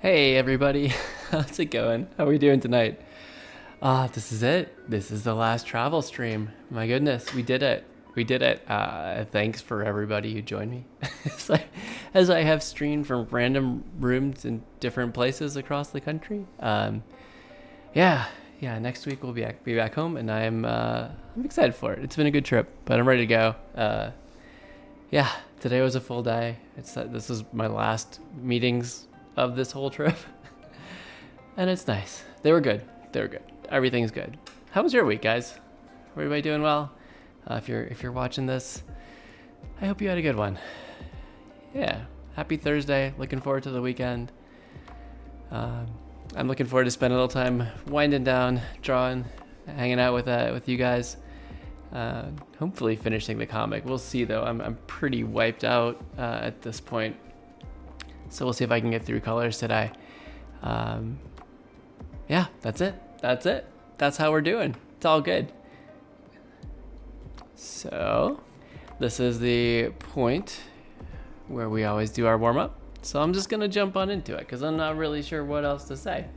Hey everybody, how's it going? How are we doing tonight? This is it. This is the last travel stream. My goodness, we did it. We did it. Thanks for everybody who joined me. as I have streamed from random rooms in different places across the country. Yeah, next week we'll be back home, and I'm excited for it. It's been a good trip, but I'm ready to go. Yeah, today was a full day. This is my last meetings of this whole trip, and it's nice. They were good. Everything's good. How was your week, guys? Everybody doing well? If you're watching this, I hope you had a good one. Yeah, happy Thursday. Looking forward to the weekend. I'm looking forward to spending a little time winding down, drawing, hanging out with you guys. Hopefully finishing the comic. We'll see though. I'm pretty wiped out at this point. So we'll see if I can get through colors today. Yeah, that's it. That's how we're doing. It's all good. So this is the point where we always do our warm-up. So I'm just going to jump on into it because I'm not really sure what else to say.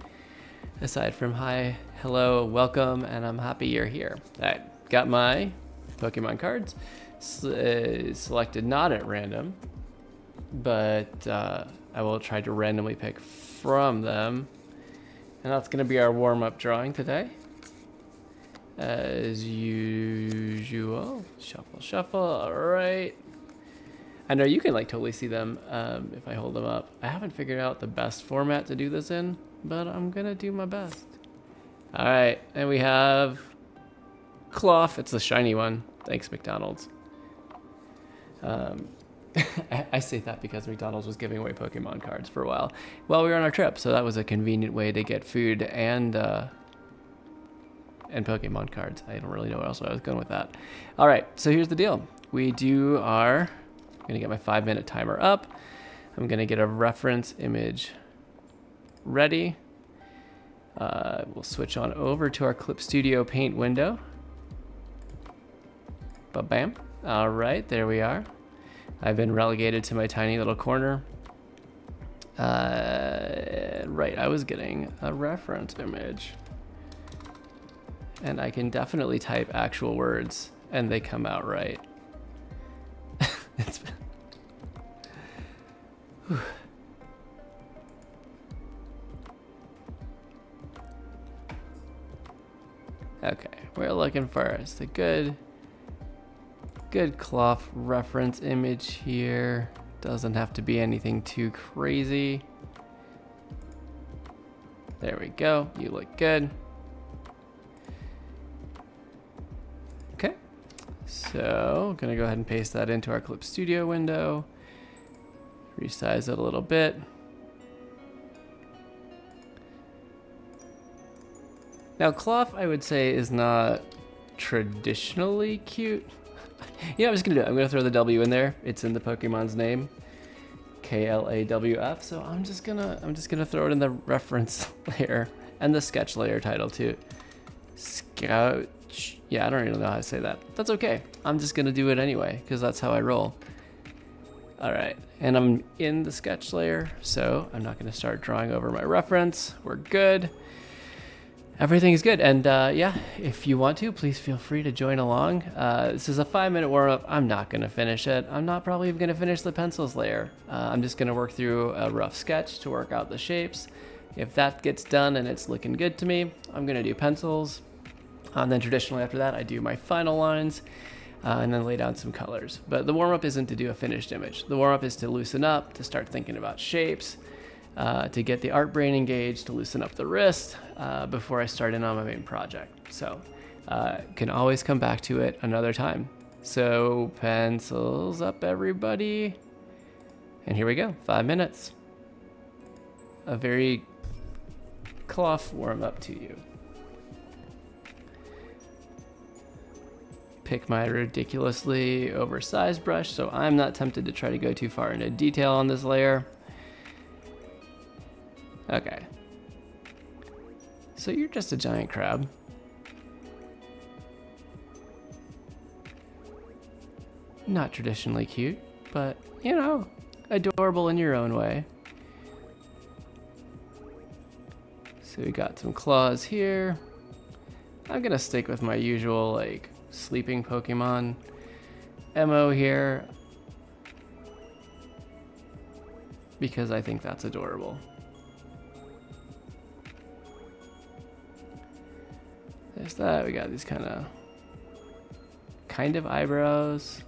Aside from hi, hello, welcome, and I'm happy you're here. All right, got my Pokemon cards selected not at random, but I will try to randomly pick from them. And that's going to be our warm-up drawing today. As usual. Shuffle. All right. I know you can totally see them if I hold them up. I haven't figured out the best format to do this in, but I'm going to do my best. All right. And we have Klawf. It's the shiny one. Thanks, McDonald's. I say that because McDonald's was giving away Pokemon cards for a while we were on our trip, so that was a convenient way to get food and Pokemon cards. I don't really know what else I was going with that. All right, so here's the deal. I'm gonna get my 5-minute timer up. I'm gonna get a reference image ready. We'll switch on over to our Clip Studio Paint window. Ba-bam. All right, there we are. I've been relegated to my tiny little corner. Right, I was getting a reference image. And I can definitely type actual words, and they come out right. Okay, we're looking for us a good Klawf reference image here. Doesn't have to be anything too crazy. There we go. You look good. Okay. So I'm gonna go ahead and paste that into our Clip Studio window. Resize it a little bit. Now Klawf, I would say, is not traditionally cute. Yeah, I'm just gonna do it. I'm gonna throw the W in there. It's in the Pokemon's name, Klawf. So I'm just gonna throw it in the reference layer and the sketch layer title too. Scout. Yeah, I don't even know how to say that. That's okay. I'm just gonna do it anyway because that's how I roll. All right, and I'm in the sketch layer, so I'm not gonna start drawing over my reference. We're good. Everything's good, and yeah, if you want to, please feel free to join along. This is a 5-minute warm-up. I'm not going to finish it. I'm not probably even going to finish the pencils layer. I'm just going to work through a rough sketch to work out the shapes. If that gets done and it's looking good to me, I'm going to do pencils. And then traditionally after that, I do my final lines and then lay down some colors. But the warm-up isn't to do a finished image. The warm-up is to loosen up, to start thinking about shapes, to get the art brain engaged, to loosen up the wrist before I start in on my main project. So can always come back to it another time. So pencils up, everybody. And here we go, 5 minutes. A very Klawf warm up to you. Pick my ridiculously oversized brush, so I'm not tempted to try to go too far into detail on this layer. Okay. So you're just a giant crab. Not traditionally cute, but, you know, adorable in your own way. So we got some claws here. I'm gonna stick with my usual like sleeping Pokemon MO here because I think that's adorable. There's that. We got these kind of eyebrows.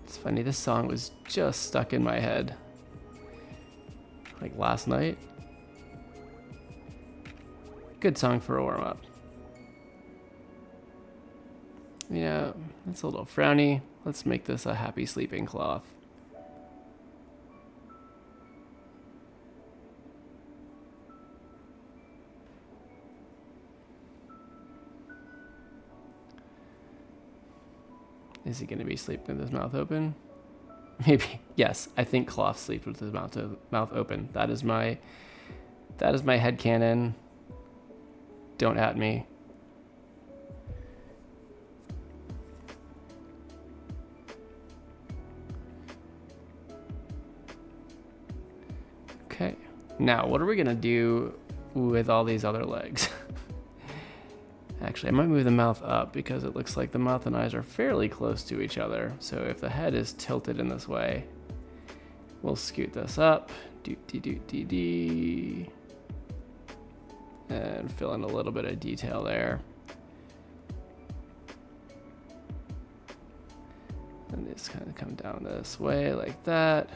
It's funny, this song was just stuck in my head like last night. Good song for a warm-up. You know, it's a little frowny. Let's make this a happy sleeping Klawf. Is he going to be sleeping with his mouth open? Maybe. Yes, I think Klawf sleeps with his mouth open. That is my headcanon. Don't at me. Okay. Now, what are we going to do with all these other legs? Actually, I might move the mouth up because it looks like the mouth and eyes are fairly close to each other. So if the head is tilted in this way, we'll scoot this up. Doot-dee-doot-dee-dee. And fill in a little bit of detail there. And just kind of come down this way like that.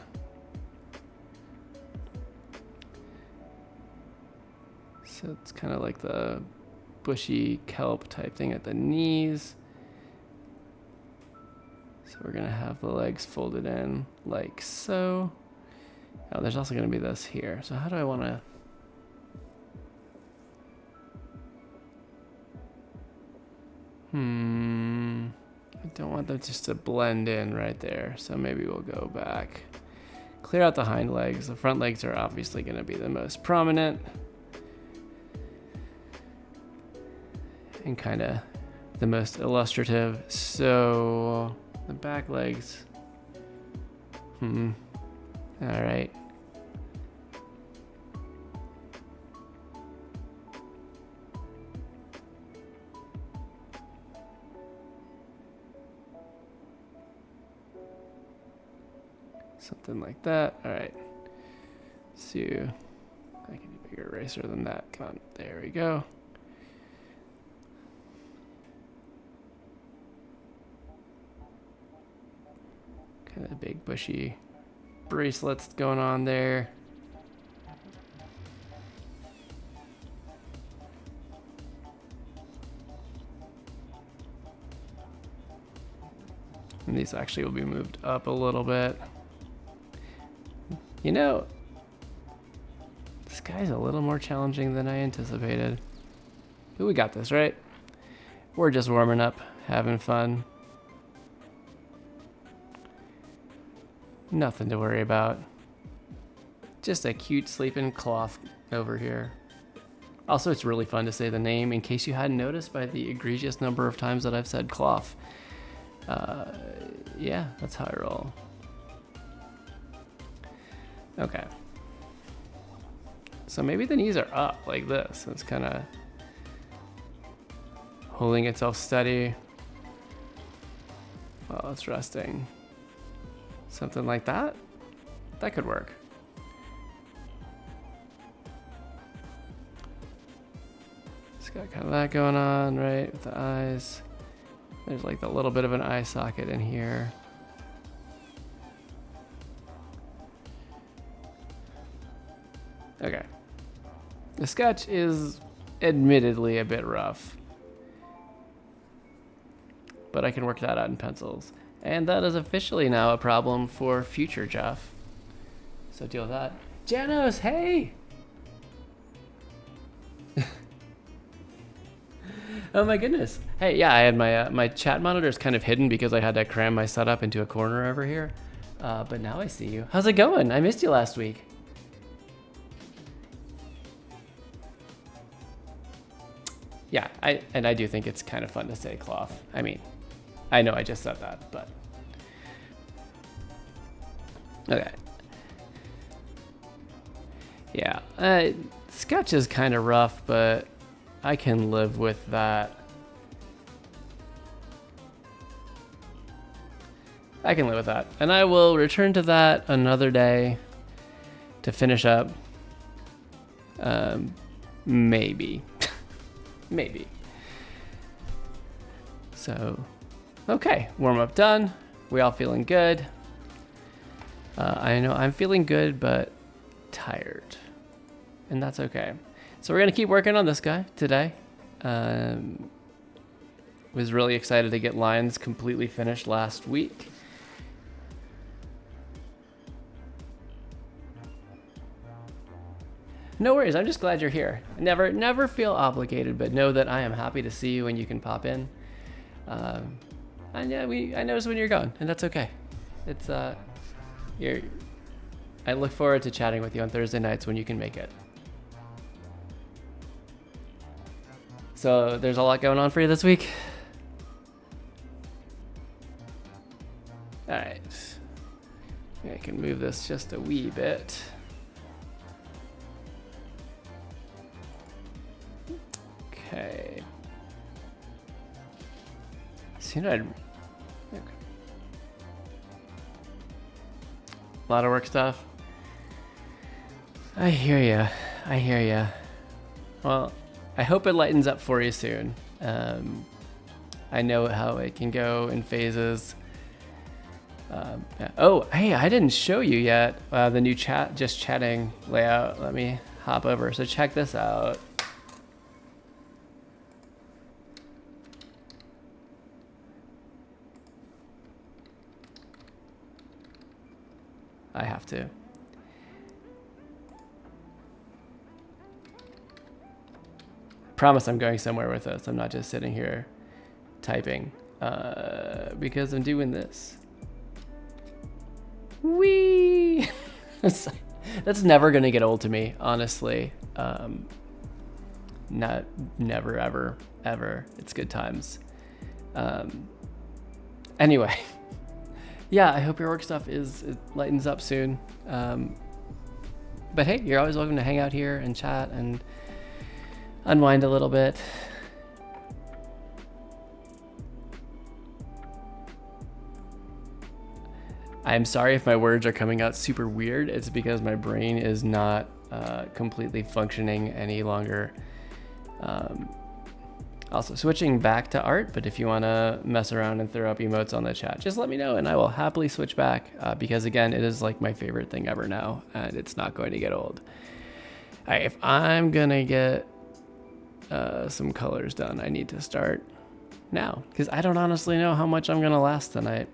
So it's kind of like the bushy kelp type thing at the knees. So we're gonna have the legs folded in like so. Oh, there's also gonna be this here. So how do I wanna? I don't want them just to blend in right there. So maybe we'll go back. Clear out the hind legs. The front legs are obviously gonna be the most prominent. And kind of the most illustrative. So the back legs. All right. Something like that. All right. So I can do a bigger eraser than that. Come on. There we go. Kind of big bushy bracelets going on there. And these actually will be moved up a little bit. You know, this guy's a little more challenging than I anticipated. But we got this, right? We're just warming up, having fun. Nothing to worry about. Just a cute sleeping Klawf over here. Also, it's really fun to say the name in case you hadn't noticed by the egregious number of times that I've said Klawf. Yeah, that's how I roll. Okay. So maybe the knees are up like this. It's kind of holding itself steady while it's resting. Something like that. That could work. It's got kind of that going on, right? With the eyes. There's like a little bit of an eye socket in here. Okay. The sketch is admittedly a bit rough, but I can work that out in pencils. And that is officially now a problem for future Jeff. So deal with that. Janos, hey! Oh my goodness. Hey, yeah, I had my my chat monitors kind of hidden because I had to cram my setup into a corner over here. But now I see you. How's it going? I missed you last week. Yeah, I do think it's kind of fun to say Klawf. I mean, I know I just said that, but okay. Yeah, sketch is kind of rough, but I can live with that. I can live with that. And I will return to that another day to finish up. Maybe. Maybe. So, okay, warm up done. We all feeling good. I know I'm feeling good, but tired. And that's okay. So we're gonna keep working on this guy today. Was really excited to get lines completely finished last week. No worries, I'm just glad you're here. Never feel obligated, but know that I am happy to see you when you can pop in. And yeah, I noticed when you're gone, and that's okay. It's I look forward to chatting with you on Thursday nights when you can make it. So there's a lot going on for you this week. All right, I can move this just a wee bit. Okay. Soon I'd. Okay. A lot of work stuff. I hear ya. I hear ya. Well, I hope it lightens up for you soon. I know how it can go in phases. Yeah. Oh, hey, I didn't show you yet the new just chatting layout. Let me hop over. So check this out. I have to. I promise I'm going somewhere with this. I'm not just sitting here typing because I'm doing this. Whee! That's never gonna get old to me, honestly. Never, ever. It's good times. Anyway. Yeah, I hope your work stuff it lightens up soon. But hey, you're always welcome to hang out here and chat and unwind a little bit. I'm sorry if my words are coming out super weird. It's because my brain is not completely functioning any longer. Also switching back to art, but if you want to mess around and throw up emotes on the chat, just let me know and I will happily switch back because again, it is like my favorite thing ever now and it's not going to get old. All right, if I'm gonna get some colors done, I need to start now because I don't honestly know how much I'm gonna last tonight.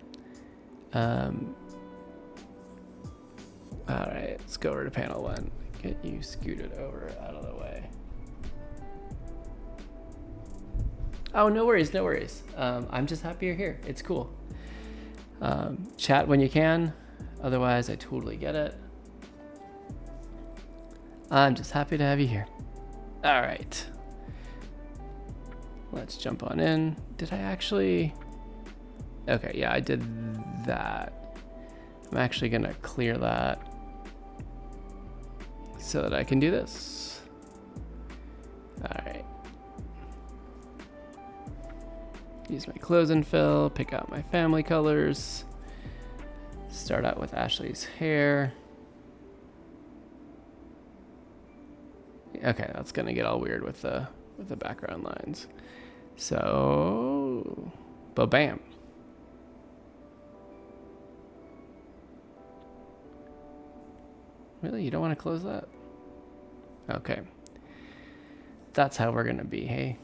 All right, let's go over to panel 1. Get you scooted over out of the way. Oh, no worries, no worries. I'm just happy you're here. It's cool. Chat when you can. Otherwise, I totally get it. I'm just happy to have you here. All right. Let's jump on in. Did I actually? Okay, yeah, I did that. I'm actually gonna clear that so that I can do this. All right. Use my close and fill, pick out my family colors. Start out with Ashley's hair. Okay, that's gonna get all weird with the background lines. So, ba-bam. Really, you don't want to close that? Okay. That's how we're gonna be, hey?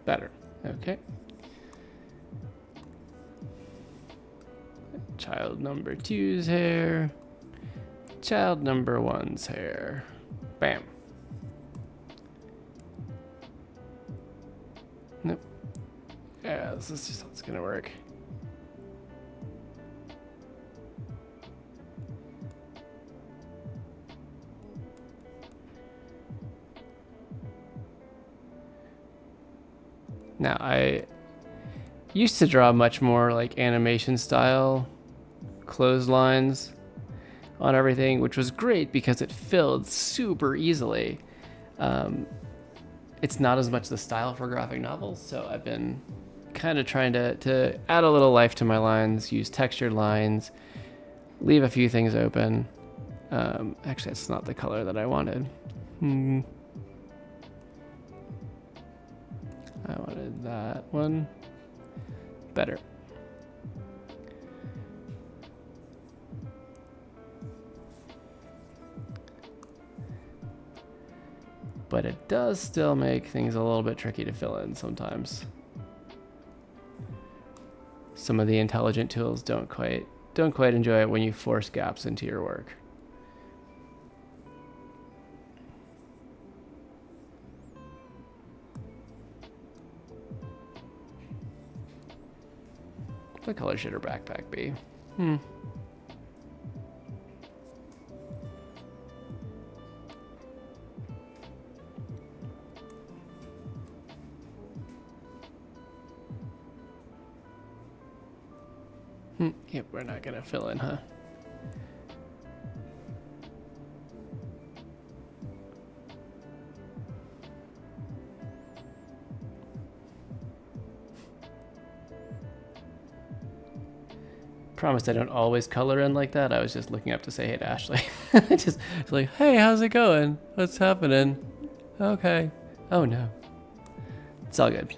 Better. Okay. Child number 2's hair. Child number 1's hair. Bam. Nope. Yeah, this is just how it's gonna work. Now, I used to draw much more like animation style clotheslines on everything, which was great because it filled super easily. It's not as much the style for graphic novels, so I've been kind of trying to add a little life to my lines, use textured lines, leave a few things open. Actually, it's not the color that I wanted. I wanted that one better. But it does still make things a little bit tricky to fill in sometimes. Some of the intelligent tools don't quite enjoy it when you force gaps into your work. What color should her backpack be? Yep, we're not gonna fill in, huh? Promise I don't always color in like that. I was just looking up to say hey to Ashley. Just like, hey, how's it going? What's happening? Okay. Oh no. It's all good.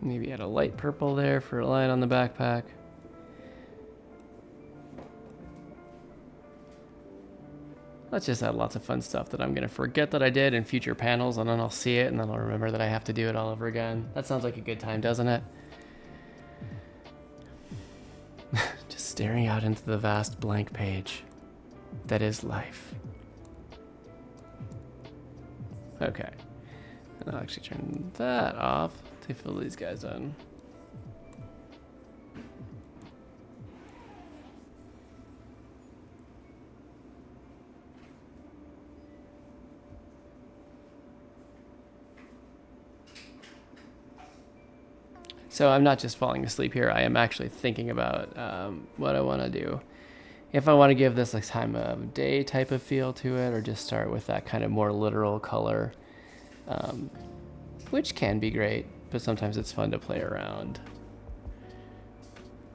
Maybe add a light purple there for a line on the backpack. Let's just add lots of fun stuff that I'm going to forget that I did in future panels, and then I'll see it, and then I'll remember that I have to do it all over again. That sounds like a good time, doesn't it? Just staring out into the vast blank page that is life. Okay. And I'll actually turn that off to fill these guys in. So I'm not just falling asleep here. I am actually thinking about what I want to do. If I want to give this like time of day type of feel to it, or just start with that kind of more literal color, which can be great, but sometimes it's fun to play around.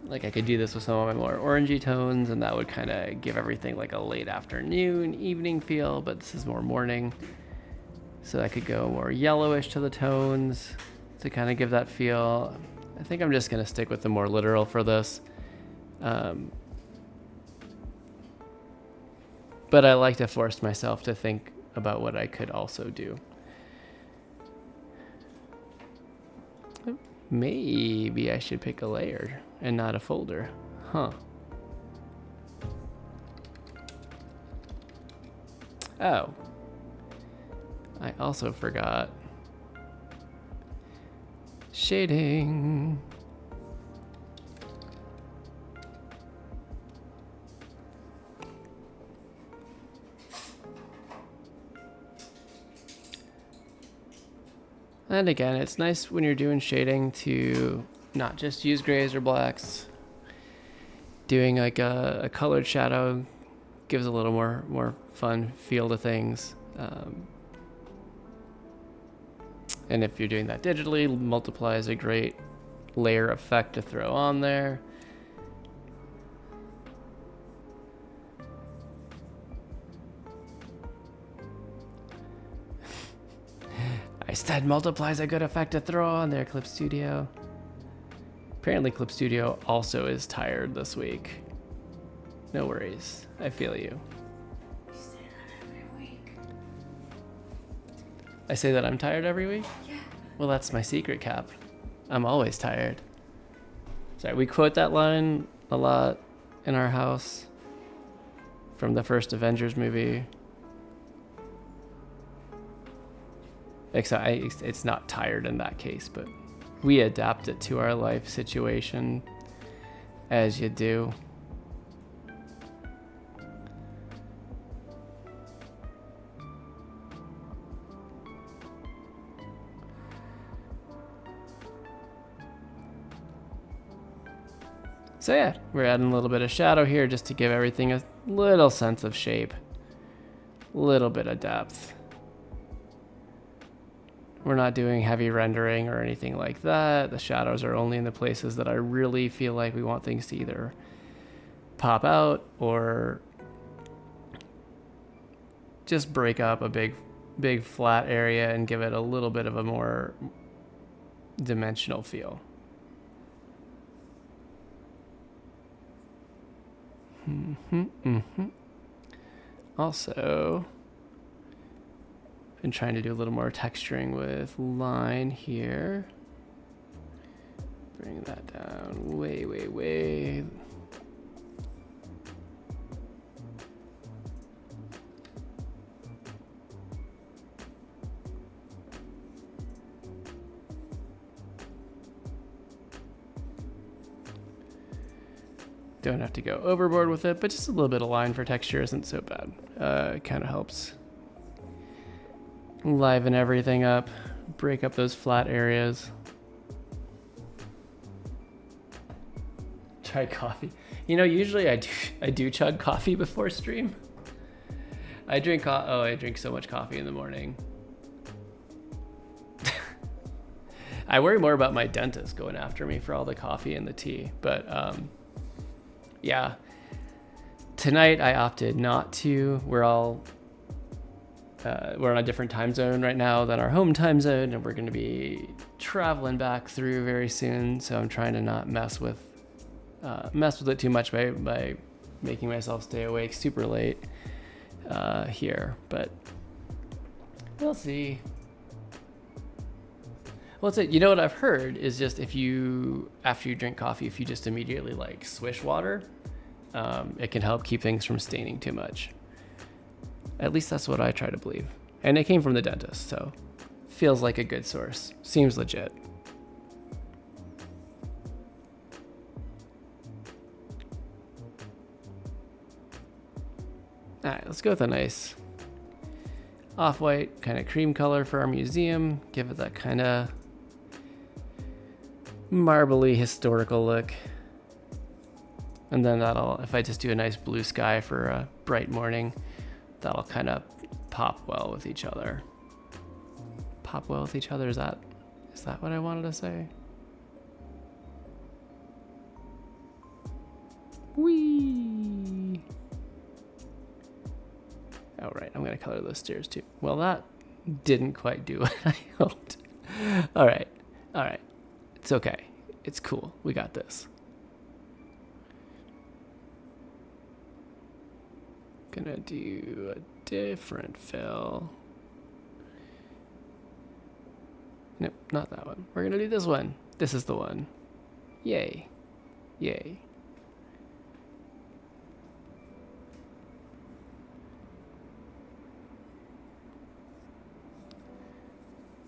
Like I could do this with some of my more orangey tones, and that would kind of give everything like a late afternoon, evening feel, but this is more morning. So I could go more yellowish to the tones to kind of give that feel. I think I'm just going to stick with the more literal for this. But I like to force myself to think about what I could also do. Maybe I should pick a layer and not a folder. Huh. Oh. I also forgot shading. And again, it's nice when you're doing shading to not just use grays or blacks. Doing like a colored shadow gives a little more fun feel to things. And if you're doing that digitally, multiply is a great layer effect to throw on there. I said multiply is a good effect to throw on there, Clip Studio. Apparently Clip Studio also is tired this week. No worries, I feel you. You say that every week. I say that I'm tired every week? Yeah. Well, that's my secret, Cap. I'm always tired. Sorry, we quote that line a lot in our house from the first Avengers movie. Except it's not tired in that case, but we adapt it to our life situation as you do. So yeah, we're adding a little bit of shadow here just to give everything a little sense of shape. Little bit of depth. We're not doing heavy rendering or anything like that. The shadows are only in the places that I really feel like we want things to either pop out or just break up a big flat area and give it a little bit of a more dimensional feel. Also, been trying to do a little more texturing with line here. Bring that down way. Don't have to go overboard with it, but just a little bit of line for texture isn't so bad. It kind of helps liven everything up, break up those flat areas. Try coffee. You know, usually I do chug coffee before stream. I drink so much coffee in the morning. I worry more about my dentist going after me for all the coffee and the tea, but yeah. Tonight I opted not to. We're on a different time zone right now than our home time zone, and we're going to be traveling back through very soon. So I'm trying to not mess with it too much by making myself stay awake super late here. But we'll see. Well, you know what I've heard is just after you drink coffee, if you just immediately like swish water, it can help keep things from staining too much. At least that's what I try to believe. And it came from the dentist, so feels like a good source. Seems legit. All right, let's go with a nice off-white kind of cream color for our museum. Give it that kind of marbly historical look. And then if I just do a nice blue sky for a bright morning, that'll kind of pop well with each other. Pop well with each other, is that what I wanted to say? Whee! Oh, right, I'm gonna color those stairs too. Well, that didn't quite do what I hoped. All right. It's okay. It's cool. We got this. Gonna do a different fill. Nope, not that one. We're gonna do this one. This is the one. Yay.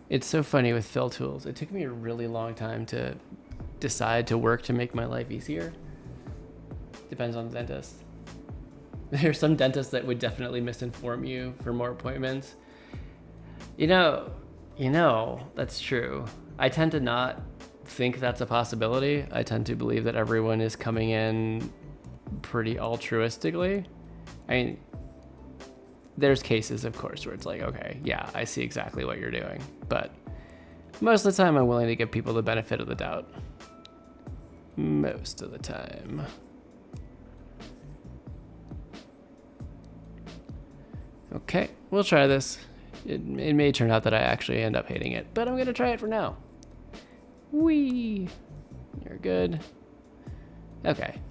It's so funny with fill tools. It took me a really long time to decide to work to make my life easier. Depends on the dentist. There's some dentists that would definitely misinform you for more appointments. You know, that's true. I tend to not think that's a possibility. I tend to believe that everyone is coming in pretty altruistically. I mean, there's cases, of course, where it's like, okay, yeah, I see exactly what you're doing. But most of the time, I'm willing to give people the benefit of the doubt. Most of the time. Okay, we'll try this. It may turn out that I actually end up hating it, but I'm going to try it for now. Whee! You're good. Okay.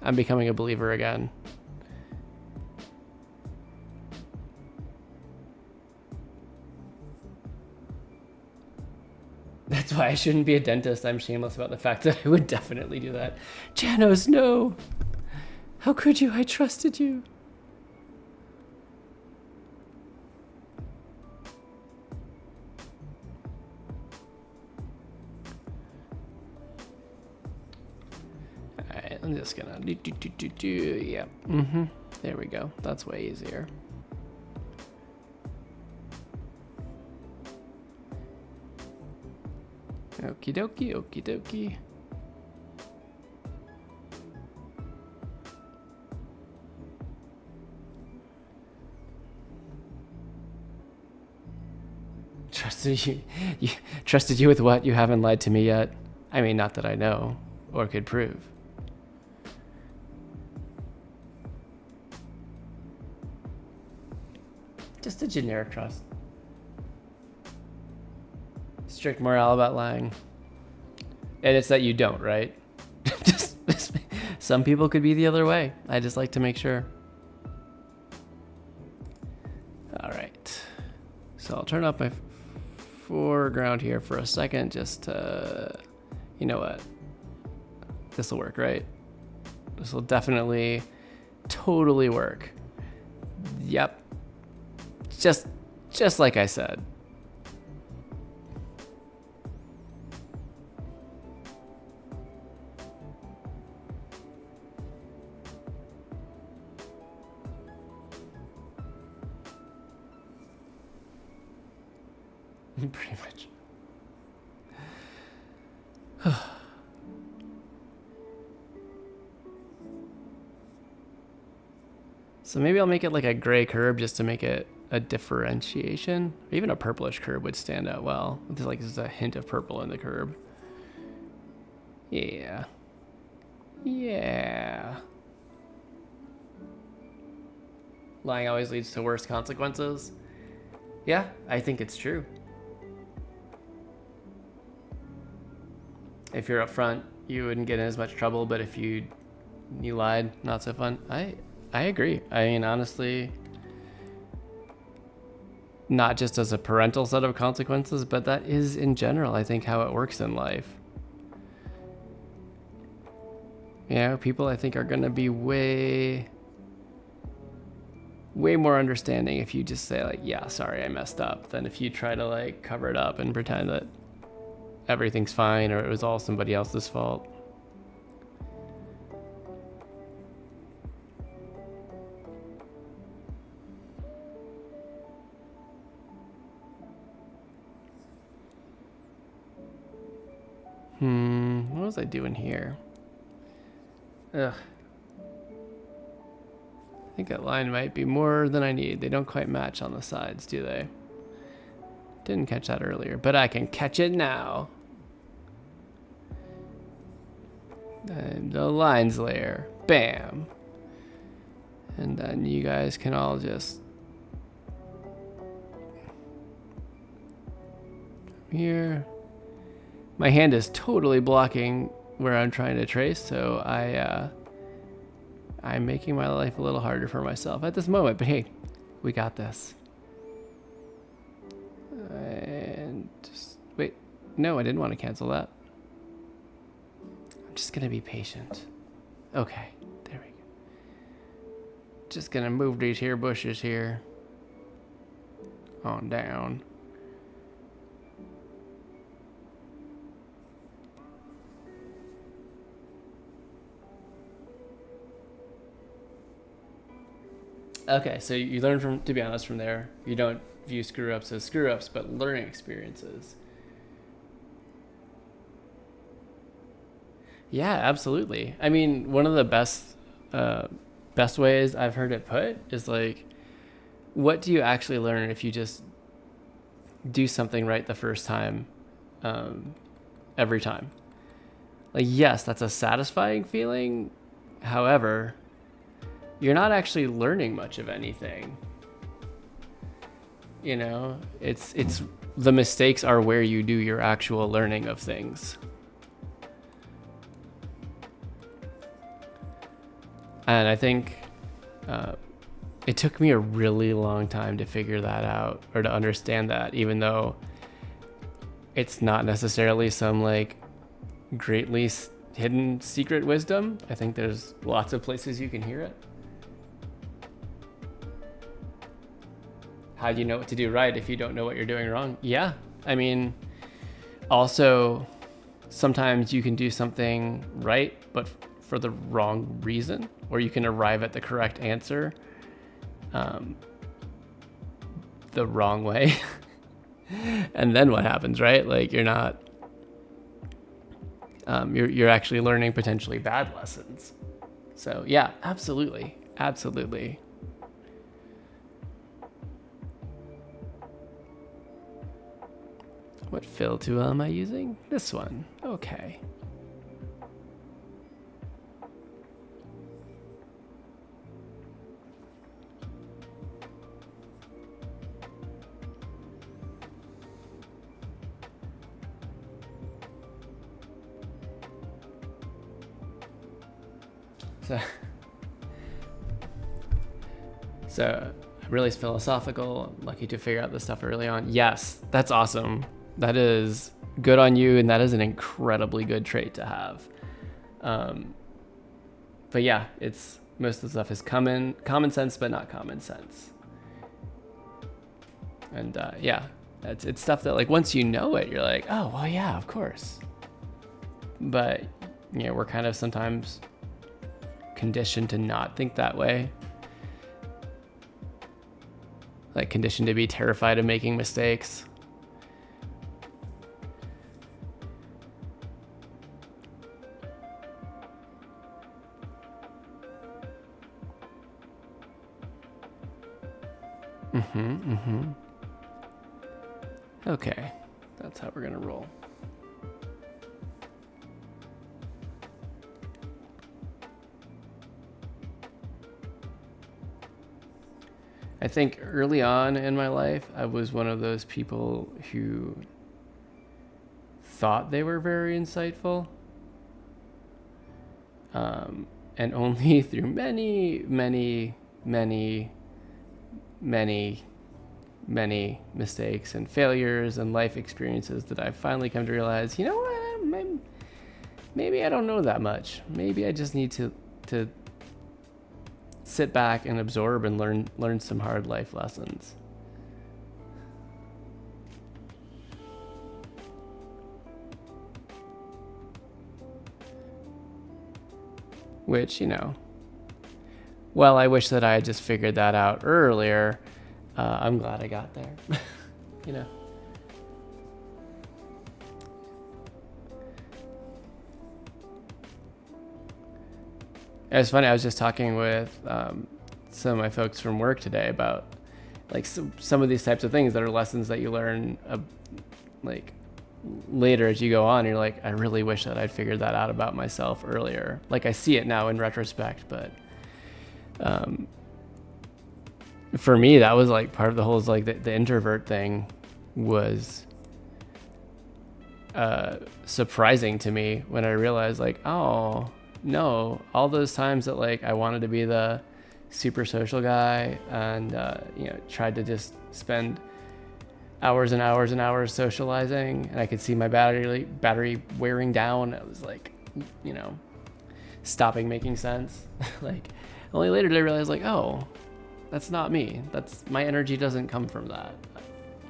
I'm becoming a believer again. That's why I shouldn't be a dentist. I'm shameless about the fact that I would definitely do that. Janos, no! How could you? I trusted you. Alright, I'm just gonna yeah. There we go. That's way easier. Okie dokie. Trusted you. Trusted you with what? You haven't lied to me yet. I mean, not that I know or could prove. Just a generic trust. Strict morale about lying. And it's that you don't, right? just some people could be the other way. I just like to make sure. All right. So I'll turn up my foreground here for a second just to, you know what? This will work, right? This will definitely, totally work. Yep. Just like I said. Pretty much. So maybe I'll make it like a gray curb just to make it a differentiation. Or even a purplish curb would stand out well. There's like just a hint of purple in the curb. Yeah. Yeah. Lying always leads to worse consequences. Yeah, I think it's true. If you're upfront, you wouldn't get in as much trouble, but if you lied, not so fun. I agree. I mean, honestly, not just as a parental set of consequences, but that is in general, I think, how it works in life. You know, people I think are going to be way more understanding if you just say like, yeah, sorry, I messed up, than if you try to like cover it up and pretend that everything's fine or it was all somebody else's fault. What was I doing here? Ugh. I think that line might be more than I need. They don't quite match on the sides, do they? Didn't catch that earlier, but I can catch it now. And the lines layer. Bam. And then you guys can all just come here. My hand is totally blocking where I'm trying to trace, so I'm making my life a little harder for myself at this moment, but hey, we got this. And just, wait, no, I didn't want to cancel that. I'm just gonna be patient. Okay, there we go. Just gonna move these here bushes here on down. Okay, so you learn from, to be honest, from there. You don't view screw-ups as screw-ups, but learning experiences. Yeah, absolutely. I mean, one of the best ways I've heard it put is like, what do you actually learn if you just do something right the first time, every time? Like, yes, that's a satisfying feeling. However, you're not actually learning much of anything. You know, it's the mistakes are where you do your actual learning of things. And I think it took me a really long time to figure that out or to understand that, even though it's not necessarily some like greatly hidden secret wisdom. I think there's lots of places you can hear it. How do you know what to do right if you don't know what you're doing wrong? Yeah, I mean, also sometimes you can do something right, but for the wrong reason, or you can arrive at the correct answer the wrong way. And then what happens, right? Like you're not, you're actually learning potentially bad lessons. So yeah, absolutely. Absolutely. What fill tool am I using? This one. Okay. So really philosophical, lucky to figure out this stuff early on. Yes, that's awesome. That is good on you, and that is an incredibly good trait to have. But yeah, it's most of the stuff is common sense, but not common sense. And yeah, it's stuff that like once you know it, you're like, oh well, yeah, of course. But you know, we're kind of sometimes conditioned to not think that way. Like conditioned to be terrified of making mistakes. Okay, that's how we're gonna roll. I think early on in my life, I was one of those people who thought they were very insightful. And only through many mistakes and failures and life experiences did I finally come to realize, you know what, maybe I don't know that much. Maybe I just need to sit back and absorb and learn some hard life lessons. Which, you know, well, I wish that I had just figured that out earlier. I'm glad I got there. You know. It's funny, I was just talking with some of my folks from work today about like some of these types of things that are lessons that you learn like later as you go on. You're like, I really wish that I'd figured that out about myself earlier. Like I see it now in retrospect, but for me, that was like part of the whole is like the introvert thing was surprising to me when I realized like, oh no, all those times that like I wanted to be the super social guy and you know, tried to just spend hours and hours and hours socializing, and I could see my battery wearing down. I was like, you know, stopping making sense. Like only later did I realize like, oh, that's not me. That's my energy doesn't come from that.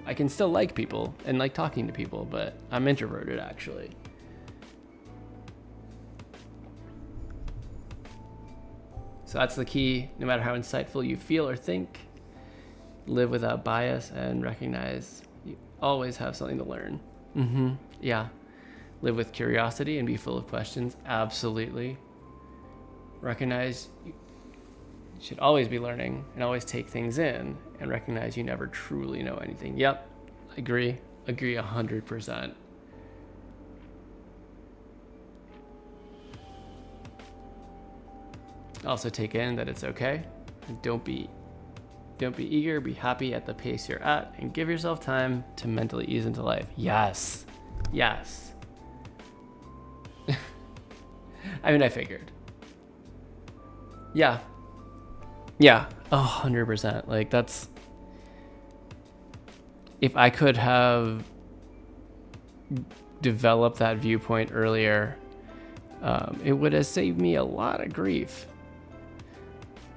I can still like people and like talking to people, but I'm introverted actually. So that's the key. No matter how insightful you feel or think, live without bias and recognize you always have something to learn. Yeah. Live with curiosity and be full of questions. Absolutely. Recognize you should always be learning and always take things in, and recognize you never truly know anything. Yep. Agree 100%. Also take in that it's okay. And don't be eager, be happy at the pace you're at, and give yourself time to mentally ease into life. Yes. I mean, I figured. Yeah. 100%. Like that's, if I could have developed that viewpoint earlier, it would have saved me a lot of grief.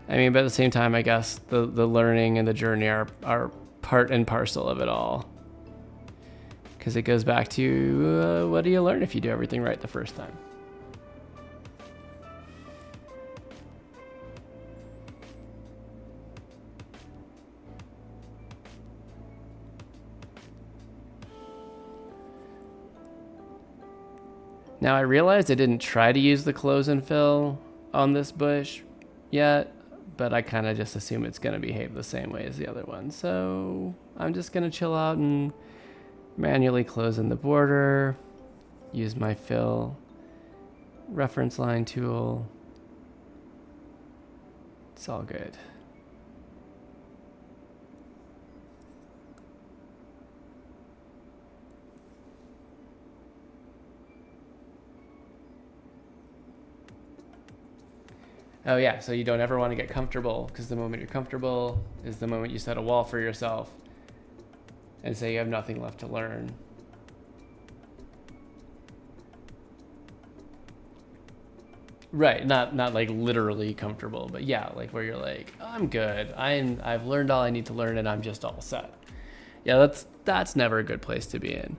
I mean, but at the same time, I guess the learning and the journey are part and parcel of it all. Because it goes back to what do you learn if you do everything right the first time? Now I realized I didn't try to use the close and fill on this bush yet, but I kind of just assume it's going to behave the same way as the other one. So I'm just going to chill out and Manually close in the border. Use my fill reference line tool. It's all good. Oh yeah, so you don't ever want to get comfortable, because the moment you're comfortable is the moment you set a wall for yourself and say you have nothing left to learn. Right, not like literally comfortable, but yeah, like where you're like, oh, I'm good. I've learned all I need to learn and I'm just all set. Yeah, that's never a good place to be in.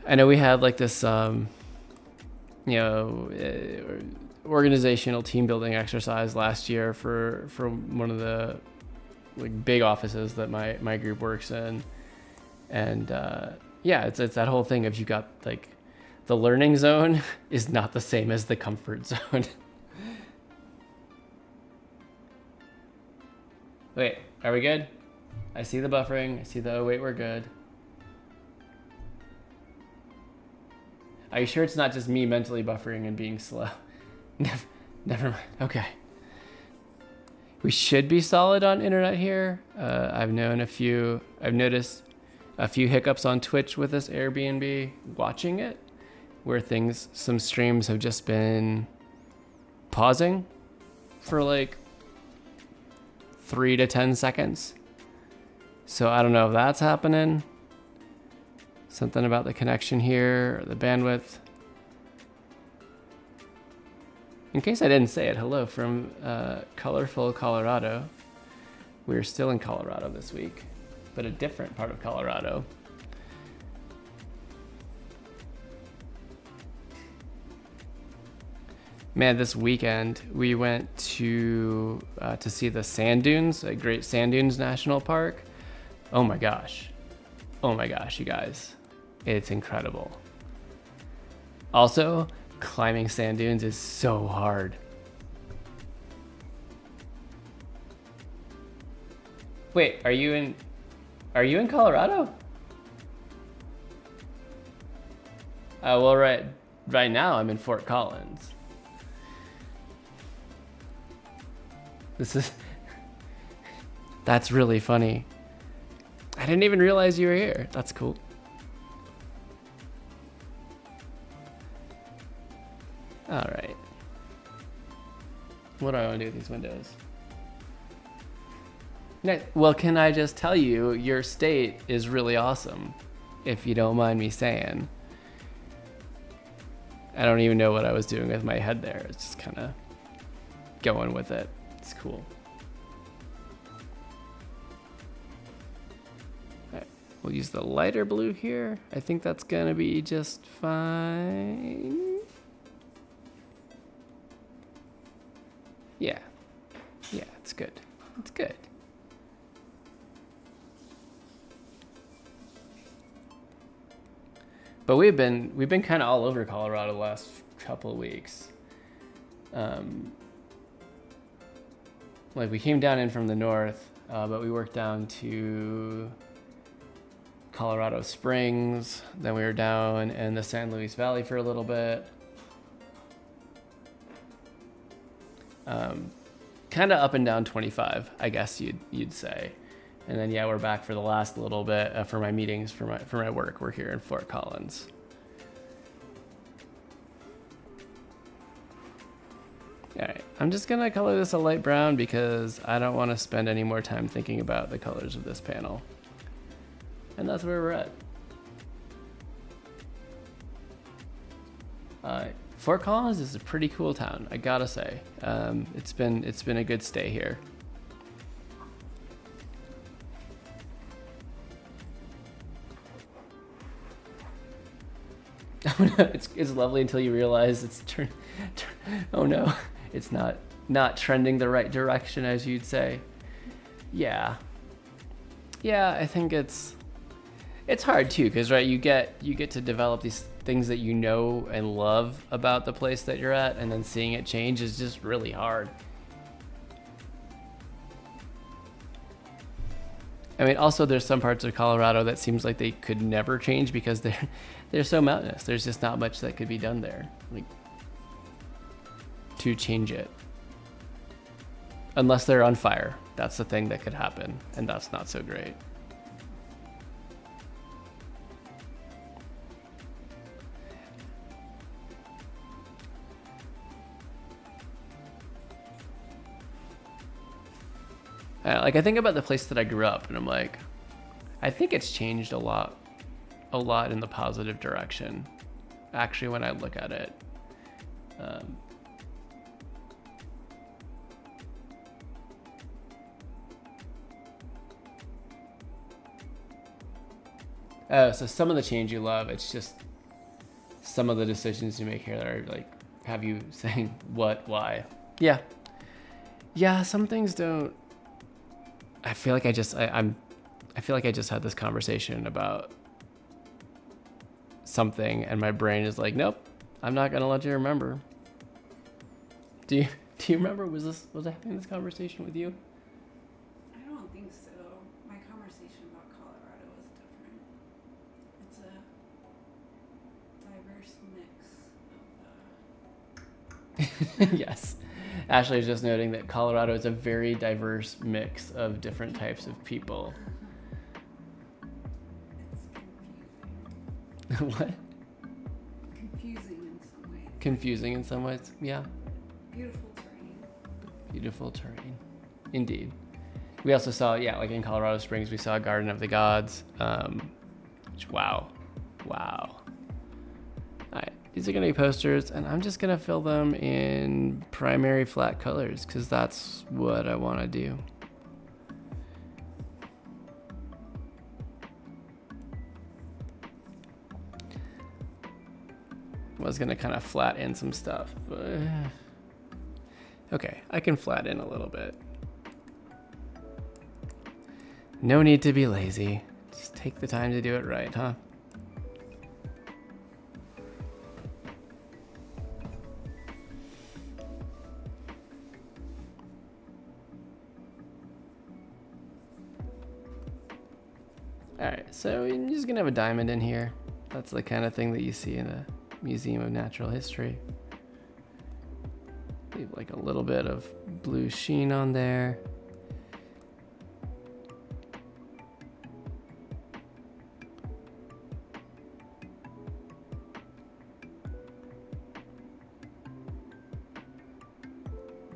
I know we had like this organizational team building exercise last year for one of the like big offices that my group works in, and yeah, it's that whole thing of you got like the learning zone is not the same as the comfort zone. Wait, are we good? I see the buffering. I see the, oh wait, we're good. Are you sure it's not just me mentally buffering and being slow? Never mind. Okay. We should be solid on internet here. I've noticed a few hiccups on Twitch with this Airbnb watching it, where some streams have just been pausing for like 3 to 10 seconds. So I don't know if that's happening. Something about the connection here, or the bandwidth. In case I didn't say it, hello from colorful Colorado. We're still in Colorado this week, but a different part of Colorado. Man, this weekend we went to see the sand dunes, a Great Sand Dunes National Park. Oh my gosh, you guys, it's incredible. Also, climbing sand dunes is so hard. Wait, are you in Colorado? Well, right now I'm in Fort Collins. That's really funny. I didn't even realize you were here. That's cool. All right. What do I want to do with these windows? Well, can I just tell you, your state is really awesome, if you don't mind me saying. I don't even know what I was doing with my head there. It's just kind of going with it. It's cool. All right. We'll use the lighter blue here. I think that's going to be just fine. Yeah, it's good. It's good. But we've been kind of all over Colorado the last couple of weeks. Like we came down in from the north, but we worked down to Colorado Springs. Then we were down in the San Luis Valley for a little bit. Kind of up and down 25, I guess you'd say. And then yeah, we're back for the last little bit for my meetings for my work. We're here in Fort Collins. All right, I'm just gonna color this a light brown because I don't want to spend any more time thinking about the colors of this panel. And that's where we're at. Fort Collins is a pretty cool town, I gotta say. It's been a good stay here. Oh no, it's lovely until you realize it's oh no, it's not trending the right direction, as you'd say. Yeah, I think it's hard too, because right, you get to develop these things that you know and love about the place that you're at, and then seeing it change is just really hard. I mean, also there's some parts of Colorado that seems like they could never change because they're so mountainous. There's just not much that could be done there, like, to change it. Unless they're on fire. That's the thing that could happen, and that's not so great. Like, I think about the place that I grew up, and I'm like, I think it's changed a lot in the positive direction, actually, when I look at it. So some of the change you love, it's just some of the decisions you make here that are like, have you saying what, why? Yeah. Yeah, some things don't. I feel like I feel like I just had this conversation about something and my brain is like, nope, I'm not gonna let you remember. Do you remember, was I having this conversation with you? I don't think so. My conversation about Colorado was different. It's a diverse mix of Yes. Ashley is just noting that Colorado is a very diverse mix of different types of people. It's confusing. What? Confusing in some ways. Confusing in some ways, yeah. Beautiful terrain. Beautiful terrain, indeed. We also saw, like in Colorado Springs, we saw Garden of the Gods. Wow. All right, these are gonna be posters, and I'm just gonna fill them in primary flat colors because that's what I want to do. I was gonna kind of flat in some stuff, but okay, I can flat in a little bit. No need to be lazy. Just take the time to do it right, huh? Alright, so I'm just gonna have a diamond in here. That's the kind of thing that you see in the Museum of Natural History. Leave like a little bit of blue sheen on there.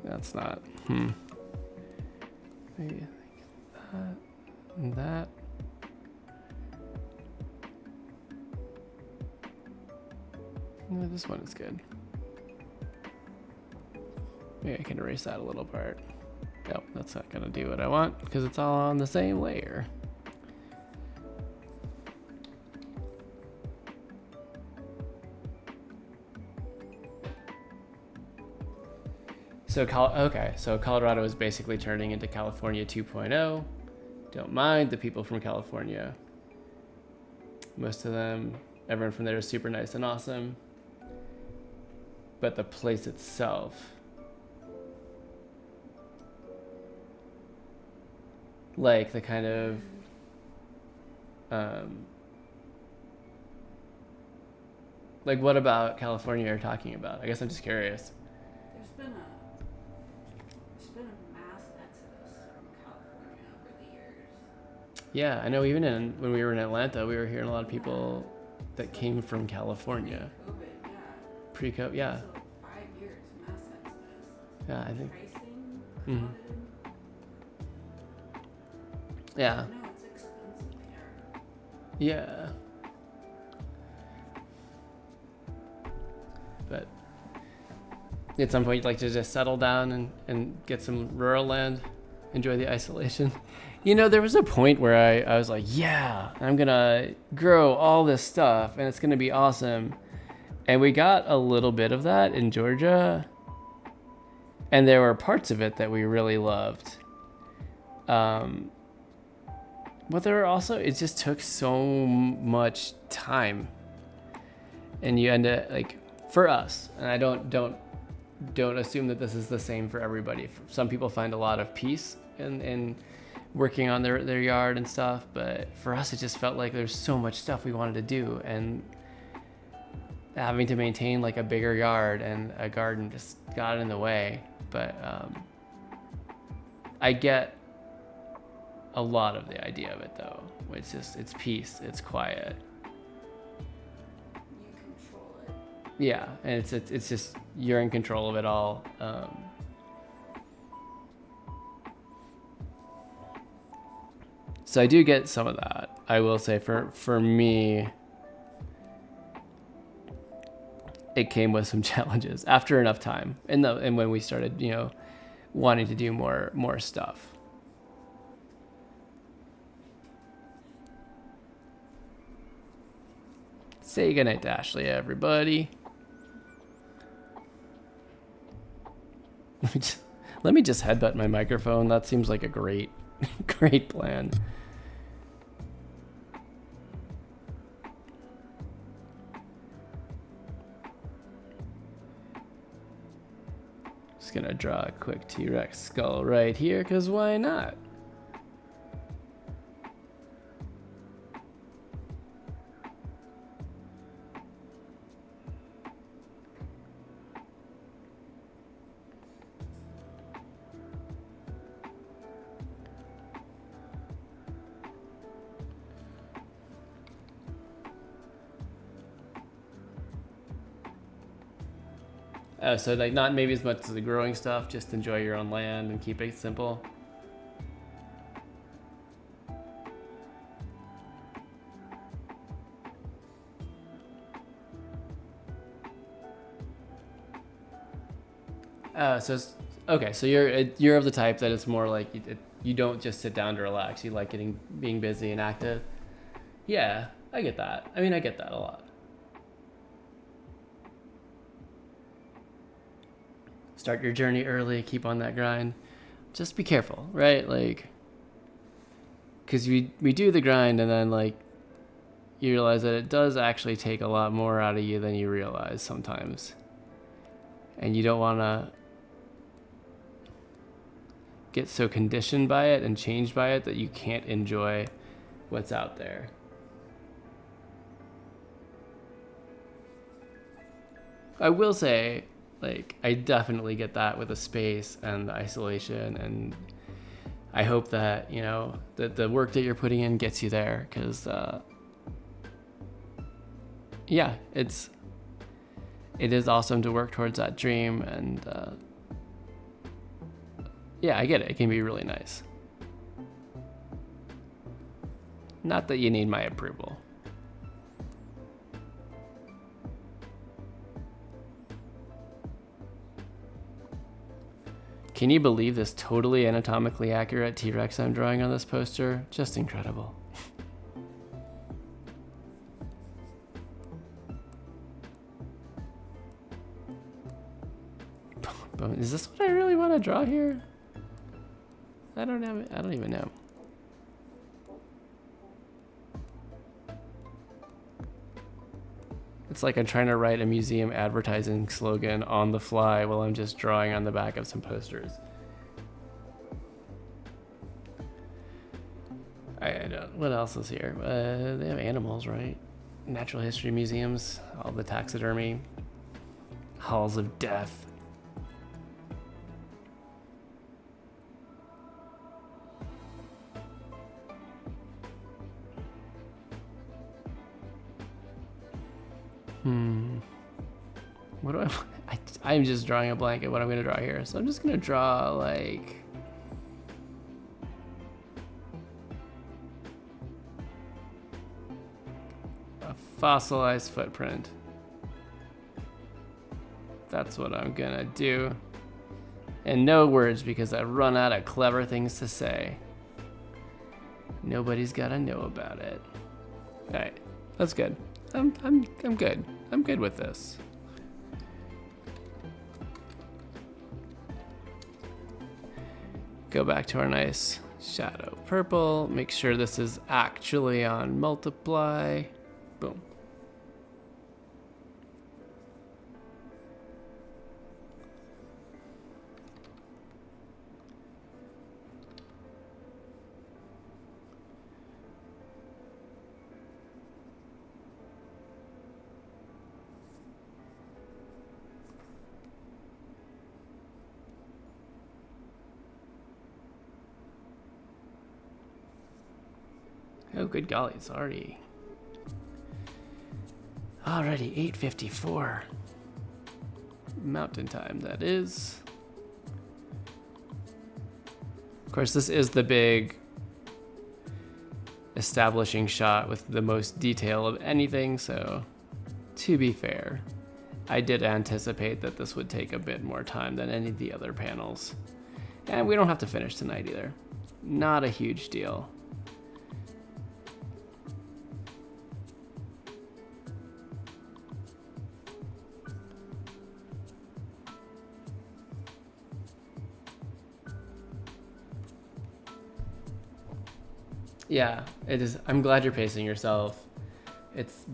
That's not, maybe like that and that. No, this one is good. Maybe I can erase that a little part. Nope, that's not gonna do what I want because it's all on the same layer. So Colorado is basically turning into California 2.0. Don't mind the people from California. Most of them, everyone from there is super nice and awesome. But the place itself, like the kind of like, what about California you're talking about? I guess I'm just curious. There's been a mass exodus from California over the years. Yeah, I know. Even when we were in Atlanta, we were hearing a lot of people that came from California. COVID, yeah. Pre-COVID, yeah. So 5 years, mass exodus. Yeah, I think. Pricing, Mhm. crowded. Yeah. No, it's expensive there. Yeah. But at some point, you'd like to just settle down and get some rural land, enjoy the isolation. You know, there was a point where I was like, yeah, I'm going to grow all this stuff and it's going to be awesome. And we got a little bit of that in Georgia. And there were parts of it that we really loved. But there were also, it just took so much time. And you end up, like, for us, and I don't assume that this is the same for everybody. Some people find a lot of peace in working on their yard and stuff. But for us, it just felt like there's so much stuff we wanted to do, and having to maintain like a bigger yard and a garden just got in the way. But I get a lot of the idea of it, though. It's peace, it's quiet. You control it. Yeah, and it's just you're in control of it all. So I do get some of that. I will say for me, it came with some challenges after enough time, and when we started, wanting to do more stuff. Say goodnight to Ashley, everybody. Let me just headbutt my microphone. That seems like a great plan. Just gonna draw a quick T-Rex skull right here, because why not? So like not maybe as much as the growing stuff, just enjoy your own land and keep it simple. So you're of the type that it's more like you don't just sit down to relax. You like being busy and active. Yeah, I get that. I mean, I get that a lot. Start your journey early, keep on that grind. Just be careful, right? Like, because we do the grind and then like you realize that it does actually take a lot more out of you than you realize sometimes. And you don't want to get so conditioned by it and changed by it that you can't enjoy what's out there. I will say, like, I definitely get that with the space and the isolation, and I hope that, that the work that you're putting in gets you there, because, yeah, it is awesome to work towards that dream, and, yeah, I get it. It can be really nice. Not that you need my approval. Can you believe this totally anatomically accurate T-Rex I'm drawing on this poster? Just incredible. Is this what I really want to draw here? I don't even know. It's like I'm trying to write a museum advertising slogan on the fly while I'm just drawing on the back of some posters. I don't. What else is here? They have animals, right? Natural history museums, all the taxidermy, halls of death. What do I'm just drawing a blank at what I'm going to draw here. So I'm just going to draw like a fossilized footprint. That's what I'm going to do. And no words, because I've run out of clever things to say. Nobody's got to know about it. All right, that's good. I'm good. I'm good with this. Go back to our nice shadow purple. Make sure this is actually on multiply. Boom. Oh, good golly, it's already 8:54. Mountain time, that is. Of course, this is the big establishing shot with the most detail of anything, so to be fair, I did anticipate that this would take a bit more time than any of the other panels. And we don't have to finish tonight either. Not a huge deal. Yeah, it is. I'm glad you're pacing yourself.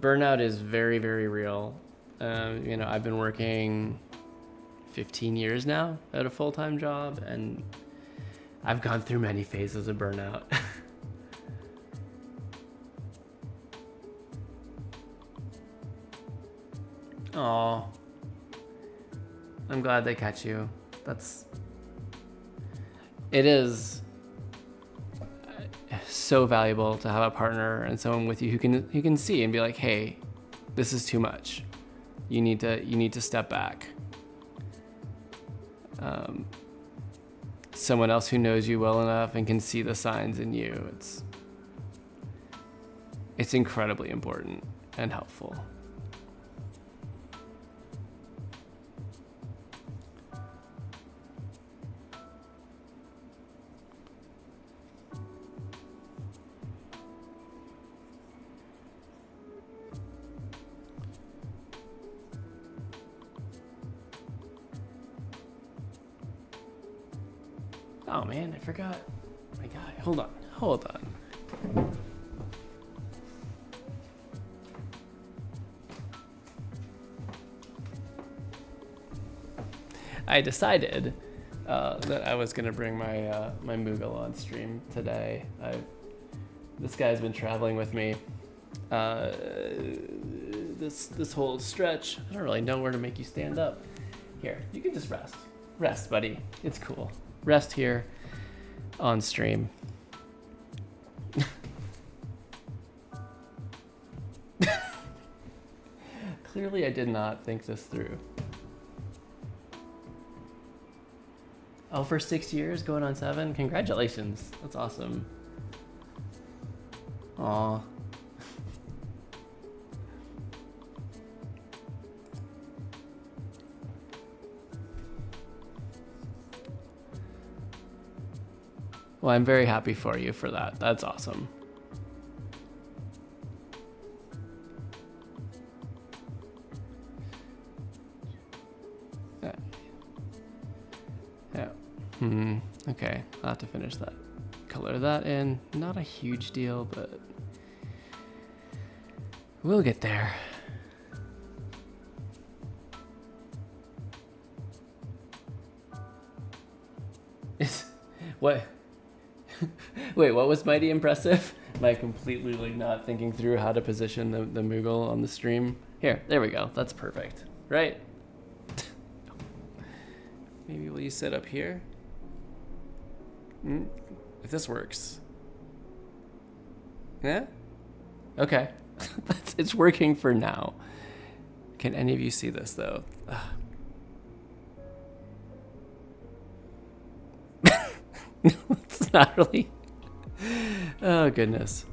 Burnout is very, very real. I've been working 15 years now at a full-time job, and I've gone through many phases of burnout. Aw. I'm glad they catch you. It is so valuable to have a partner and someone with you who can see and be like, hey, this is too much. You need to step back. Someone else who knows you well enough and can see the signs in you. It's incredibly important and helpful. Oh man, I forgot. My guy, hold on. I decided that I was gonna bring my my Moogle on stream today. This guy's been traveling with me this whole stretch. I don't really know where to make you stand up. Here, you can just rest. Rest, buddy. It's cool. Rest here on stream. Clearly I did not think this through. Oh, for 6 years, going on 7? Congratulations. That's awesome. Aw. Well, I'm very happy for you for that. That's awesome. Yeah. Okay, I'll have to finish that. Color that in. Not a huge deal, but we'll get there. What? Wait, what was mighty impressive? Am I completely not thinking through how to position the Moogle on the stream? Here, there we go. That's perfect, right? Maybe will you sit up here? If this works. Yeah? Okay. It's working for now. Can any of you see this though? No, it's not really. Oh, goodness.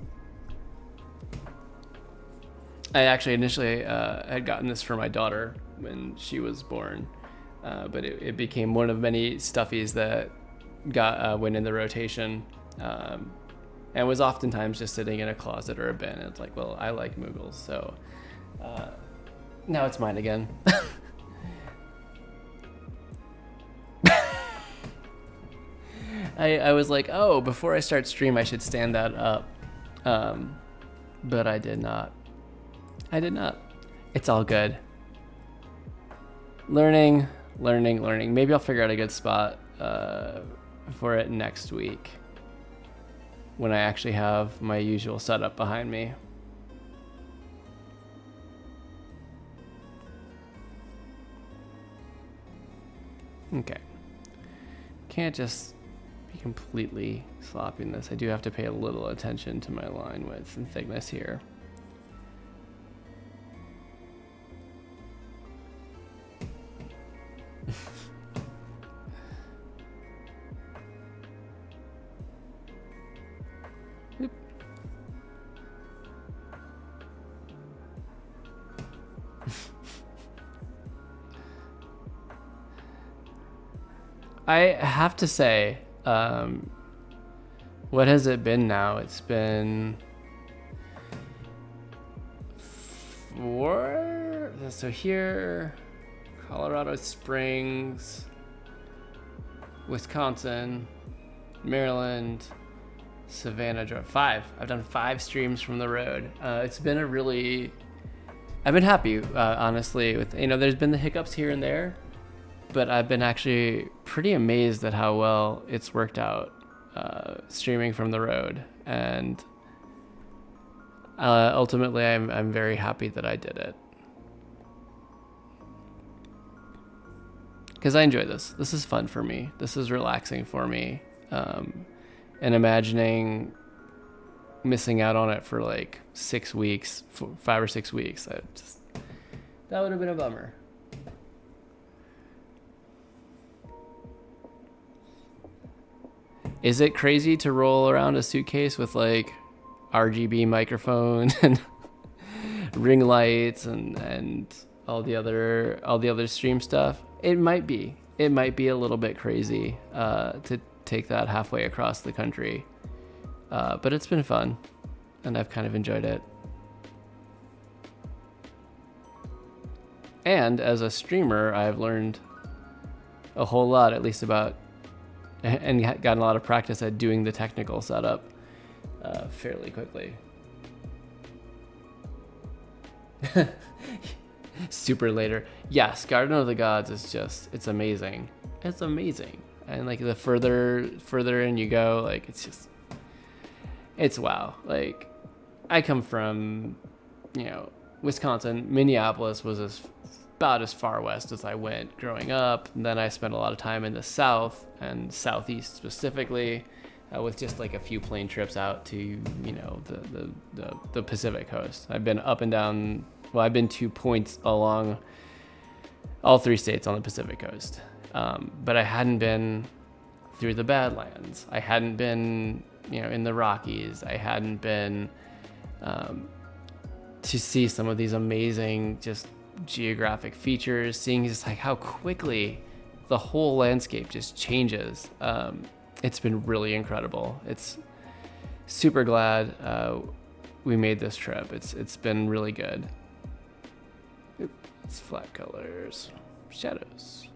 I actually initially had gotten this for my daughter when she was born, but it became one of many stuffies that went in the rotation, and was oftentimes just sitting in a closet or a bin. It's like, well, I like Moogles, so now it's mine again. I was like, oh, before I start stream, I should stand that up. But I did not. It's all good. Learning. Maybe I'll figure out a good spot for it next week when I actually have my usual setup behind me. Okay. Can't just be completely slopping this. I do have to pay a little attention to my line width and thickness here. I have to say, what has it been now? It's been 4. So here, Colorado Springs, Wisconsin, Maryland, Savannah, Georgia. 5. I've done 5 streams from the road. It's been I've been happy, honestly. With there's been the hiccups here and there, but I've been actually pretty amazed at how well it's worked out streaming from the road, and ultimately I'm very happy that I did it because I enjoy this. This is fun for me. This is relaxing for me, and imagining missing out on it for like 6 weeks, 5 or 6 weeks, that would have been a bummer. Is it crazy to roll around a suitcase with like RGB microphone and ring lights and all the other stream stuff? It might be a little bit crazy to take that halfway across the country, but it's been fun and I've kind of enjoyed it. And as a streamer, I've learned a whole lot, at least about, and gotten a lot of practice at doing the technical setup fairly quickly. Super later. Yes, Garden of the Gods is just, it's amazing. It's amazing. And like the further in you go, like it's wow. Like I come from, Wisconsin. Minneapolis was about as far west as I went growing up. And then I spent a lot of time in the South and Southeast specifically, with just like a few plane trips out to, the Pacific coast. I've been up and down. Well, I've been to points along all 3 states on the Pacific coast. But I hadn't been through the Badlands. I hadn't been, in the Rockies. I hadn't been to see some of these amazing just geographic features, seeing just like how quickly the whole landscape just changes. It's been really incredible. It's super glad we made this trip. It's been really good. It's flat colors, shadows.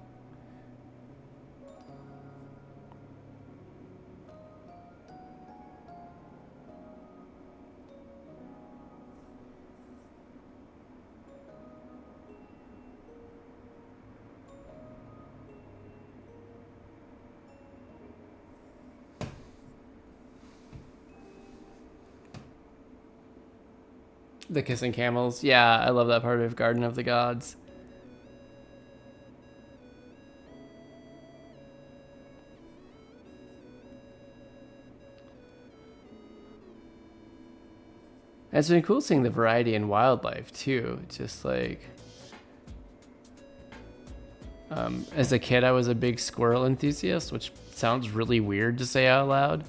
The kissing camels. Yeah, I love that part of Garden of the Gods. And it's been cool seeing the variety in wildlife too. Just like, as a kid, I was a big squirrel enthusiast, which sounds really weird to say out loud.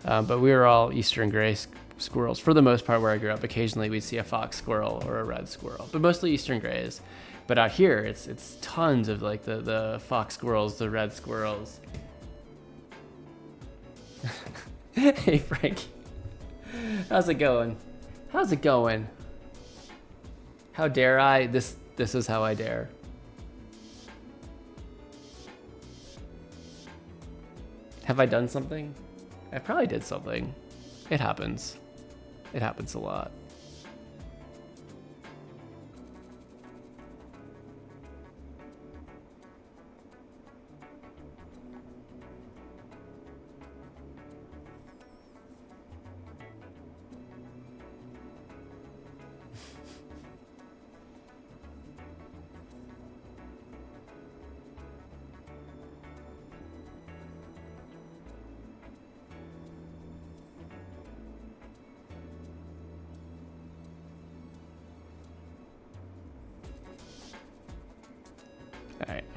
But we were all Eastern gray squirrels for the most part where I grew up. Occasionally we'd see a fox squirrel or a red squirrel, but mostly Eastern grays. But out here, it's tons of like the fox squirrels, the red squirrels. Hey Frankie, how's it going? How's it going? How dare I? This is how I dare. Have I done something? I probably did something. It happens. It happens a lot.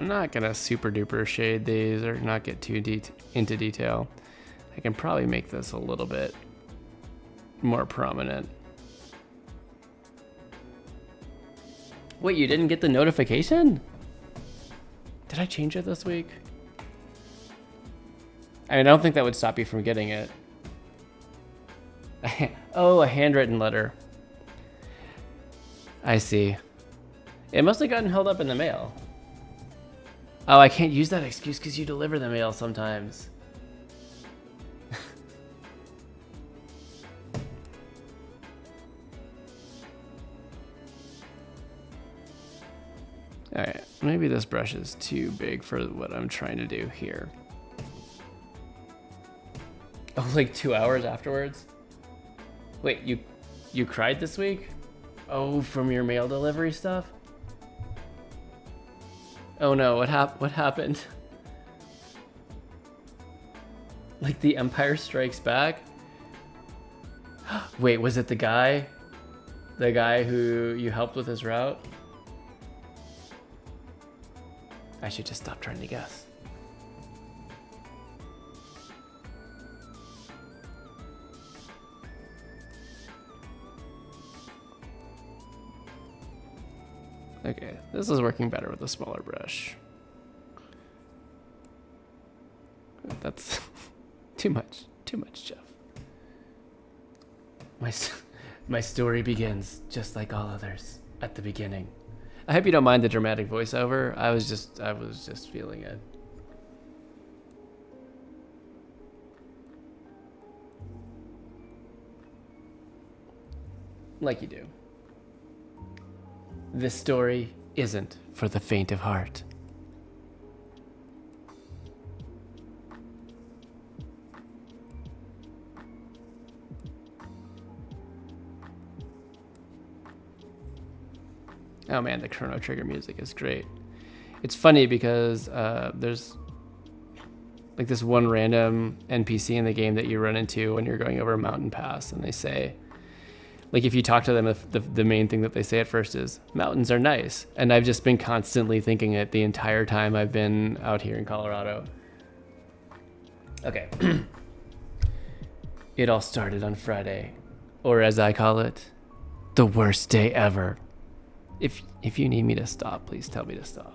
I'm not gonna super duper shade these or not get too into detail. I can probably make this a little bit more prominent. Wait, you didn't get the notification? Did I change it this week? I mean, I don't think that would stop you from getting it. Oh, a handwritten letter. I see. It must have gotten held up in the mail. Oh, I can't use that excuse because you deliver the mail sometimes. Alright, maybe this brush is too big for what I'm trying to do here. Oh, like 2 hours afterwards? Wait, you cried this week? Oh, from your mail delivery stuff? Oh no, what happened? Like the Empire Strikes Back? Wait, was it the guy? The guy who you helped with his route? I should just stop trying to guess. Okay, this is working better with a smaller brush. That's too much, Jeff. My story begins just like all others at the beginning. I hope you don't mind the dramatic voiceover. I was just feeling it. Like you do. This story isn't for the faint of heart. Oh man, the Chrono Trigger music is great. It's funny because there's like this one random NPC in the game that you run into when you're going over a mountain pass, and they say, like if you talk to them, the main thing that they say at first is, mountains are nice. And I've just been constantly thinking it the entire time I've been out here in Colorado. Okay. It all started on Friday, or as I call it, the worst day ever. If you need me to stop, please tell me to stop.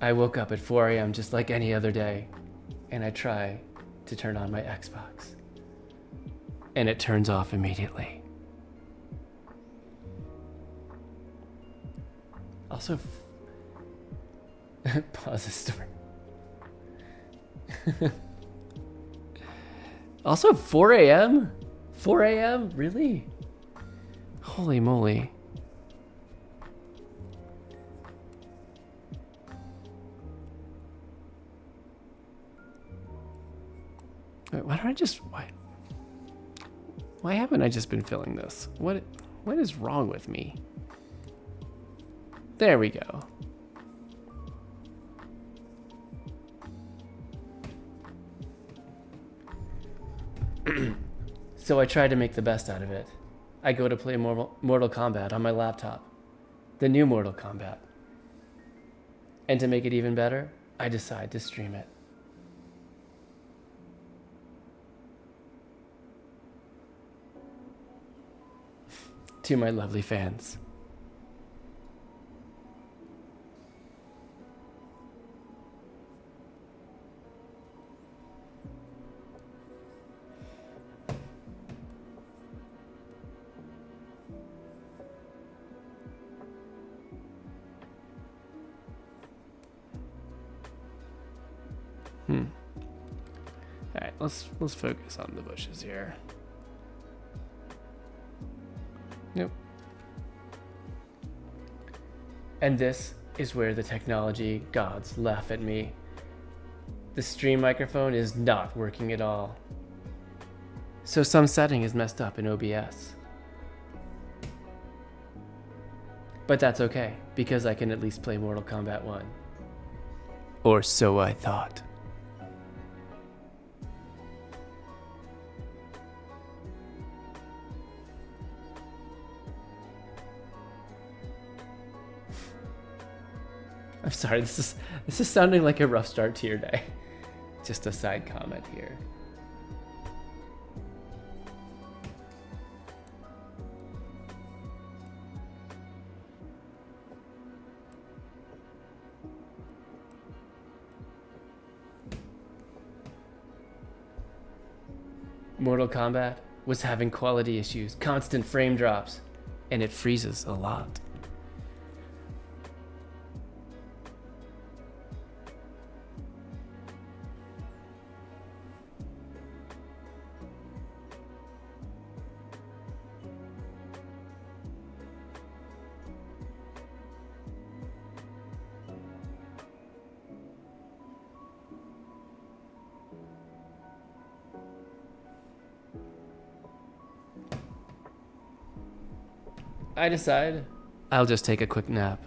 I woke up at 4 a.m. just like any other day, and I try to turn on my Xbox, and it turns off immediately. Also, pause the story. Also 4 a.m.? 4 a.m.? Really? Holy moly. Wait, why don't I just... Why haven't I just been filling this? What is wrong with me? There we go. So I try to make the best out of it. I go to play Mortal Kombat on my laptop. The new Mortal Kombat. And to make it even better, I decide to stream it. To my lovely fans. All right, let's focus on the bushes here. Nope. And this is where the technology gods laugh at me. The stream microphone is not working at all. So some setting is messed up in OBS. But that's okay, because I can at least play Mortal Kombat 1. Or so I thought. I'm sorry, this is sounding like a rough start to your day. Just a side comment here. Mortal Kombat was having quality issues, constant frame drops, and it freezes a lot. I decide I'll just take a quick nap.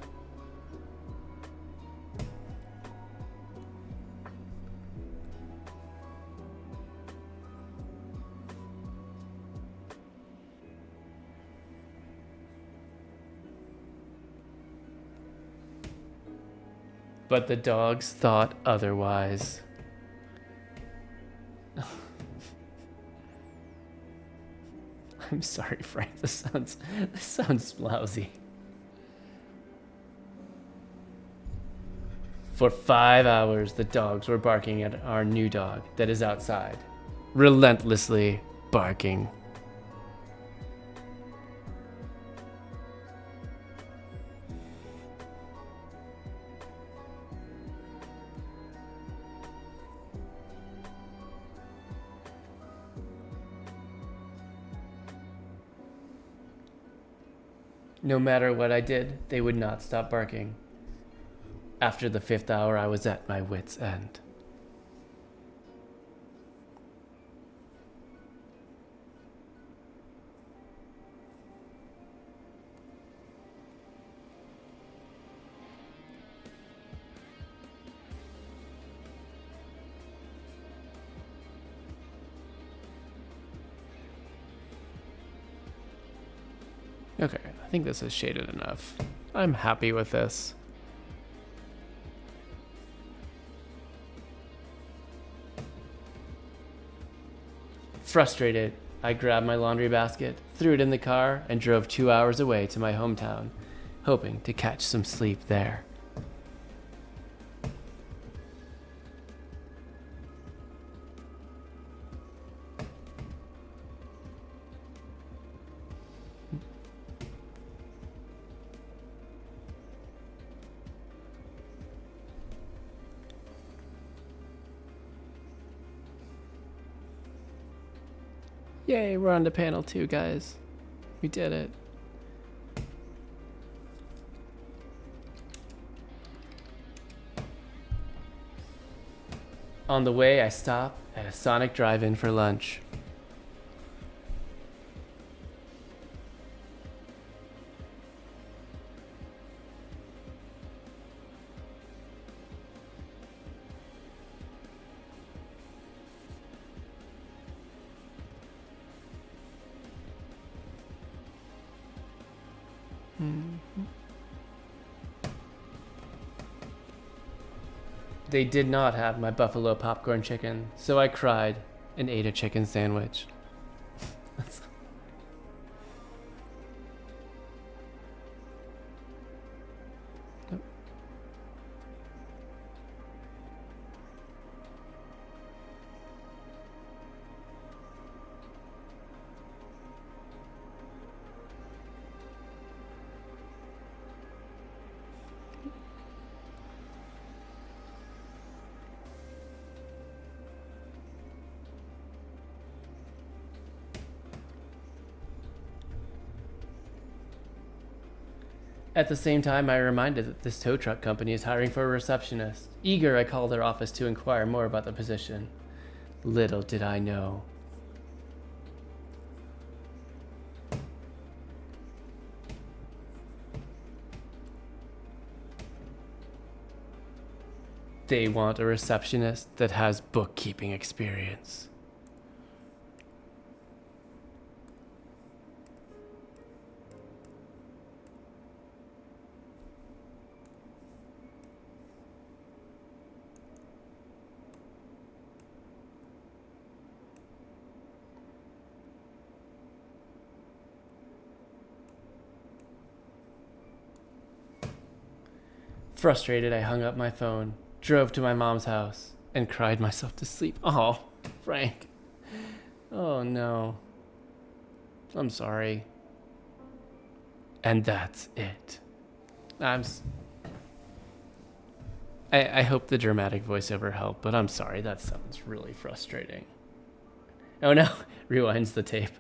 But the dogs thought otherwise. I'm sorry, Frank. This sounds lousy. For 5 hours, the dogs were barking at our new dog that is outside, relentlessly barking. No matter what I did, they would not stop barking. After the 5th hour, I was at my wit's end. Okay, I think this is shaded enough. I'm happy with this. Frustrated, I grabbed my laundry basket, threw it in the car, and drove 2 hours away to my hometown, hoping to catch some sleep there. Yay, we're on to panel 2, guys. We did it. On the way, I stop at a Sonic drive-in for lunch. They did not have my buffalo popcorn chicken, so I cried and ate a chicken sandwich. At the same time, I reminded that this tow truck company is hiring for a receptionist. Eager, I called their office to inquire more about the position. Little did I know. They want a receptionist that has bookkeeping experience. Frustrated, I hung up my phone, drove to my mom's house, and cried myself to sleep. Oh, Frank. Oh no. I'm sorry. And that's it. I hope the dramatic voiceover helped, but I'm sorry, that sounds really frustrating. Oh no, rewinds the tape.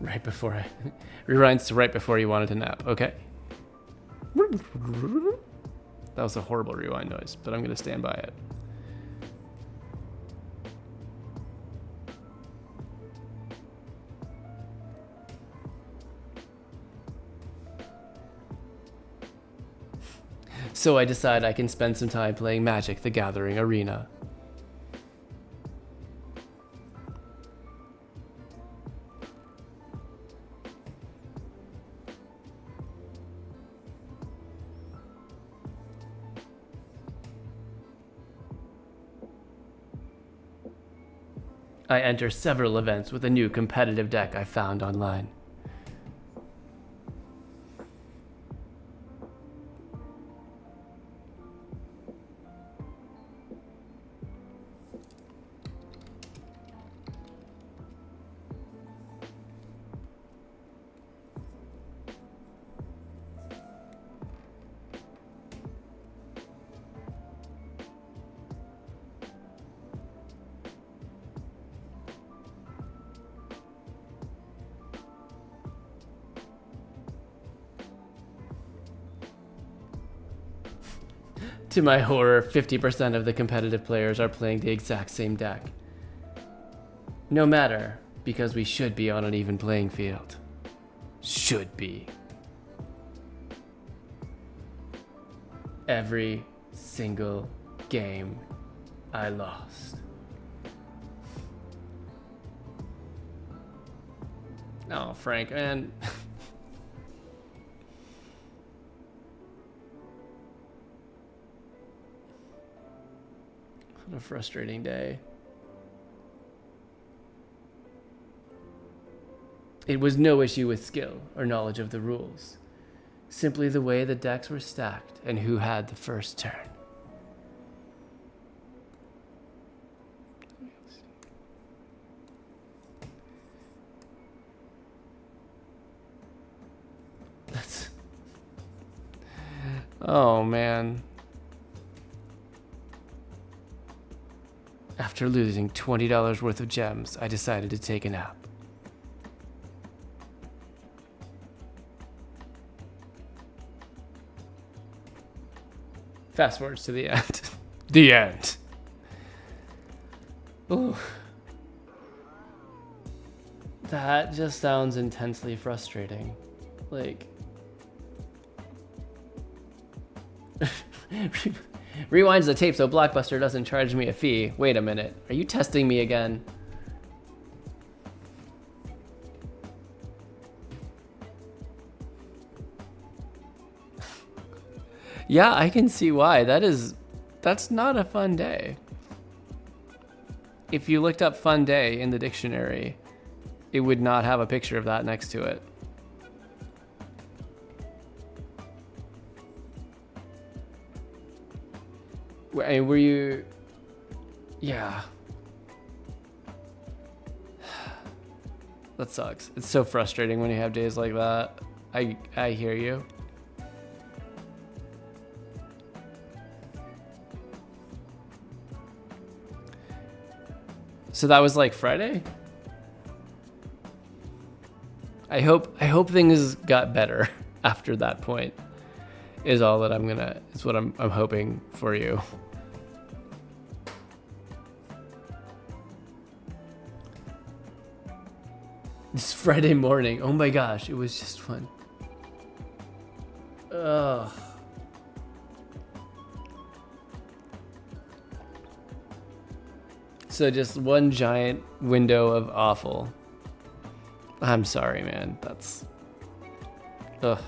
Right before rewinds to right before you wanted to nap. Okay. That was a horrible rewind noise, but I'm going to stand by it. So I decide I can spend some time playing Magic: The Gathering Arena. I enter several events with a new competitive deck I found online. To my horror, 50% of the competitive players are playing the exact same deck. No matter, because we should be on an even playing field. Should be. Every single game I lost. Oh, Frank, man. What a frustrating day. It was no issue with skill or knowledge of the rules. Simply the way the decks were stacked and who had the first turn. That's... Oh, man. After losing $20 worth of gems, I decided to take a nap. Fast forwards to the end. The end. Ooh. That just sounds intensely frustrating. Like... Rewinds the tape so Blockbuster doesn't charge me a fee. Wait a minute. Are you testing me again? Yeah, I can see why. That's not a fun day. If you looked up fun day in the dictionary, it would not have a picture of that next to it. Were you... Yeah. That sucks. It's so frustrating when you have days like that. I hear you. So that was like Friday? I hope things got better after that point. Is all that is what I'm hoping for you. It's Friday morning. Oh my gosh, it was just fun. Ugh. So just one giant window of awful. I'm sorry, man. That's... Ugh.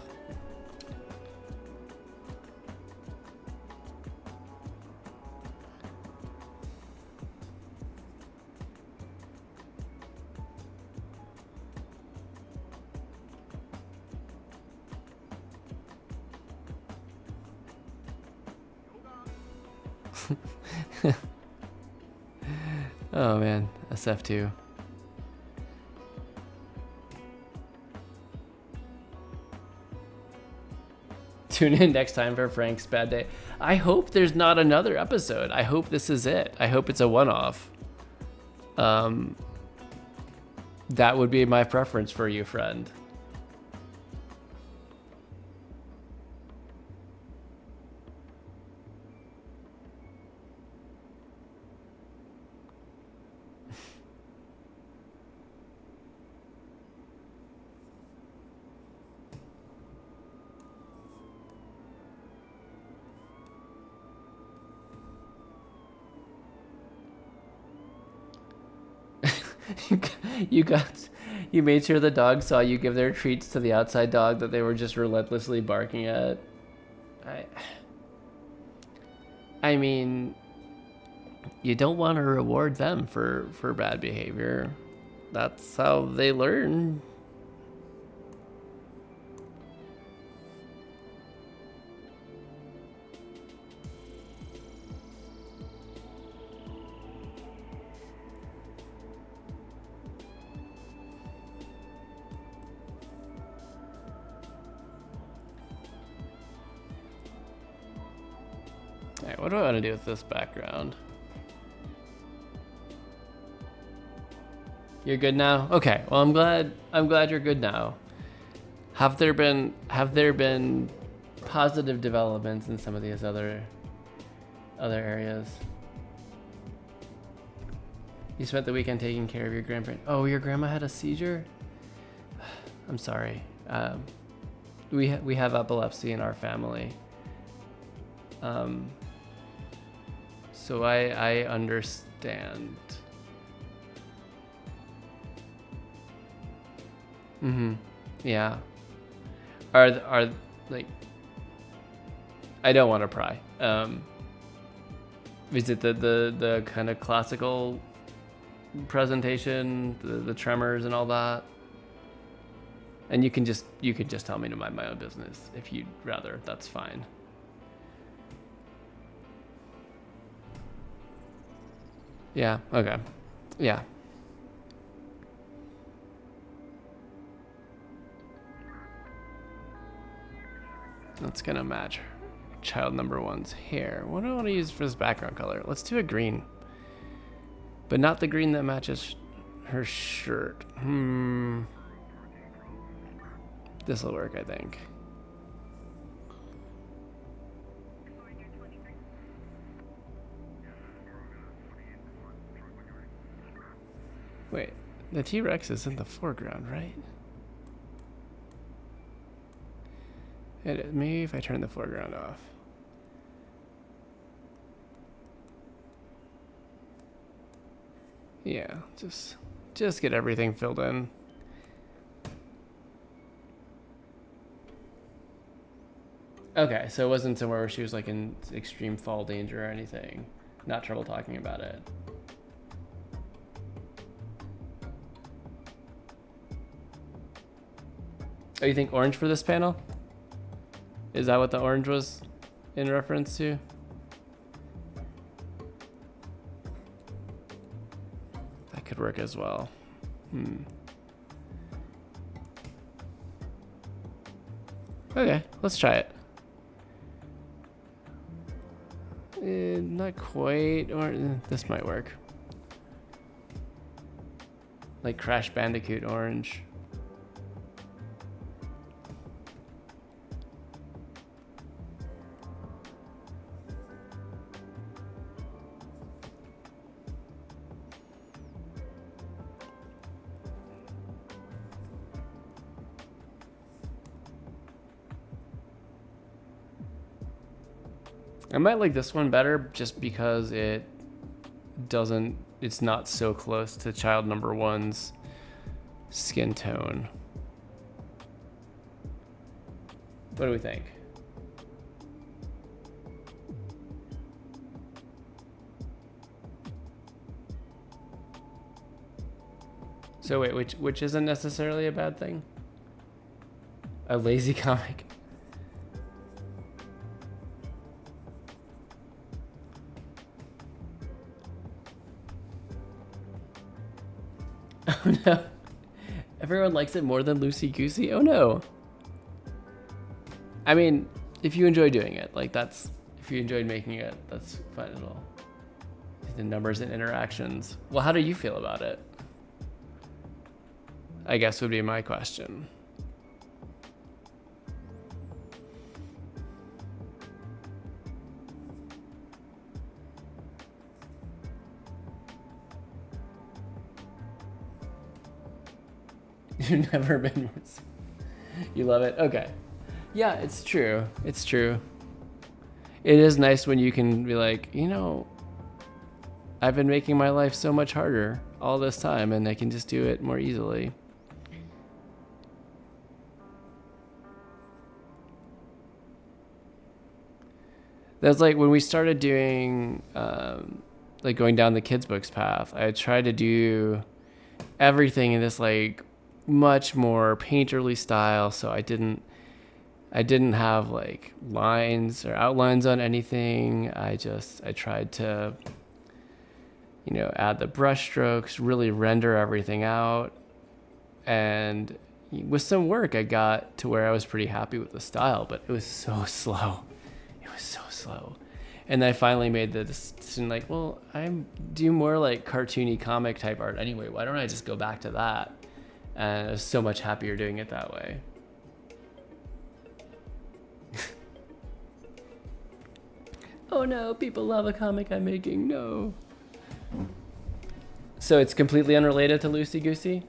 Oh man, SF2. Tune in next time for Frank's bad day. I hope there's not another episode. I hope this is it. I hope it's a one-off. That would be my preference for you, friend. You made sure the dog saw you give their treats to the outside dog that they were just relentlessly barking at. I mean, you don't want to reward them for bad behavior. That's how they learn. Alright, what do I want to do with this background? You're good now? Okay, well I'm glad you're good now. Have there been positive developments in some of these other areas? You spent the weekend taking care of your grandparents. Oh, your grandma had a seizure? I'm sorry. We have epilepsy in our family. So I understand. Yeah. Are like, I don't want to pry. Is it the kind of classical presentation, the tremors and all that? And you can just tell me to mind my own business if you'd rather. That's fine. Yeah, okay. Yeah. That's gonna match child number one's hair. What do I want to use for this background color? Let's do a green. But not the green that matches her shirt. This'll work, I think. Wait, the T-Rex is in the foreground, right? Maybe if I turn the foreground off. Yeah, just get everything filled in. Okay, so it wasn't somewhere where she was like in extreme fall danger or anything. Not trouble talking about it. Oh, you think orange for this panel? Is that what the orange was in reference to? That could work as well. Okay, let's try it. Not quite, or this might work. Like Crash Bandicoot orange. I might like this one better just because it's not so close to child number one's skin tone. What do we think? So wait, which isn't necessarily a bad thing? A lazy comic. Oh no. Everyone likes it more than Loosey Goosey? Oh no. I mean, if you enjoy doing it, like if you enjoyed making it, that's fine as well. The numbers and interactions. Well, how do you feel about it? I guess would be my question. You've never been more... You love it? Okay. Yeah, it's true. It's true. It is nice when you can be like, I've been making my life so much harder all this time and I can just do it more easily. That's like when we started doing, like going down the kids books path, I tried to do everything in this like much more painterly style. So I didn't have like lines or outlines on anything. I tried to, add the brush strokes, really render everything out. And with some work, I got to where I was pretty happy with the style, but it was so slow. It was so slow. And I finally made the decision like, well, I do more like cartoony comic type art anyway. Why don't I just go back to that? And I was so much happier doing it that way. Oh no, people love a comic I'm making. No. So it's completely unrelated to Loosey Goosey?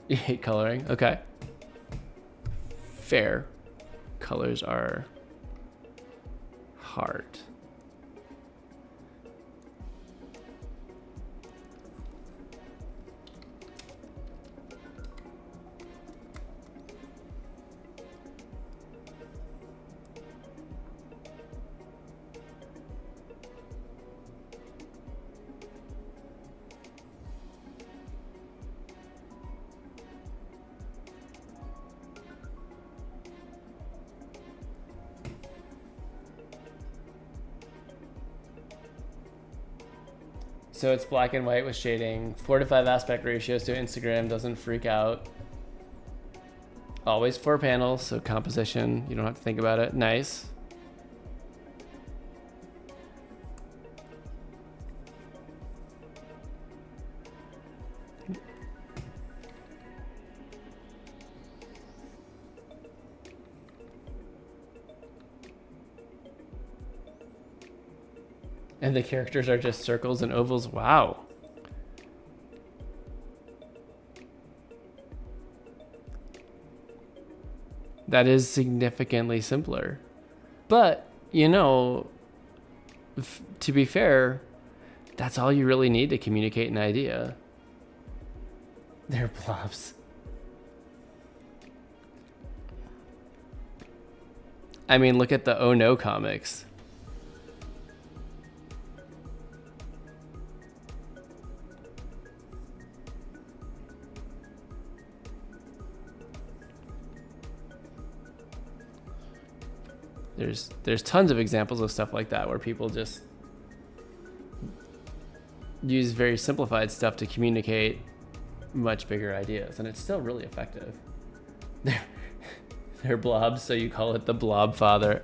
You hate coloring? Okay. Fair. Colors are hard. So it's black and white with shading, 4 to 5 aspect ratios so Instagram doesn't freak out. Always 4 panels, so composition, you don't have to think about it. Nice. And the characters are just circles and ovals. Wow. That is significantly simpler. But, to be fair, that's all you really need to communicate an idea. They're blobs. I mean, look at the Oh No comics. There's tons of examples of stuff like that where people just use very simplified stuff to communicate much bigger ideas, and it's still really effective. They're blobs, so you call it the Blob Father.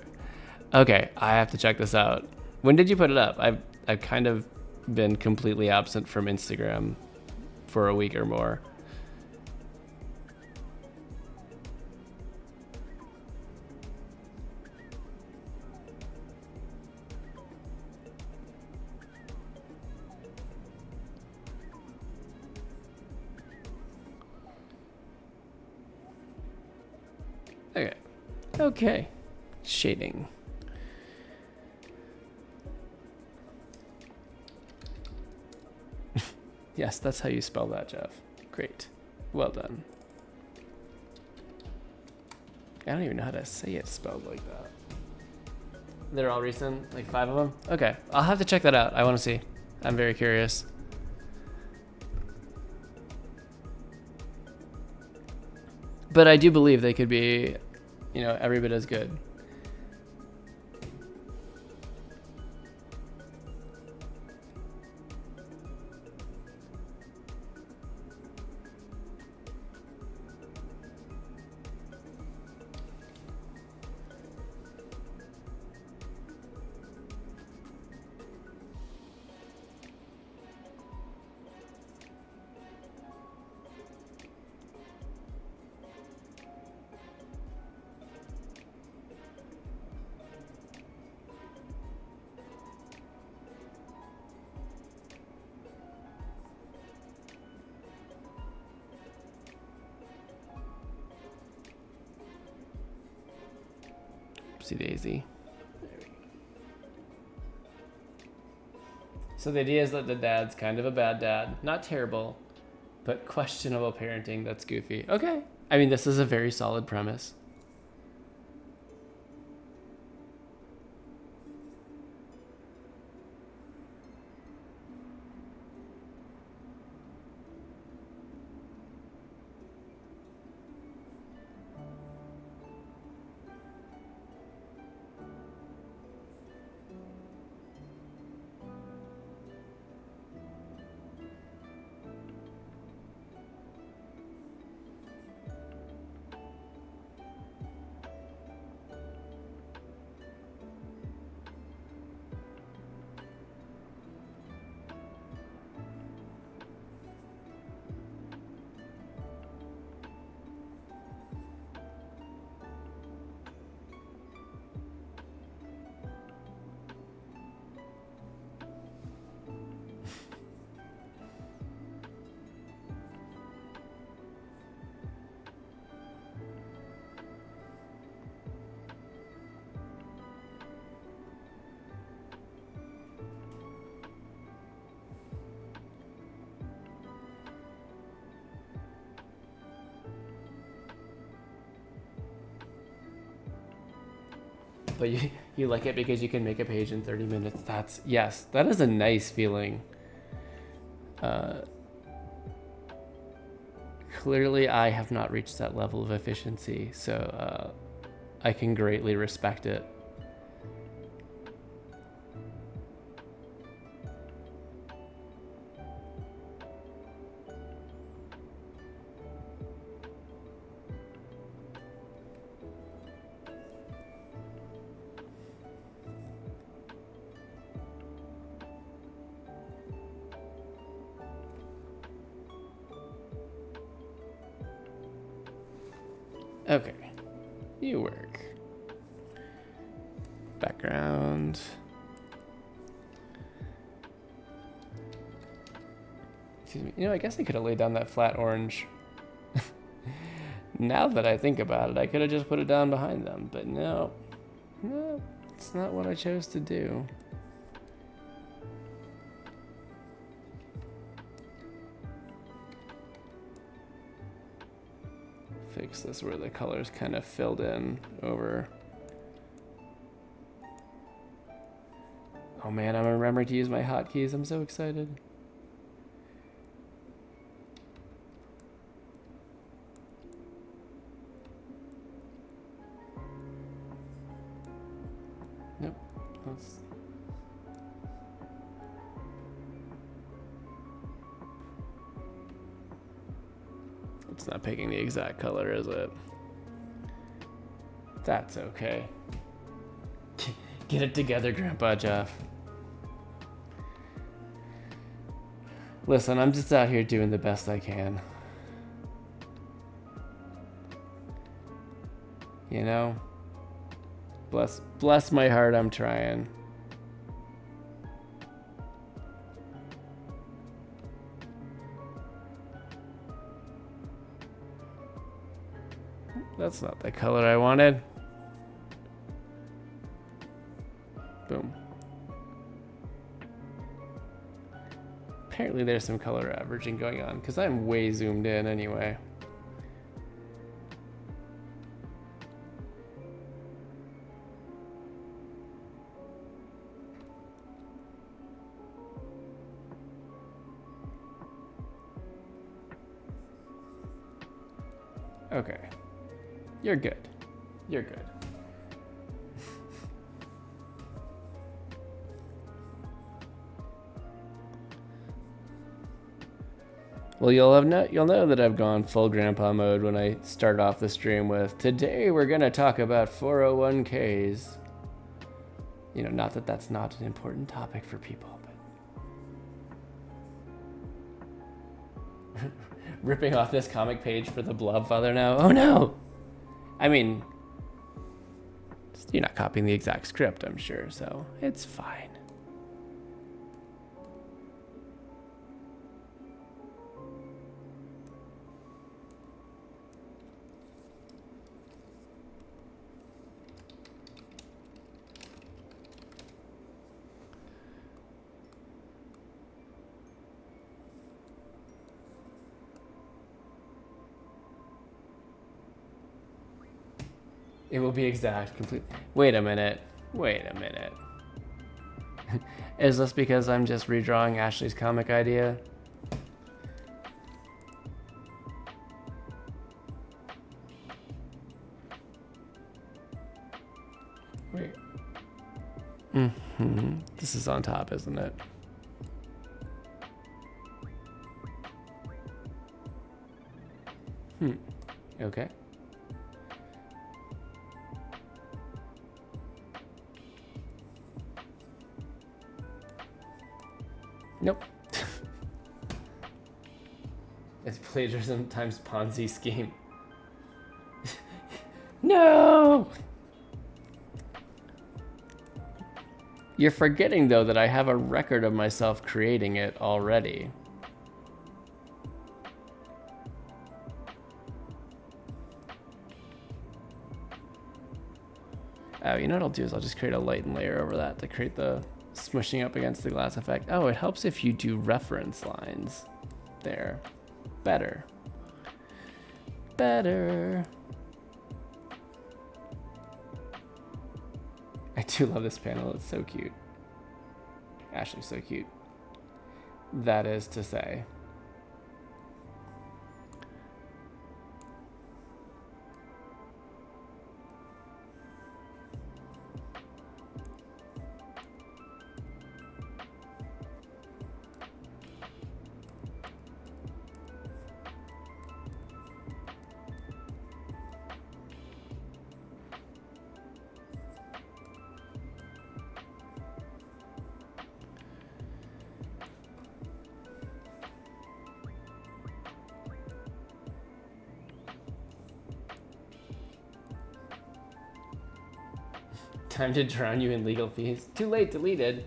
Okay, I have to check this out. When did you put it up? I've kind of been completely absent from Instagram for a week or more. Okay. Shading. Yes, that's how you spell that, Jeff. Great. Well done. I don't even know how to say it spelled like that. They're all recent? Like 5 of them? Okay. I'll have to check that out. I want to see. I'm very curious. But I do believe they could be, every bit as good. Whoopsie daisy. So the idea is that the dad's kind of a bad dad. Not terrible, but questionable parenting. That's goofy. Okay. I mean, this is a very solid premise. But you like it because you can make a page in 30 minutes. That's, yes, that is a nice feeling. Clearly, I have not reached that level of efficiency, so I can greatly respect it. Okay, you work. Background. Excuse me. You know, I guess I could have laid down that flat orange. Now that I think about it, I could have just put it down behind them, but no. No, it's not what I chose to do. Fix this where the color's kind of filled in over. Oh man, I'm remembering to use my hotkeys. I'm so excited. Nope. It's not picking the exact color, is it? That's okay. Get it together, Grandpa Jeff. Listen, I'm just out here doing the best I can. You know? Bless my heart, I'm trying. That's not the color I wanted. Boom. Apparently there's some color averaging going on because I'm way zoomed in anyway. Okay. You're good. You're good. Well, you'll know that I've gone full grandpa mode when I start off the stream with, today we're gonna talk about 401ks. You know, not that that's not an important topic for people, but ripping off this comic page for the Blob Father now. Oh no! I mean, you're not copying the exact script, I'm sure, so it's fine. It will be exact, complete. Wait a minute. Wait a minute. Is this because I'm just redrawing Ashley's comic idea? Wait. This is on top, isn't it? Okay. Nope. It's plagiarism times Ponzi scheme. No! You're forgetting, though, that I have a record of myself creating it already. Oh, you know what I'll do is I'll just create a lighten layer over that to create the smushing up against the glass effect. Oh, it helps if you do reference lines there. Better. Better. I do love this panel. It's so cute. Ashley's so cute. That is to say. Time to drown you in legal fees. Too late, deleted.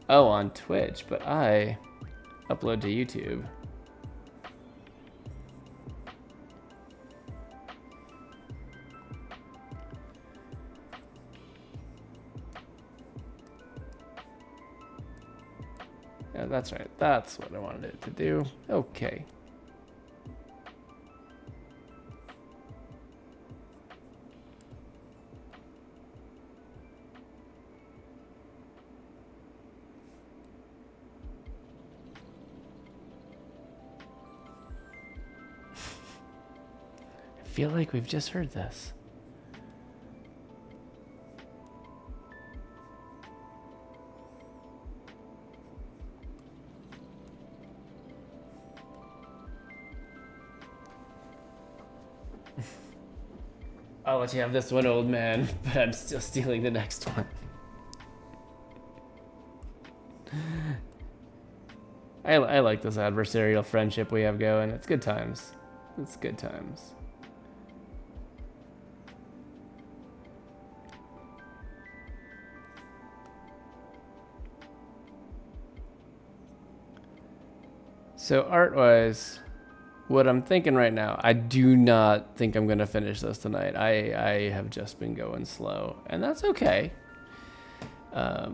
Oh, on Twitch, but I upload to YouTube. Yeah, that's right. That's what I wanted it to do. Okay. I feel like we've just heard this. I'll let you have this one, old man, but I'm still stealing the next one. I like this adversarial friendship we have going. It's good times. It's good times. So art-wise, what I'm thinking right now, I do not think I'm going to finish this tonight. I have just been going slow, and that's okay. But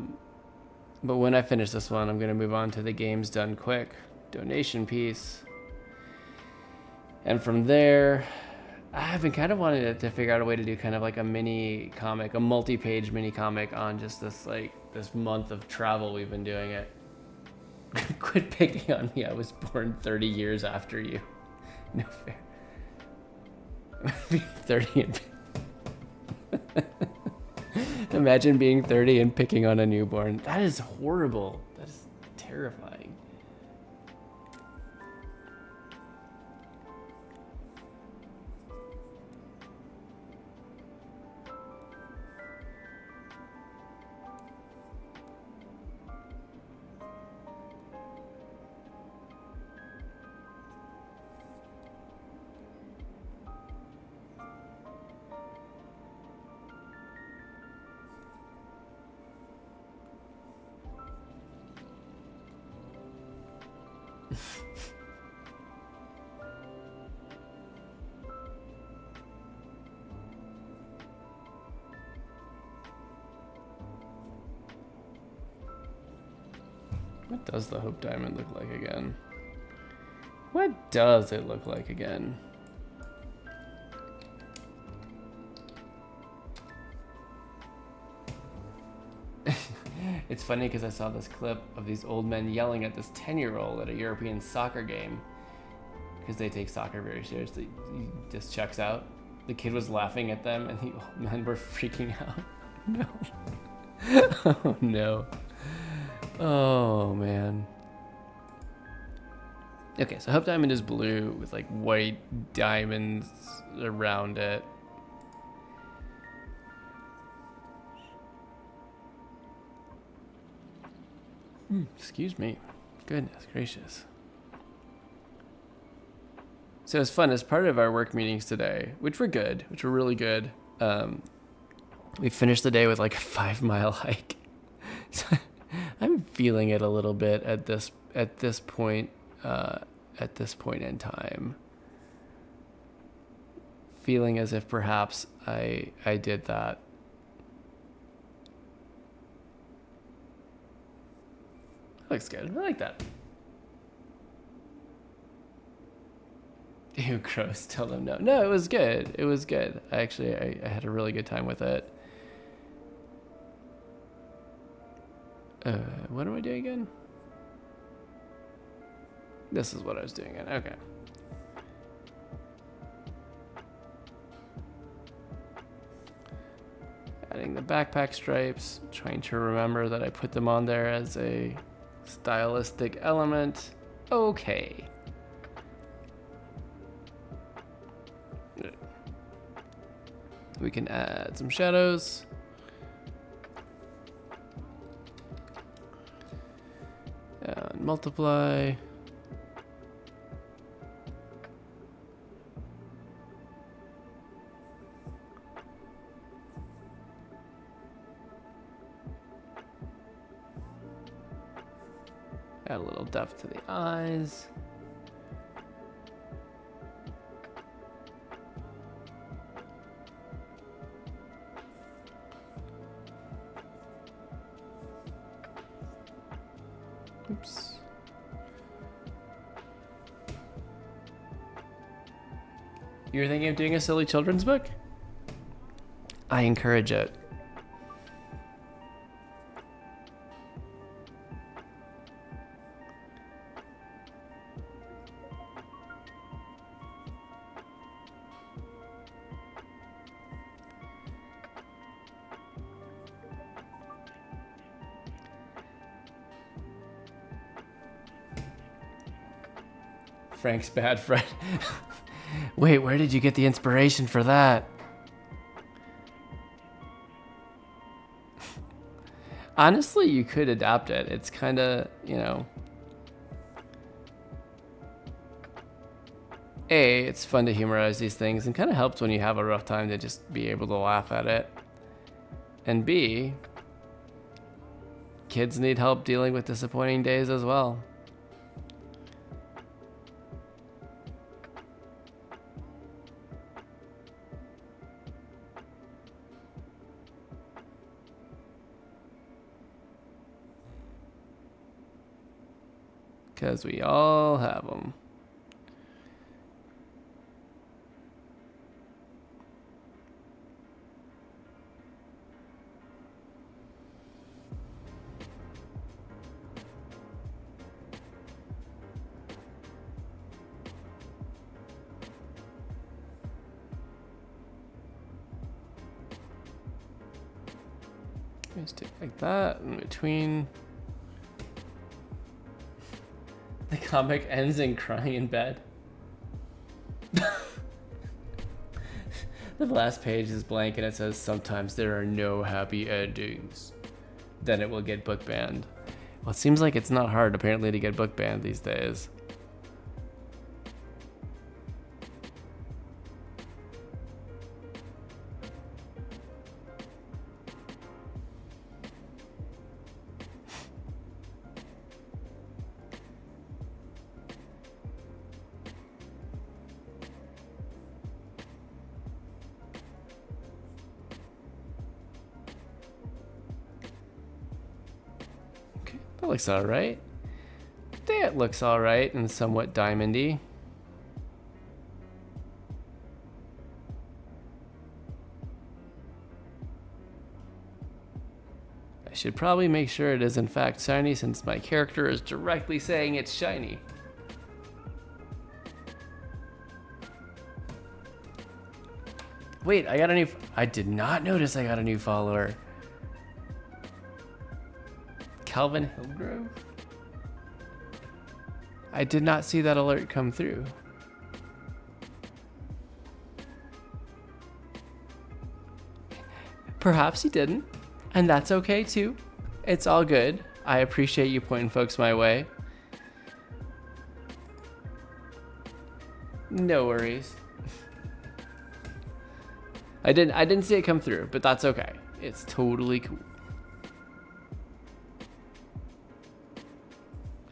when I finish this one, I'm going to move on to the games done quick donation piece. And from there, I've been kind of wanting to figure out a way to do kind of like a mini comic, a multi-page mini comic on just this this month of travel we've been doing it. Quit picking on me. I was born 30 years after you. No fair. Being 30 and imagine being 30 and picking on a newborn. That is horrible. That is terrifying. What does the Hope Diamond look like again? What does it look like again? It's funny because I saw this clip of these old men yelling at this 10-year-old at a European soccer game because they take soccer very seriously. He just checks out. The kid was laughing at them and the old men were freaking out. No. Oh no. Oh man. Okay, so Hope Diamond is blue with like white diamonds around it. Excuse me. Goodness gracious. So it's fun. As part of our work meetings today, which were good, which were really good, we finished the day with like a 5-mile hike. So I'm feeling it a little bit at this point in time. Feeling as if perhaps I did that. That looks good. I like that. Ew, gross. Tell them no. No, it was good. It was good. I had a really good time with it. What am I doing again? This is what I was doing again. Okay. Adding the backpack stripes. Trying to remember that I put them on there as a stylistic element. Okay. We can add some shadows. And multiply. Add a little depth to the eyes. Oops. You're thinking of doing a silly children's book? I encourage it. Frank's bad friend. Wait, where did you get the inspiration for that? Honestly, you could adapt it. It's kind of, you know... A, it's fun to humorize these things and kind of helps when you have a rough time to just be able to laugh at it. And B, kids need help dealing with disappointing days as well. Because we all have them. Just take like that in between. The comic ends in crying in bed. The last page is blank and it says, sometimes there are no happy endings. Then it will get book banned. Well, it seems like it's not hard apparently to get book banned these days. That looks alright. That looks alright and somewhat diamondy. I I should probably make sure it is in fact shiny since my character is directly saying it's shiny. Wait, I did not notice I got a new follower. Calvin Hillgrove? I did not see that alert come through. Perhaps he didn't, and that's okay too. It's all good. I appreciate you pointing folks my way. No worries. I didn't see it come through, but that's okay. It's totally cool.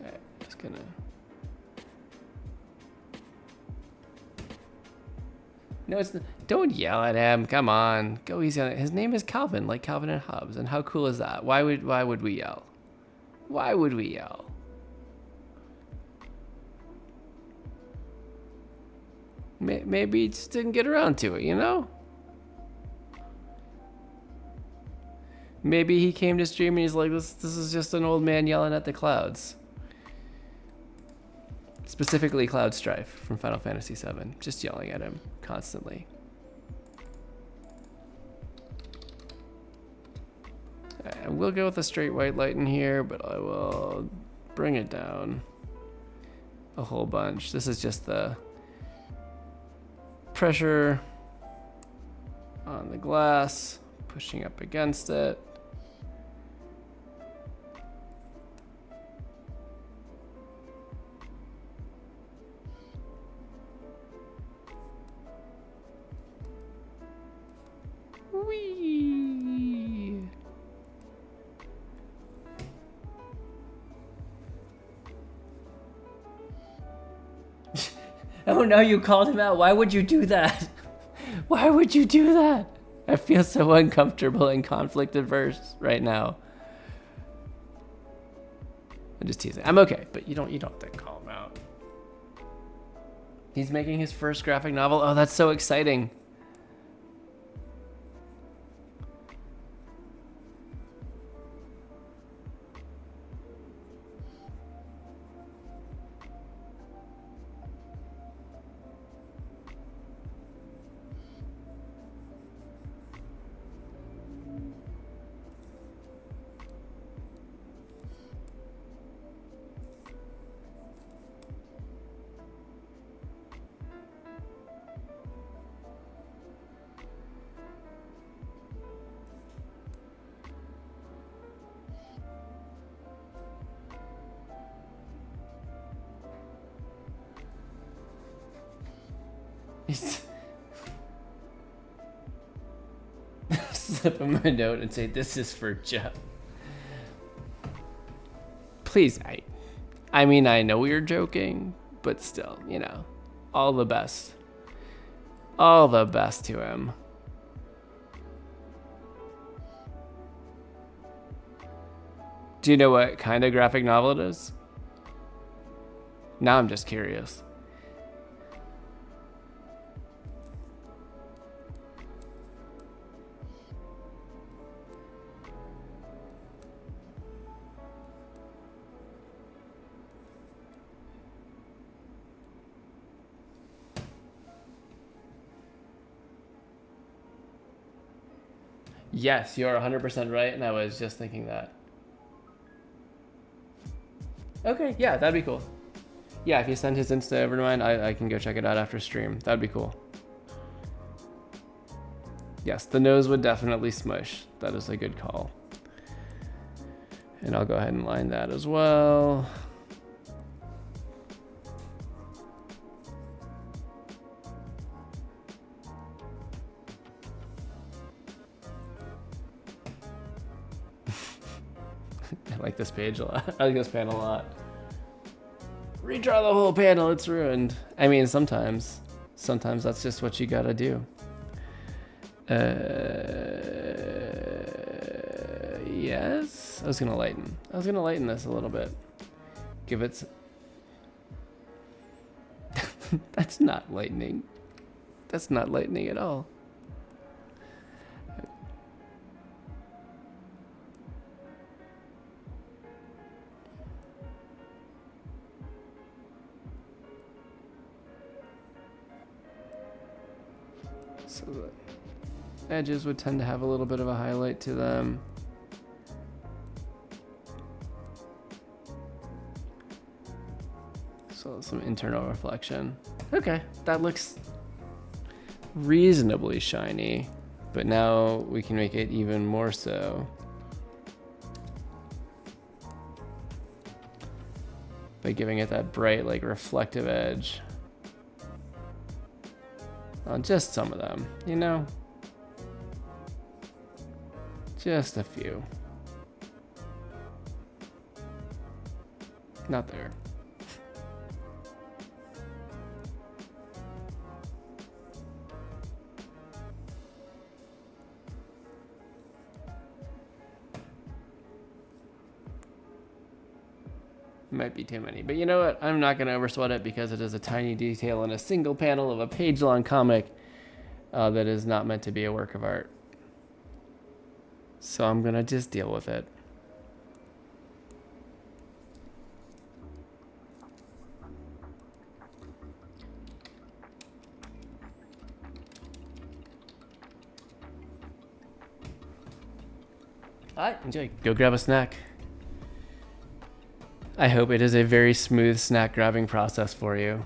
Okay, just gonna. No, it's not. Don't yell at him. Come on, go easy on it. His name is Calvin, like Calvin and Hobbes. And how cool is that? Why would we yell? Why would we yell? Maybe he just didn't get around to it, you know? Maybe he came to stream and he's like, this is just an old man yelling at the clouds. Specifically Cloud Strife from Final Fantasy VII. Just yelling at him constantly. I will go with a straight white light in here, but I will bring it down a whole bunch. This is just the pressure on the glass, pushing up against it. Whee! Oh no, you called him out. Why would you do that? Why would you do that? I feel so uncomfortable and conflict averse right now. I'm just teasing. I'm okay, but you don't have to call him out. He's making his first graphic novel. Oh, that's so exciting. Slip him a note and say, this is for Jeff. Please, I mean, I know you're joking, but still, you know, all the best. All the best to him. Do you know what kind of graphic novel it is? Now I'm just curious. Yes, you're 100% right, and I was just thinking that. Okay, yeah, that'd be cool. Yeah, if you send his Insta over to mine, I can go check it out after stream. That'd be cool. Yes, the nose would definitely smush. That is a good call. And I'll go ahead and line that as well. I like this page a lot. I like this panel a lot. Redraw the whole panel, it's ruined. I mean, sometimes that's just what you gotta do. Yes, I was gonna lighten this a little bit. Give it. That's not lightning. That's not lightning at all. So the edges would tend to have a little bit of a highlight to them. So some internal reflection. Okay, that looks reasonably shiny, but now we can make it even more so by giving it that bright, like, reflective edge on just some of them, you know? Just a few. Not there. Might be too many, but you know what? I'm not going to oversweat it because it is a tiny detail in a single panel of a page-long comic that is not meant to be a work of art. So I'm going to just deal with it. All right, enjoy. Go grab a snack. I hope it is a very smooth snack grabbing process for you.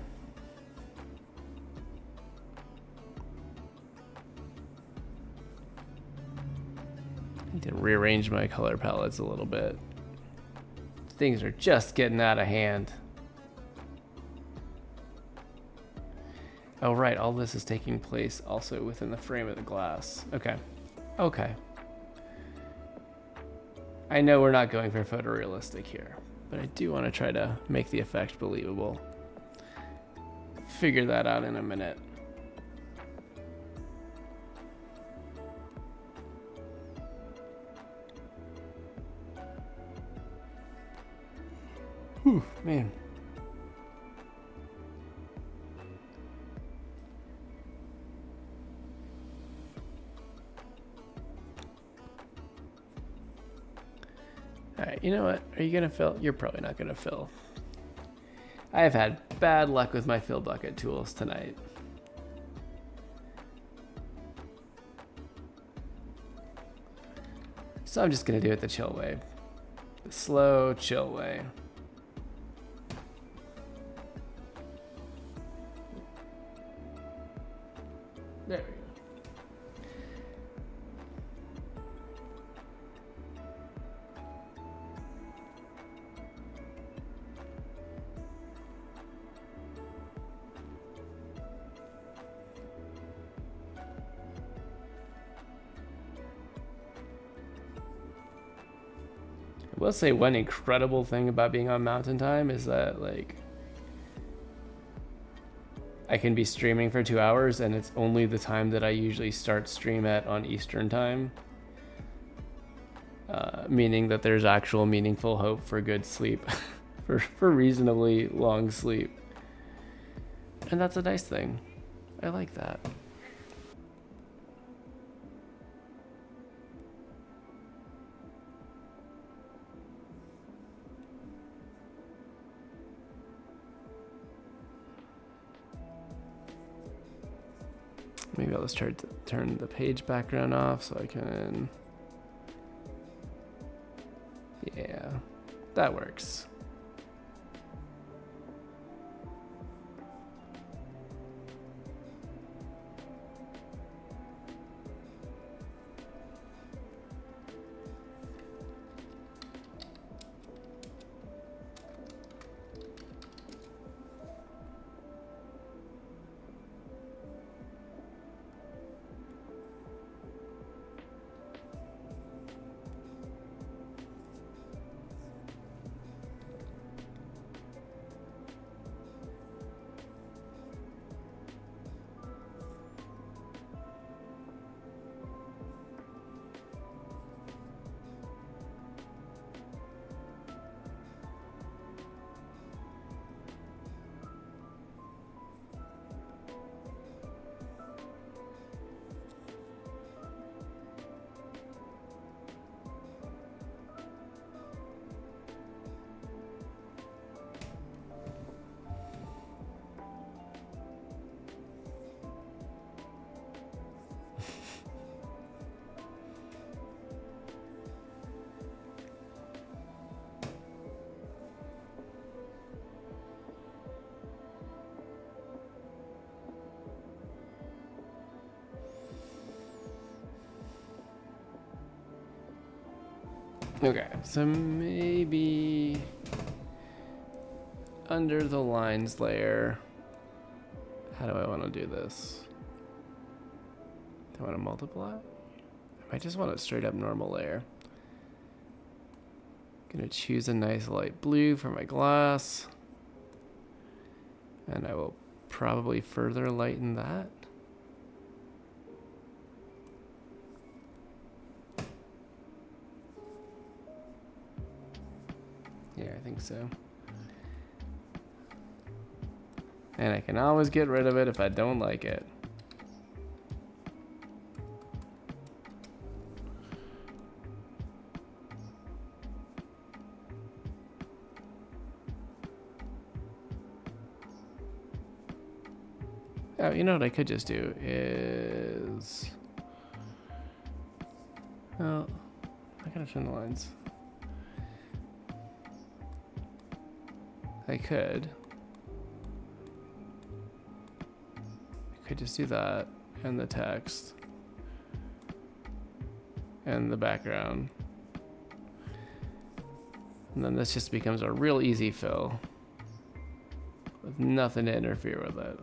I need to rearrange my color palettes a little bit. Things are just getting out of hand. Oh, right, all this is taking place also within the frame of the glass. Okay. Okay. I know we're not going for photorealistic here, but I do want to try to make the effect believable. Figure that out in a minute. Whew, man. Alright, you know what? Are you gonna fill? You're probably not gonna fill. I have had bad luck with my fill bucket tools tonight. So I'm just gonna do it the chill way. The slow, chill way. There we go. I will say one incredible thing about being on Mountain Time is that, like, I can be streaming for 2 hours and it's only the time that I usually start stream at on Eastern Time. Meaning that there's actual meaningful hope for good sleep, for reasonably long sleep. And that's a nice thing. I like that. Maybe I'll just try to turn the page background off so I can... Yeah, that works. Okay, so maybe under the lines layer, how do I want to do this? Do I want to multiply? I might just want a straight up normal layer. Gonna choose a nice light blue for my glass. And I will probably further lighten that. Yeah, I think so. And I can always get rid of it if I don't like it. Oh, you know what I could just do is... Oh, I gotta trim the lines. I could just do that, and the text, and the background. And then this just becomes a real easy fill with nothing to interfere with it.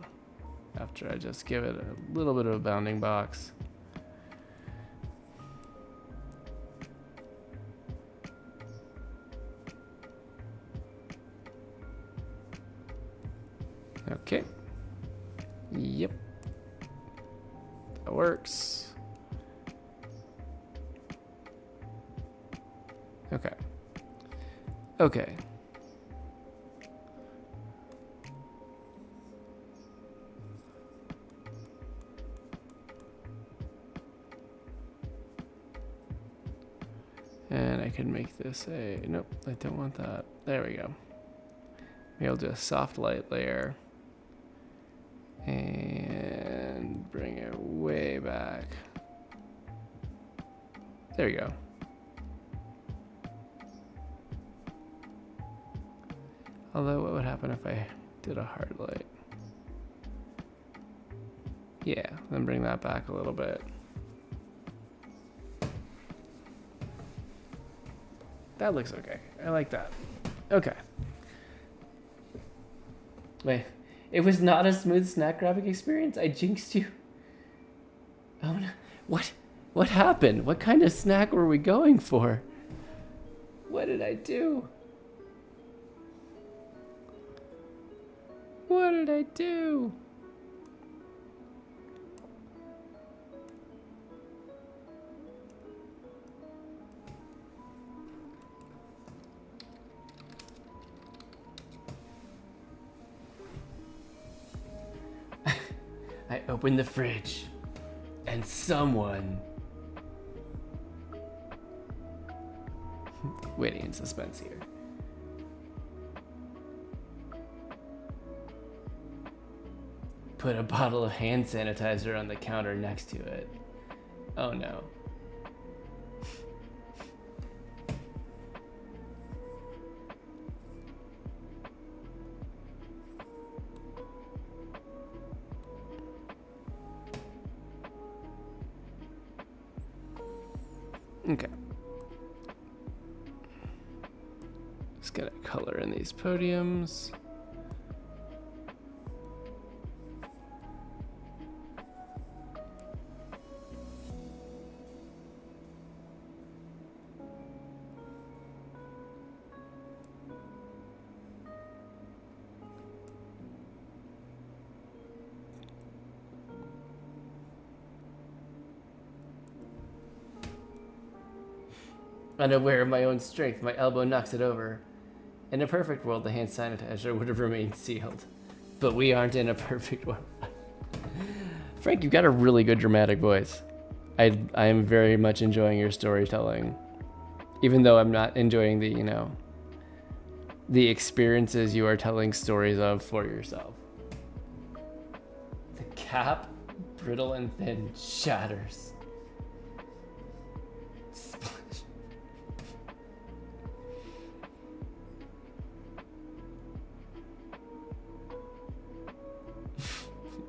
After I just give it a little bit of a bounding box. Okay. Yep. That works. Okay. Okay. And I can make this a, nope, I don't want that. There we go. Maybe I'll do a soft light layer. And bring it way back. There you go. Although, what would happen if I did a hard light? Yeah, then bring that back a little bit. That looks okay. I like that. Okay. Wait. It was not a smooth snack grabbing experience? I jinxed you. Oh no. What? What happened? What kind of snack were we going for? What did I do? What did I do? I opened the fridge, and someone... Waiting in suspense here. Put a bottle of hand sanitizer on the counter next to it. Oh no. Okay. Just gotta color in these podiums. Unaware of my own strength, my elbow knocks it over. In a perfect world, the hand sanitizer would have remained sealed. But we aren't in a perfect world. Frank, you've got a really good dramatic voice. I am very much enjoying your storytelling. Even though I'm not enjoying the, you know, the experiences you are telling stories of for yourself. The cap, brittle and thin, shatters.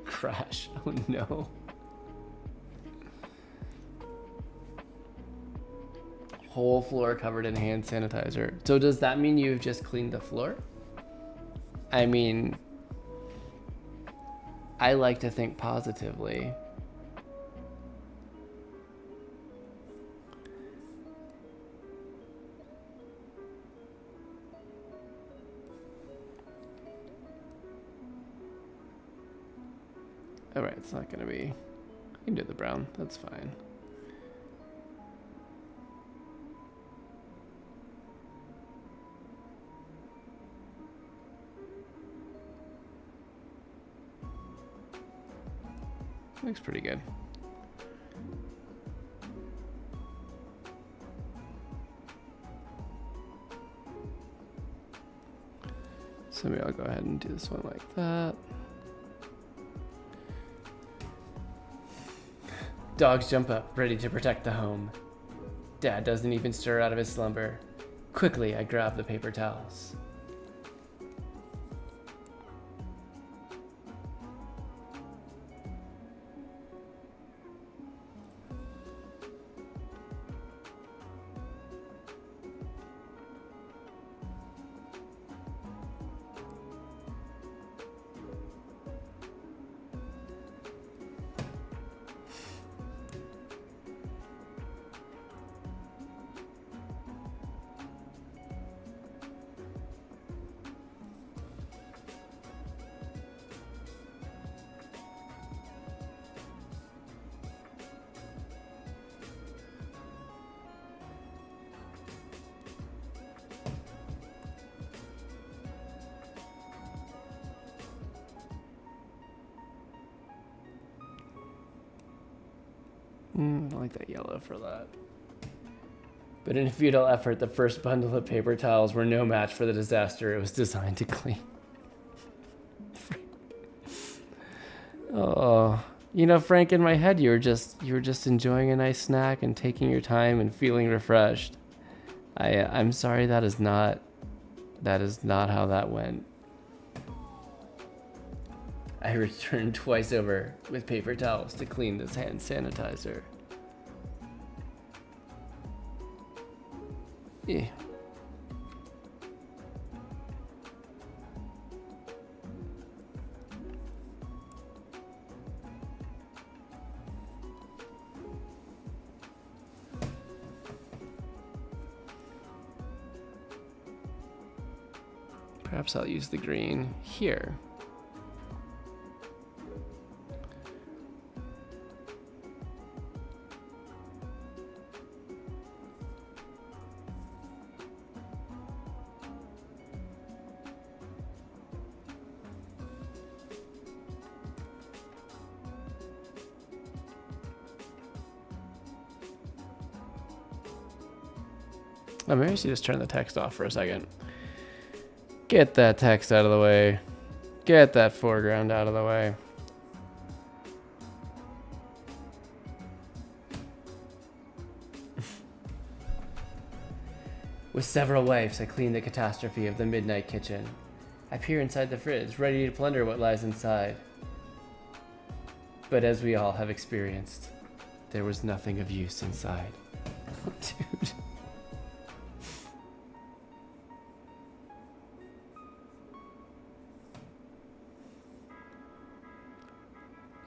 Crash. Oh no. Whole floor covered in hand sanitizer. So does that mean you've just cleaned the floor? I mean, I like to think positively. All right, it's not gonna be, you can do the brown, that's fine. Looks pretty good. So maybe I'll go ahead and do this one like that. Dogs jump up, ready to protect the home. Dad doesn't even stir out of his slumber. Quickly, I grab the paper towels. I like that yellow for that. But in a futile effort, the first bundle of paper towels were no match for the disaster it was designed to clean. Oh, you know, Frank, in my head, you were just enjoying a nice snack and taking your time and feeling refreshed. I'm sorry, that is not how that went. I returned twice over with paper towels to clean this hand sanitizer. Yeah. Perhaps I'll use the green here. Oh, maybe I should just turn the text off for a second. Get that text out of the way. Get that foreground out of the way. With several wipes, I clean the catastrophe of the midnight kitchen. I peer inside the fridge, ready to plunder what lies inside. But as we all have experienced, there was nothing of use inside. Dude.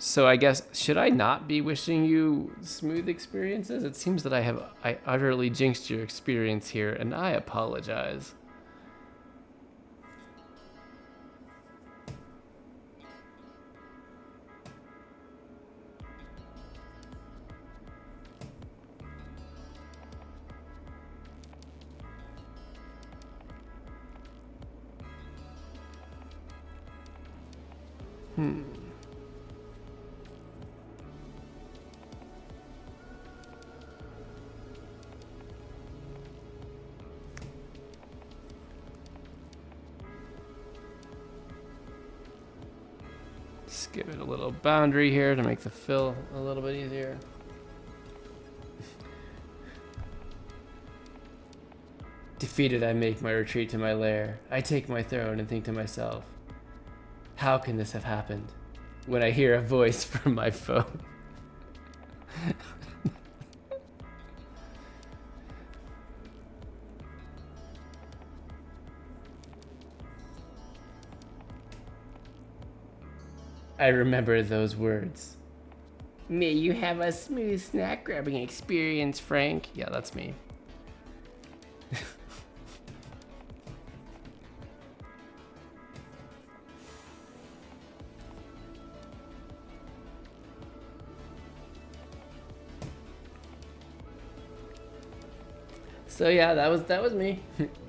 So I guess, should I not be wishing you smooth experiences? It seems that I utterly jinxed your experience here, and I apologize. Just give it a little boundary here to make the fill a little bit easier. Defeated, I make my retreat to my lair. I take my throne and think to myself, how can this have happened? When I hear a voice from my phone. I remember those words. May you have a smooth snack grabbing experience, Frank. Yeah, that's me. So yeah, that was me.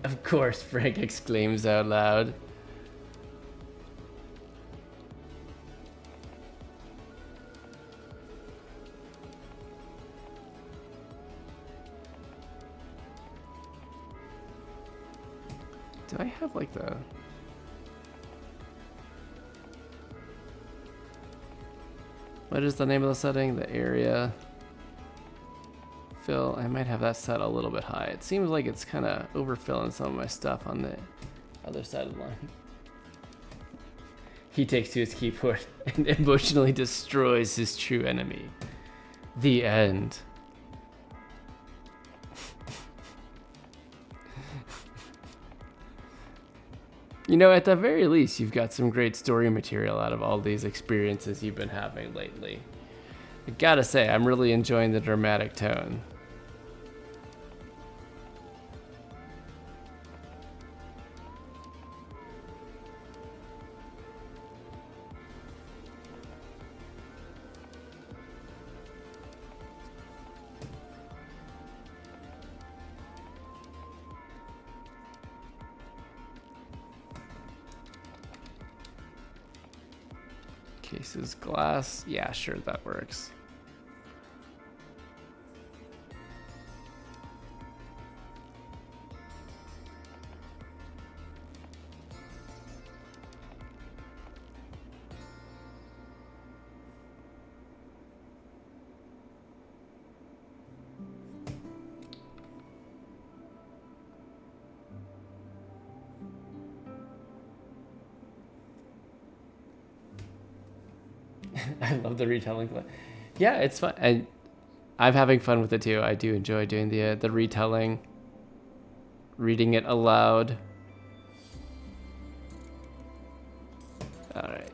Of course, Frank exclaims out loud. Do I have like the... What is the name of the setting? The area. Fill. I might have that set a little bit high. It seems like it's kind of overfilling some of my stuff on the other side of the line. He takes to his keyboard and emotionally destroys his true enemy. The end. You know, at the very least, you've got some great story material out of all these experiences you've been having lately. I gotta say, I'm really enjoying the dramatic tone. Cases, glass. Yeah, sure, that works. I love the retelling. Yeah, it's fun. And I'm having fun with it too. I do enjoy doing the retelling, reading it aloud. All right.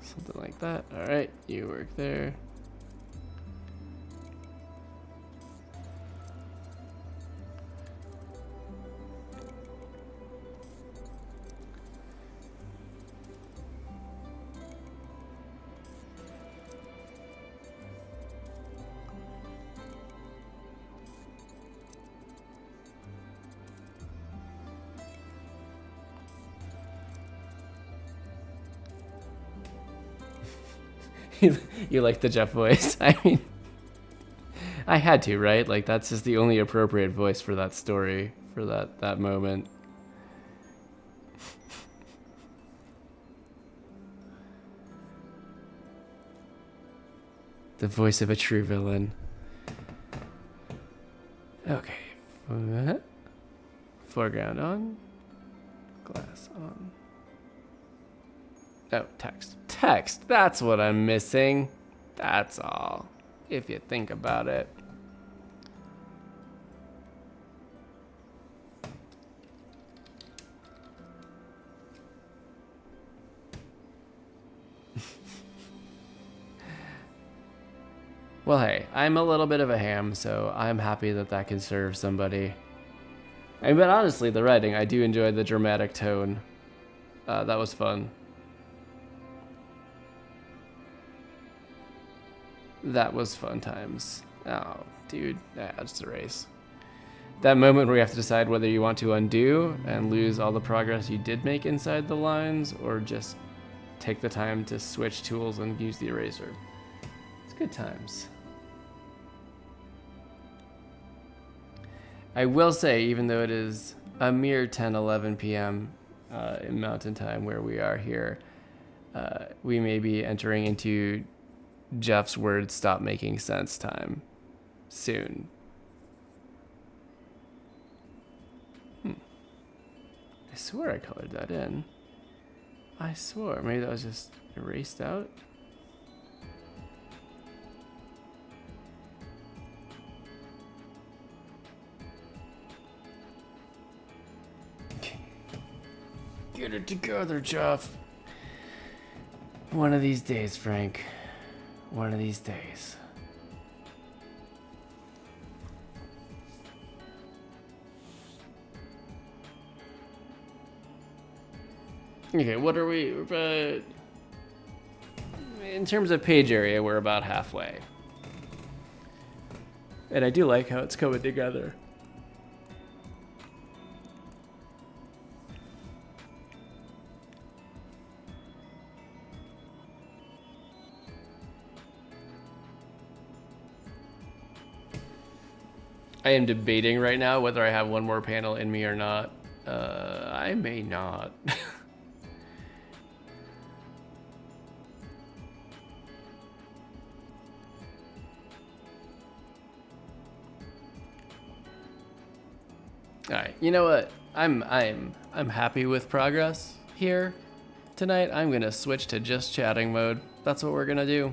Something like that. All right, you work there. You like the Jeff voice? I mean, I had to, right? Like, that's just the only appropriate voice for that story, for that moment. The voice of a true villain. Okay. Foreground on. Glass on. Oh, text. Text, that's what I'm missing. That's all, if you think about it. Well, hey, I'm a little bit of a ham, so I'm happy that that can serve somebody. But honestly, the writing, I do enjoy the dramatic tone. That was fun. That was fun times. Oh, dude, just erase. That moment where you have to decide whether you want to undo and lose all the progress you did make inside the lines, or just take the time to switch tools and use the eraser. It's good times. I will say, even though it is a mere 10-11 p.m. In Mountain Time where we are here, we may be entering into Jeff's words stop making sense time soon. I swear I colored that in. I swore. Maybe that was just erased out. Get it together, Jeff. One of these days, Frank. One of these days. Okay, what are we? In terms of page area, we're about halfway. And I do like how it's coming together. I am debating right now whether I have one more panel in me or not. I may not. All right, you know what? I'm happy with progress here tonight. I'm gonna switch to just chatting mode. That's what we're gonna do.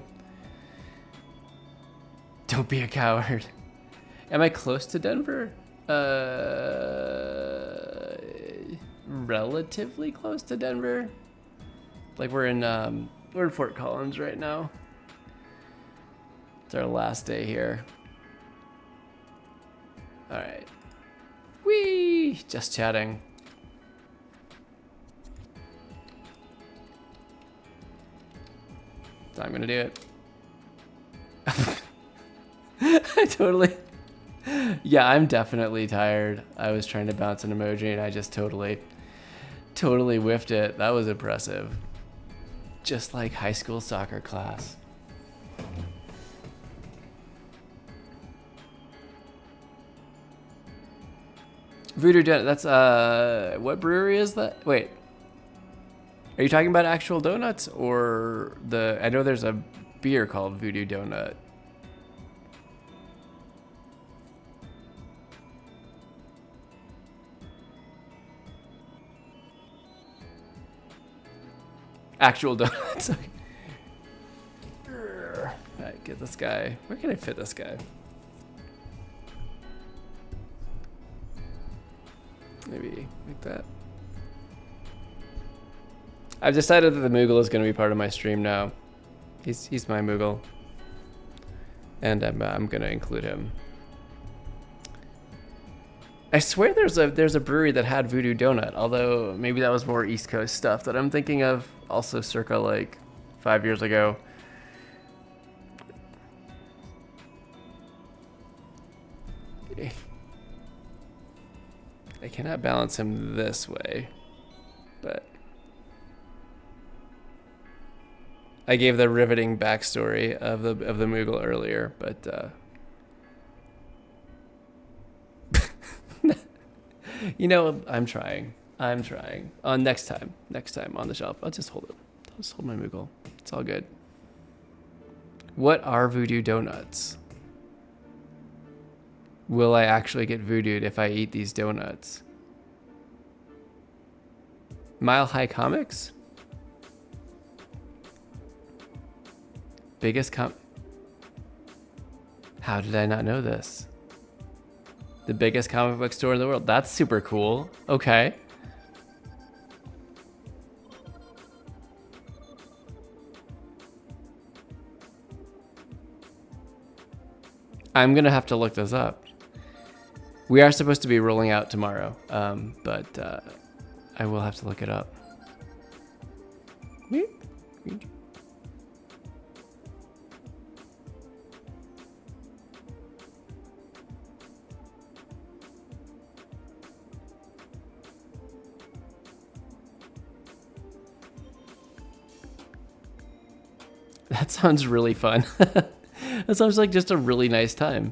Don't be a coward. Am I close to Denver? Relatively close to Denver. Like we're in Fort Collins right now. It's our last day here. All right. Whee! Just chatting. So I'm gonna do it. I totally. Yeah, I'm definitely tired. I was trying to bounce an emoji and I just totally whiffed it. That was impressive. Just like high school soccer class. Voodoo Donut, that's, what brewery is that? Wait. Are you talking about actual donuts or I know there's a beer called Voodoo Donut. Actual donuts. Alright, get this guy. Where can I fit this guy? Maybe like that. I've decided that the Moogle is going to be part of my stream now. He's my Moogle, and I'm going to include him. I swear there's a brewery that had Voodoo Donut, although maybe that was more East Coast stuff that I'm thinking of. Also, circa like 5 years ago. I cannot balance him this way, but I gave the riveting backstory of the Moogle earlier, but you know, I'm trying. Next time on the shelf, I'll just hold it. I'll just hold my Moogle. It's all good. What are Voodoo Donuts? Will I actually get voodooed if I eat these donuts? Mile High Comics? Biggest How did I not know this? The biggest comic book store in the world. That's super cool. Okay. I'm gonna have to look this up. We are supposed to be rolling out tomorrow, but I will have to look it up. That sounds really fun. That sounds like just a really nice time.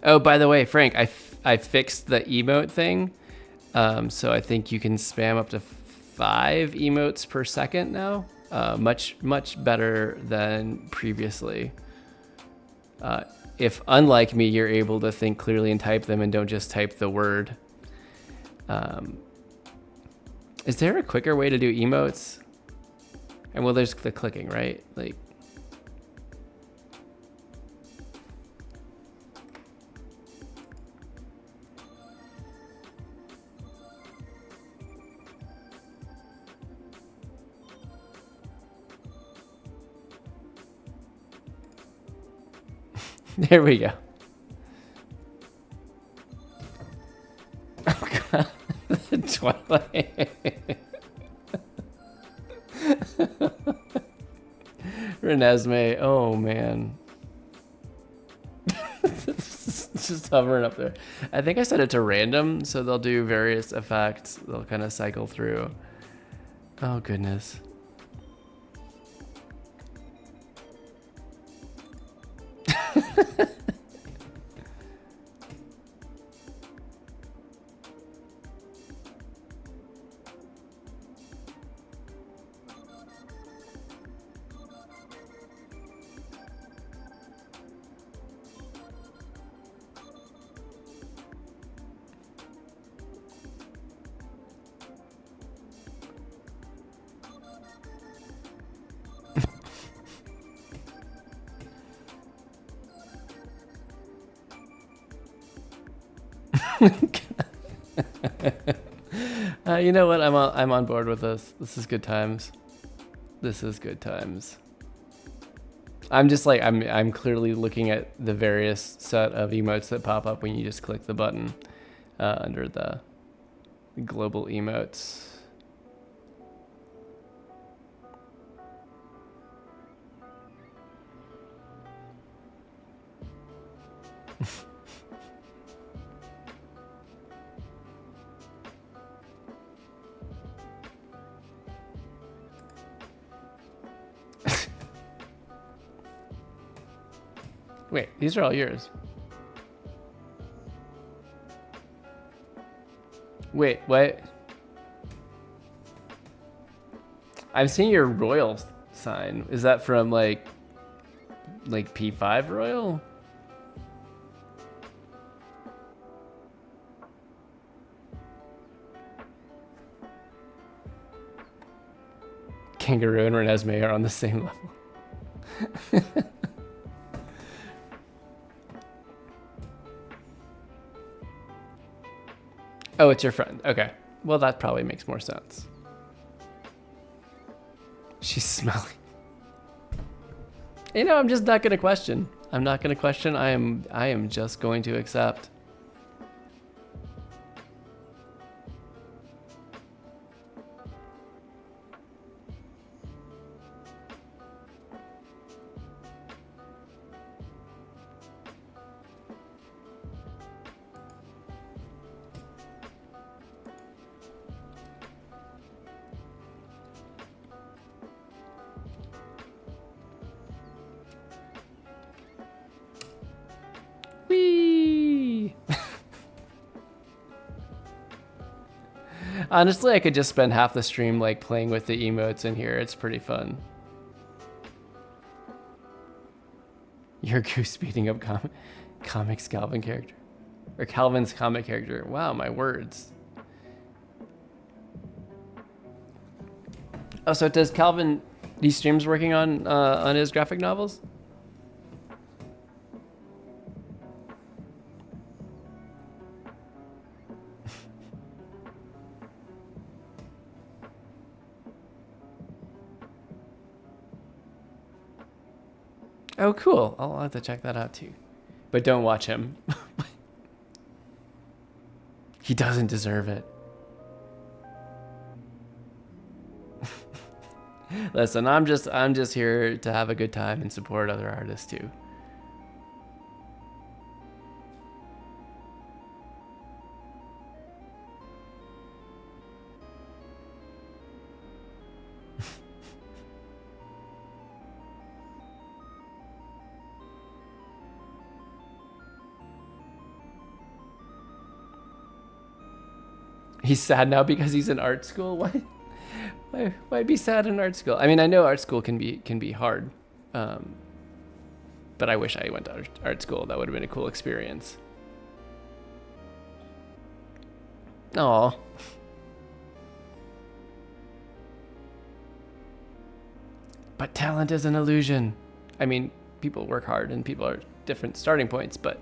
Oh, by the way, Frank, I fixed the emote thing. So I think you can spam up to 5 emotes per second now. Much better than previously. If, unlike me, you're able to think clearly and type them and don't just type the word. Is there a quicker way to do emotes? And well, there's the clicking, right? Like, there we go. Oh god, the Twilight. Renesmee, oh man. It's just hovering up there. I think I set it to random, so they'll do various effects. They'll kind of cycle through. Oh goodness. You know what? I'm on board with this. This is good times. This is good times. I'm just like I'm clearly looking at the various set of emotes that pop up when you just click the button under the global emotes. Wait, these are all yours. Wait, what? I'm seeing your royal sign. Is that from like P5 royal? Kangaroo and Renesmee are on the same level. Oh, it's your friend. Okay. Well, that probably makes more sense. She's smelly. You know, I'm just not going to question. I'm not going to question. I am just going to accept. Whee! Honestly, I could just spend half the stream like playing with the emotes in here. It's pretty fun. Your goose beating up comics Calvin character. Or Calvin's comic character. Wow, my words. Oh, so does Calvin, these streams working on his graphic novels? Oh, cool. I'll have to check that out too. But don't watch him. He doesn't deserve it. Listen, I'm just here to have a good time and support other artists too. He's sad now because he's in art school. Why be sad in art school? I mean, I know art school can be hard, but I wish I went to art school. That would have been a cool experience. Aw. But talent is an illusion. I mean, people work hard and people are different starting points, but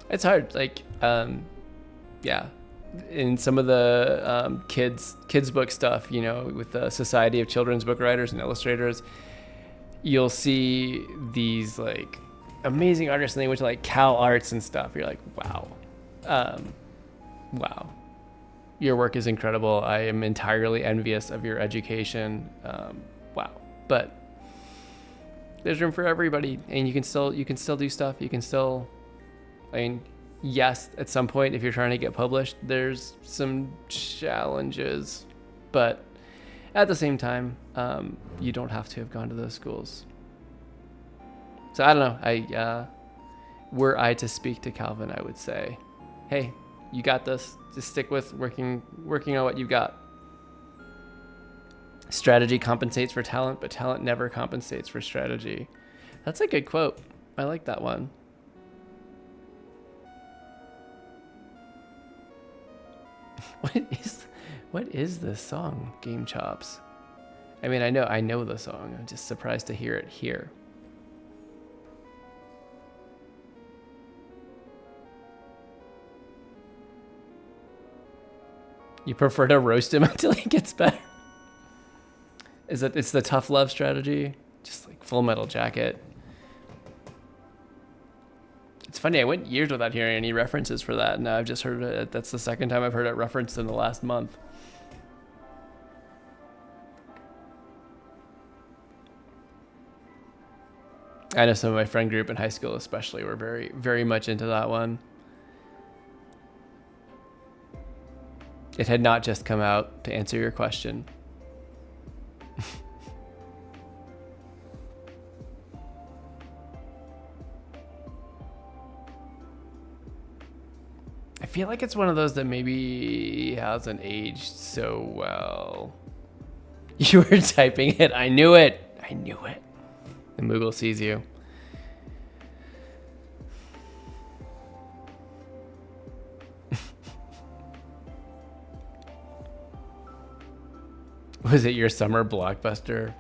it's hard. Like, yeah, in some of the kids book stuff, you know, with the Society of Children's Book Writers and Illustrators, you'll see these like amazing artists, and they went to like Cal Arts and stuff. You're like, wow, wow, your work is incredible. I am entirely envious of your education. Wow, but there's room for everybody, and you can still do stuff. You can still, I mean, yes, at some point, if you're trying to get published, there's some challenges, but at the same time, you don't have to have gone to those schools. So I don't know. Were I to speak to Calvin, I would say, hey, you got this. Just stick with working on what you've got. Strategy compensates for talent, but talent never compensates for strategy. That's a good quote. I like that one. What is this song, Game Chops? I mean, I know the song. I'm just surprised to hear it here. You prefer to roast him until he gets better? It's the tough love strategy? Just like Full Metal Jacket. It's funny, I went years without hearing any references for that, and now I've just heard it. That's the second time I've heard it referenced in the last month. I know some of my friend group in high school especially were very, very much into that one. It had not just come out, to answer your question. I feel like it's one of those that maybe hasn't aged so well. You were typing it. I knew it. The Moogle sees you. Was it your summer blockbuster?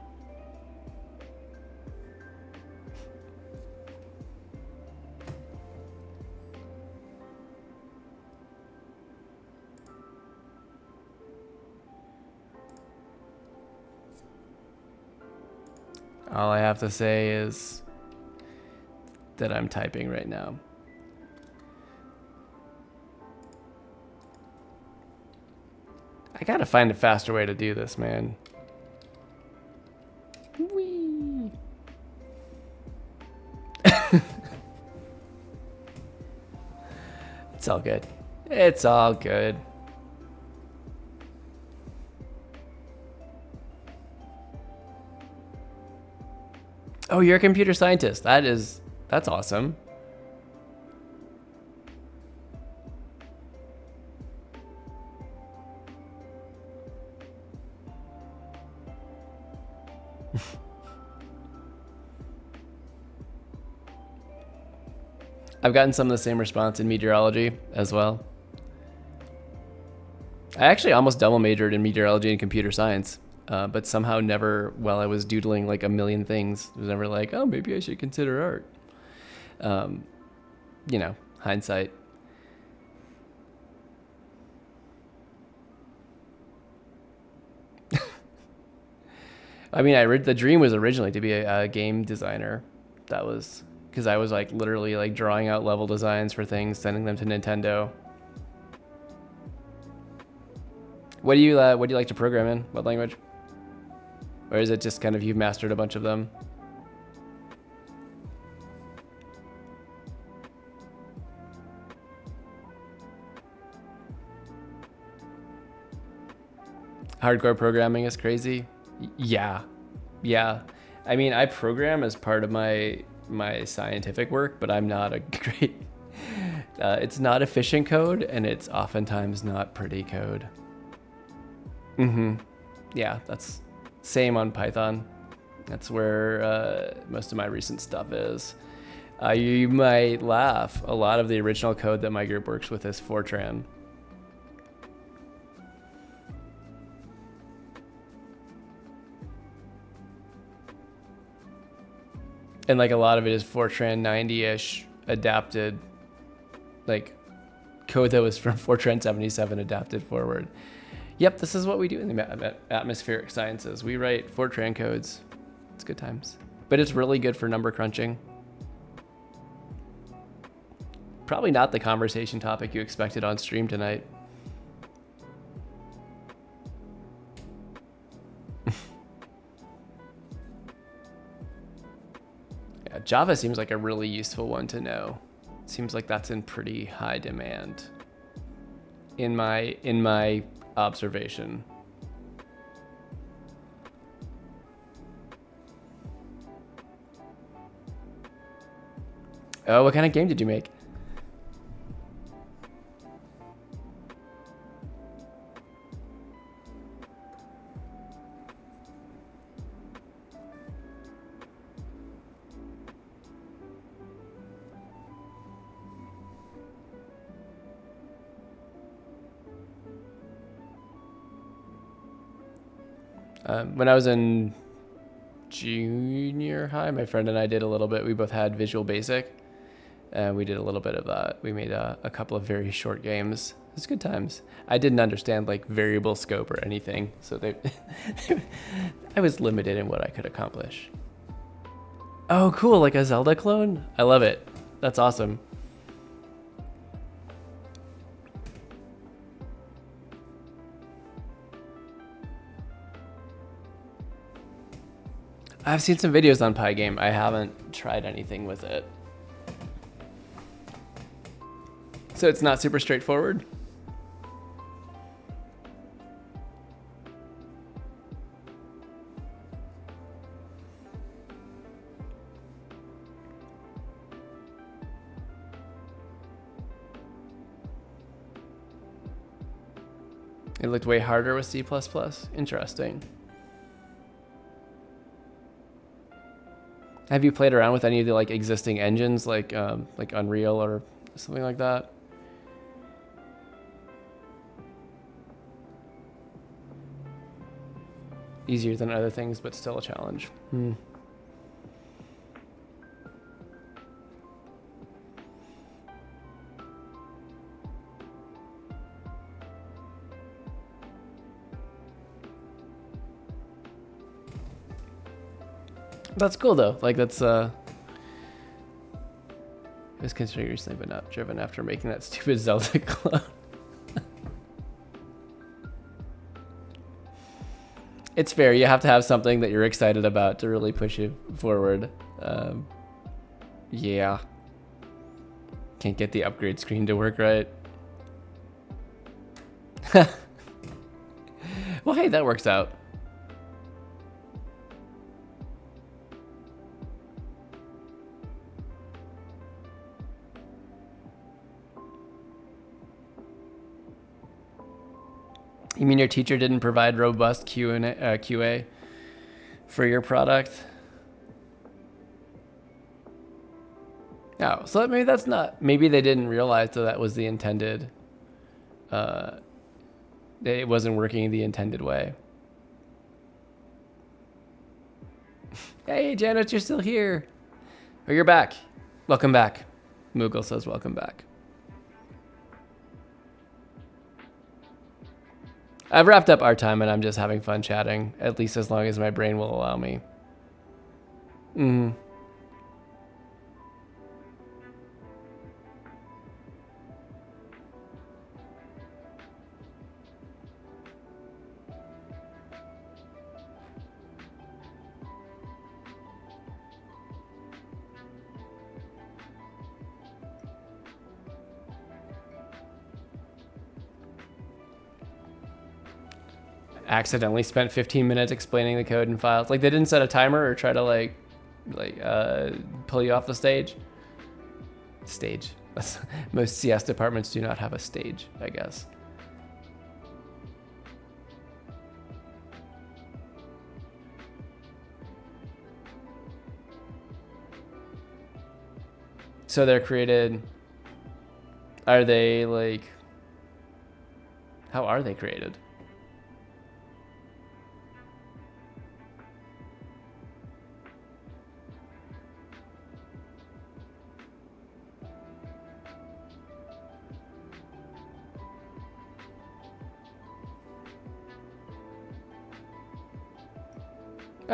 All I have to say is that I'm typing right now. I gotta find a faster way to do this, man. Whee! It's all good. It's all good. Oh, you're a computer scientist. That's awesome. I've gotten some of the same response in meteorology as well. I actually almost double majored in meteorology and computer science, but somehow never, while I was doodling like a million things, it was never like, oh, maybe I should consider art. You know, hindsight. I mean, the dream was originally to be a game designer. That was because I was like literally like drawing out level designs for things, sending them to Nintendo. What do you like to program in? What language? Or is it just kind of you've mastered a bunch of them? Hardcore programming is crazy. Yeah. I mean, I program as part of my scientific work, but I'm not a great. It's not efficient code, and it's oftentimes not pretty code. Yeah, that's same on Python. That's where most of my recent stuff is. You might laugh. A lot of the original code that my group works with is Fortran. And like a lot of it is Fortran 90-ish adapted, like code that was from Fortran 77 adapted forward. Yep, this is what we do in the atmospheric sciences. We write Fortran codes. It's good times. But it's really good for number crunching. Probably not the conversation topic you expected on stream tonight. Yeah, Java seems like a really useful one to know. It seems like that's in pretty high demand in my observation. Oh, what kind of game did you make? When I was in junior high, my friend and I did a little bit. We both had Visual Basic, and we did a little bit of that. We made a couple of very short games. It was good times. I didn't understand like variable scope or anything, so I was limited in what I could accomplish. Oh, cool! Like a Zelda clone? I love it. That's awesome. I've seen some videos on Pygame. I haven't tried anything with it. So it's not super straightforward? It looked way harder with C++. Interesting. Have you played around with any of the like existing engines, like Unreal or something like that? Easier than other things, but still a challenge. That's cool though. Like that's it was considered recently but not driven after making that stupid Zelda clone. It's fair. You have to have something that you're excited about to really push you forward. Yeah. Can't get the upgrade screen to work right. Well, hey, that works out. You mean your teacher didn't provide robust QA for your product? No, so maybe that's not. Maybe they didn't realize that was the intended. It wasn't working the intended way. Hey, Janet, you're still here. Oh, you're back. Welcome back. Moogle says welcome back. I've wrapped up our time and I'm just having fun chatting, at least as long as my brain will allow me. Accidentally spent 15 minutes explaining the code and files. Like they didn't set a timer or try to like pull you off the stage. Most CS departments do not have a stage, I guess. So they're created. Are they like? How are they created?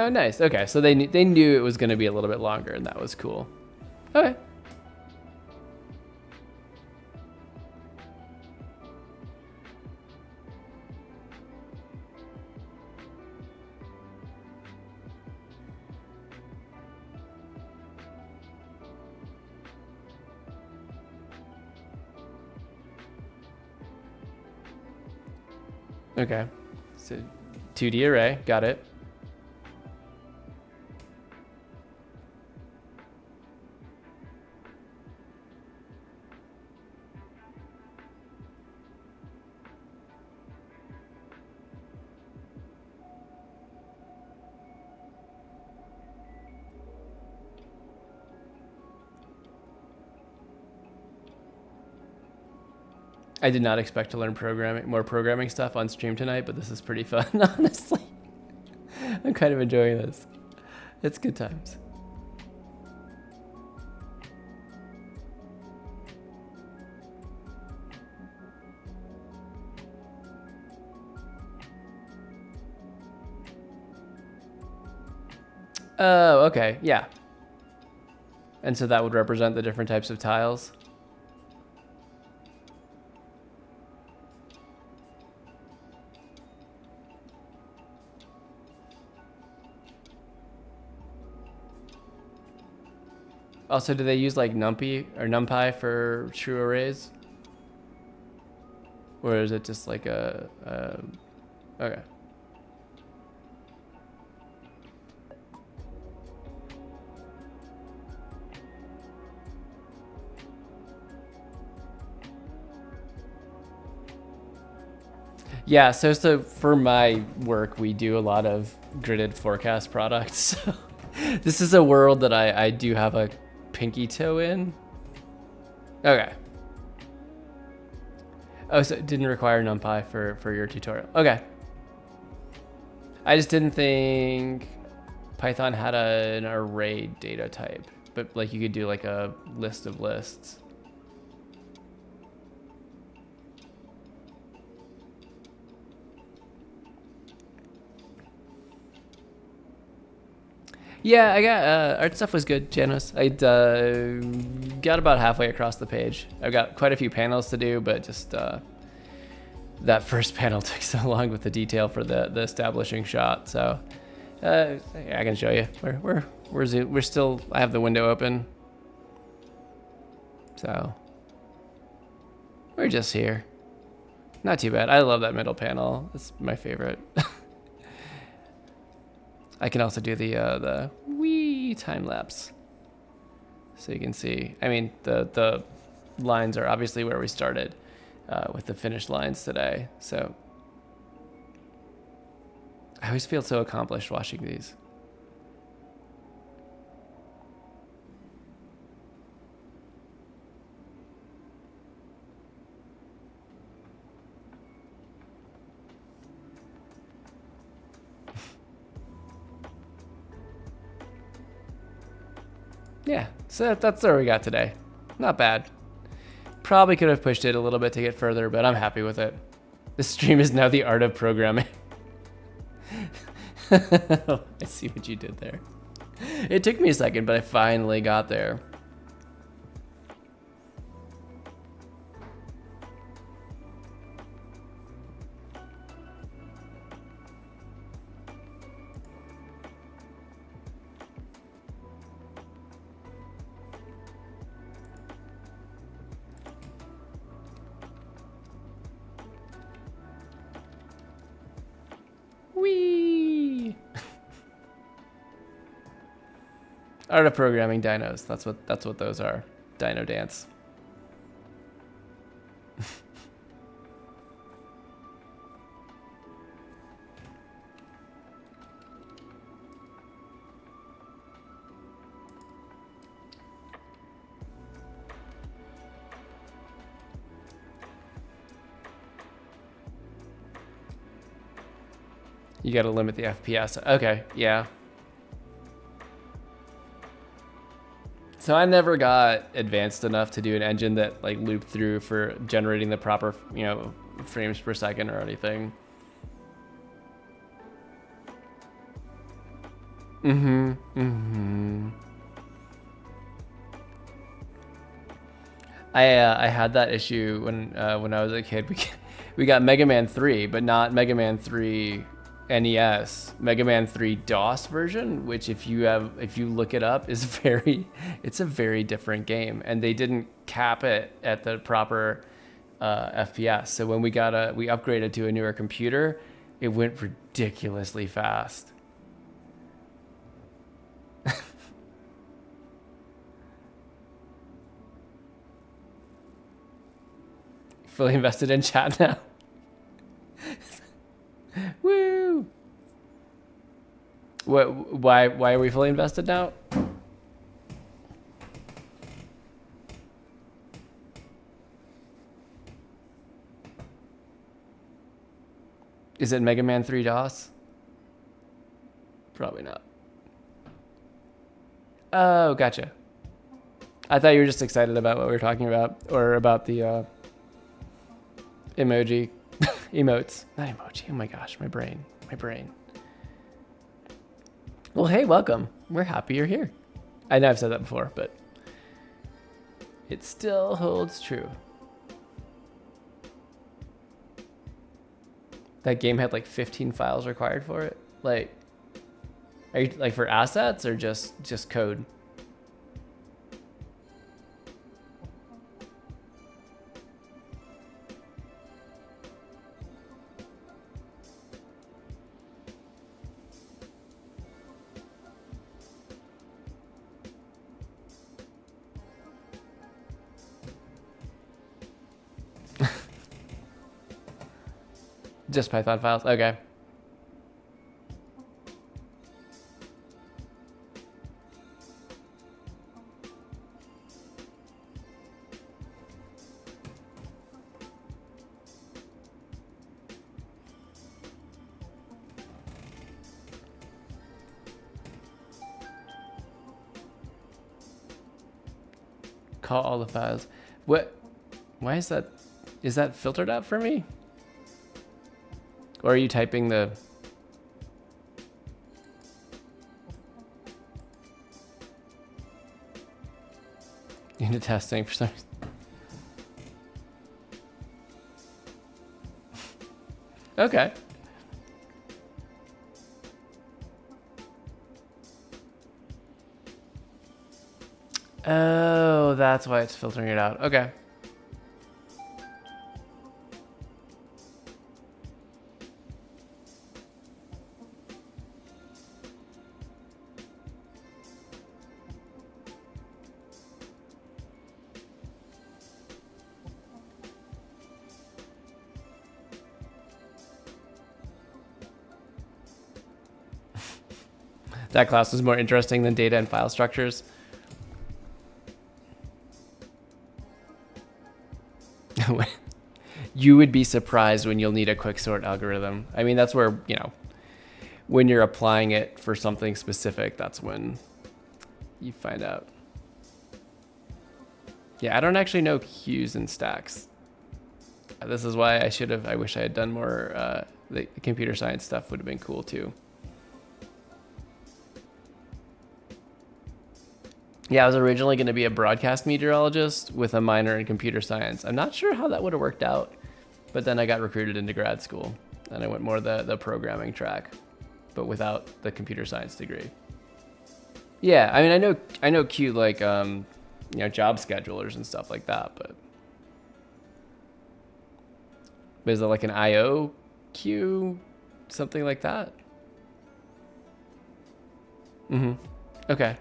Oh, nice. Okay, so they knew it was going to be a little bit longer, and that was cool. Okay. Okay, so 2D array, got it. I did not expect to learn more programming stuff on stream tonight, but this is pretty fun, honestly. I'm kind of enjoying this. It's good times. Oh, okay, yeah. And so that would represent the different types of tiles? Also, do they use like NumPy for true arrays? Or is it just like okay. Yeah, so for my work, we do a lot of gridded forecast products. So this is a world that I do have a pinky toe in. Okay. Oh, so it didn't require NumPy for your tutorial. Okay. I just didn't think Python had an array data type, but like you could do like a list of lists. Yeah, I got art stuff was good, Janos. I got about halfway across the page. I've got quite a few panels to do, but just that first panel took so long with the detail for the establishing shot. So I can show you. We're still. I have the window open, so we're just here. Not too bad. I love that middle panel. It's my favorite. I can also do the wee time lapse, so you can see. I mean, the lines are obviously where we started with the finished lines today. So I always feel so accomplished watching these. Yeah, so that's where we got today. Not bad. Probably could have pushed it a little bit to get further, but I'm happy with it. This stream is now the art of programming. I see what you did there. It took me a second, but I finally got there. Whee! Art of programming dinos. That's what those are. Dino dance. You got to limit the FPS. Okay, yeah. So I never got advanced enough to do an engine that like looped through for generating the proper, frames per second or anything. Mm-hmm. Mm-hmm. I had that issue when I was a kid. We got Mega Man 3, but not Mega Man 3 NES. Mega Man 3 DOS version, which if you look it up, is it's a very different game, and they didn't cap it at the proper FPS. So when we upgraded to a newer computer, it went ridiculously fast. Fully invested in chat now. Woo! What? Why are we fully invested now? Is it Mega Man 3 DOS? Probably not. Oh, gotcha. I thought you were just excited about what we were talking about, or about the emoji, emotes. Not emoji. Oh my gosh, my brain. Well, hey, welcome. We're happy you're here. I know I've said that before, but it still holds true. That game had like 15 files required for it. Like, are you like for assets or just code? Just Python files. Okay. Call all the files. What? Why is that? Is that filtered out for me? Or are you typing the... Into testing for some reason. Okay. Oh, that's why it's filtering it out. Okay. That class is more interesting than data and file structures. You would be surprised when you'll need a quicksort algorithm. I mean, that's where, when you're applying it for something specific, that's when you find out. Yeah, I don't actually know queues and stacks. This is why I wish I had done more, the computer science stuff would have been cool too. Yeah, I was originally going to be a broadcast meteorologist with a minor in computer science. I'm not sure how that would have worked out, but then I got recruited into grad school and I went more the programming track, but without the computer science degree. Yeah, I mean, I know cute like job schedulers and stuff like that, but is it like an IO queue, something like that? Mm-hmm. Okay.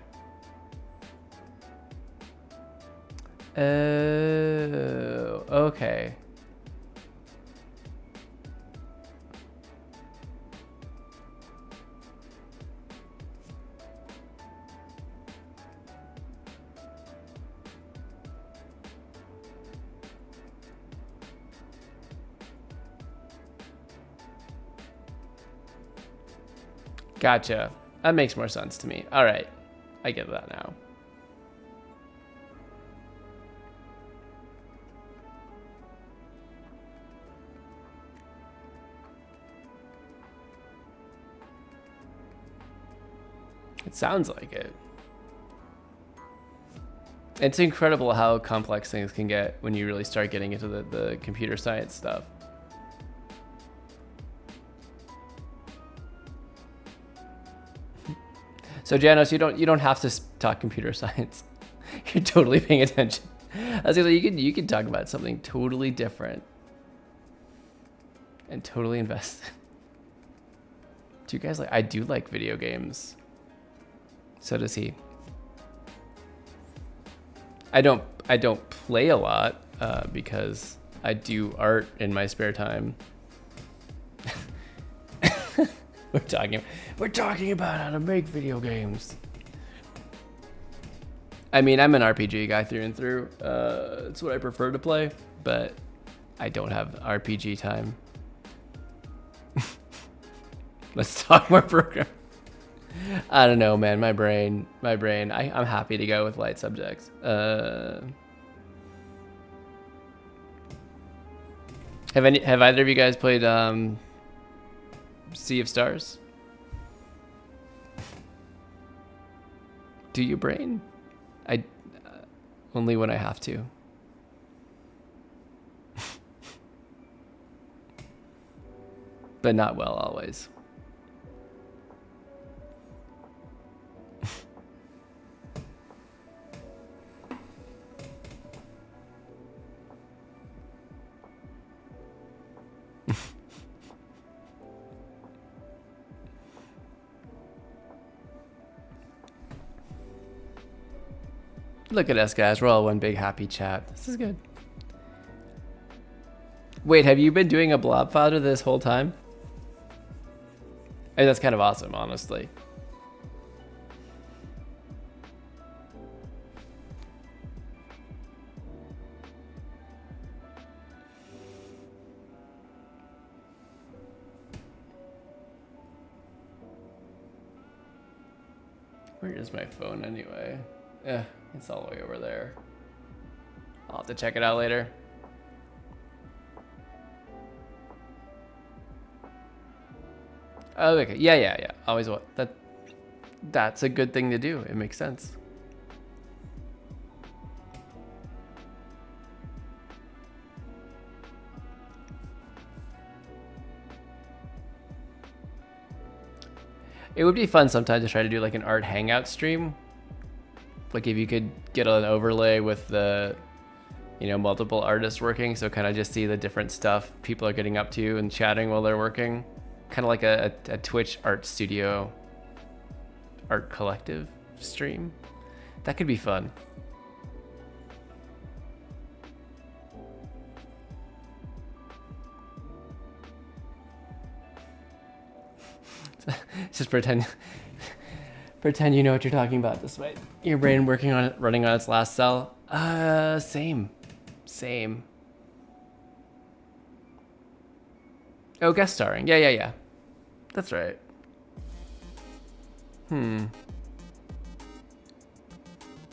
Oh, okay. Gotcha. That makes more sense to me. All right. I get that now. Sounds like it. It's incredible how complex things can get when you really start getting into the computer science stuff. So Janos, you don't have to talk computer science. You're totally paying attention. I was gonna say you can talk about something totally different and totally invest. Do you guys like? I do like video games. So does he. I don't play a lot because I do art in my spare time. We're talking about how to make video games. I mean, I'm an RPG guy through and through. It's what I prefer to play, but I don't have RPG time. Let's talk more program. I don't know, man. My brain. I'm happy to go with light subjects. Have either of you guys played Sea of Stars? Do you, brain? I only when I have to. But not well always. Look at us, guys. We're all one big happy chat. This is good. Wait, have you been doing a blob fodder this whole time? Hey, that's kind of awesome, honestly. Where is my phone anyway? Yeah, it's all the way over there. I'll have to check it out later. Oh, okay. Yeah. Always what? That's a good thing to do. It makes sense. It would be fun sometimes to try to do like an art hangout stream. Like if you could get an overlay with the, multiple artists working, so kind of just see the different stuff people are getting up to and chatting while they're working. Kind of like a Twitch art studio, art collective stream. That could be fun. Just pretend you know what you're talking about despite your brain running on its last cell. Same. Oh, guest starring. Yeah. That's right.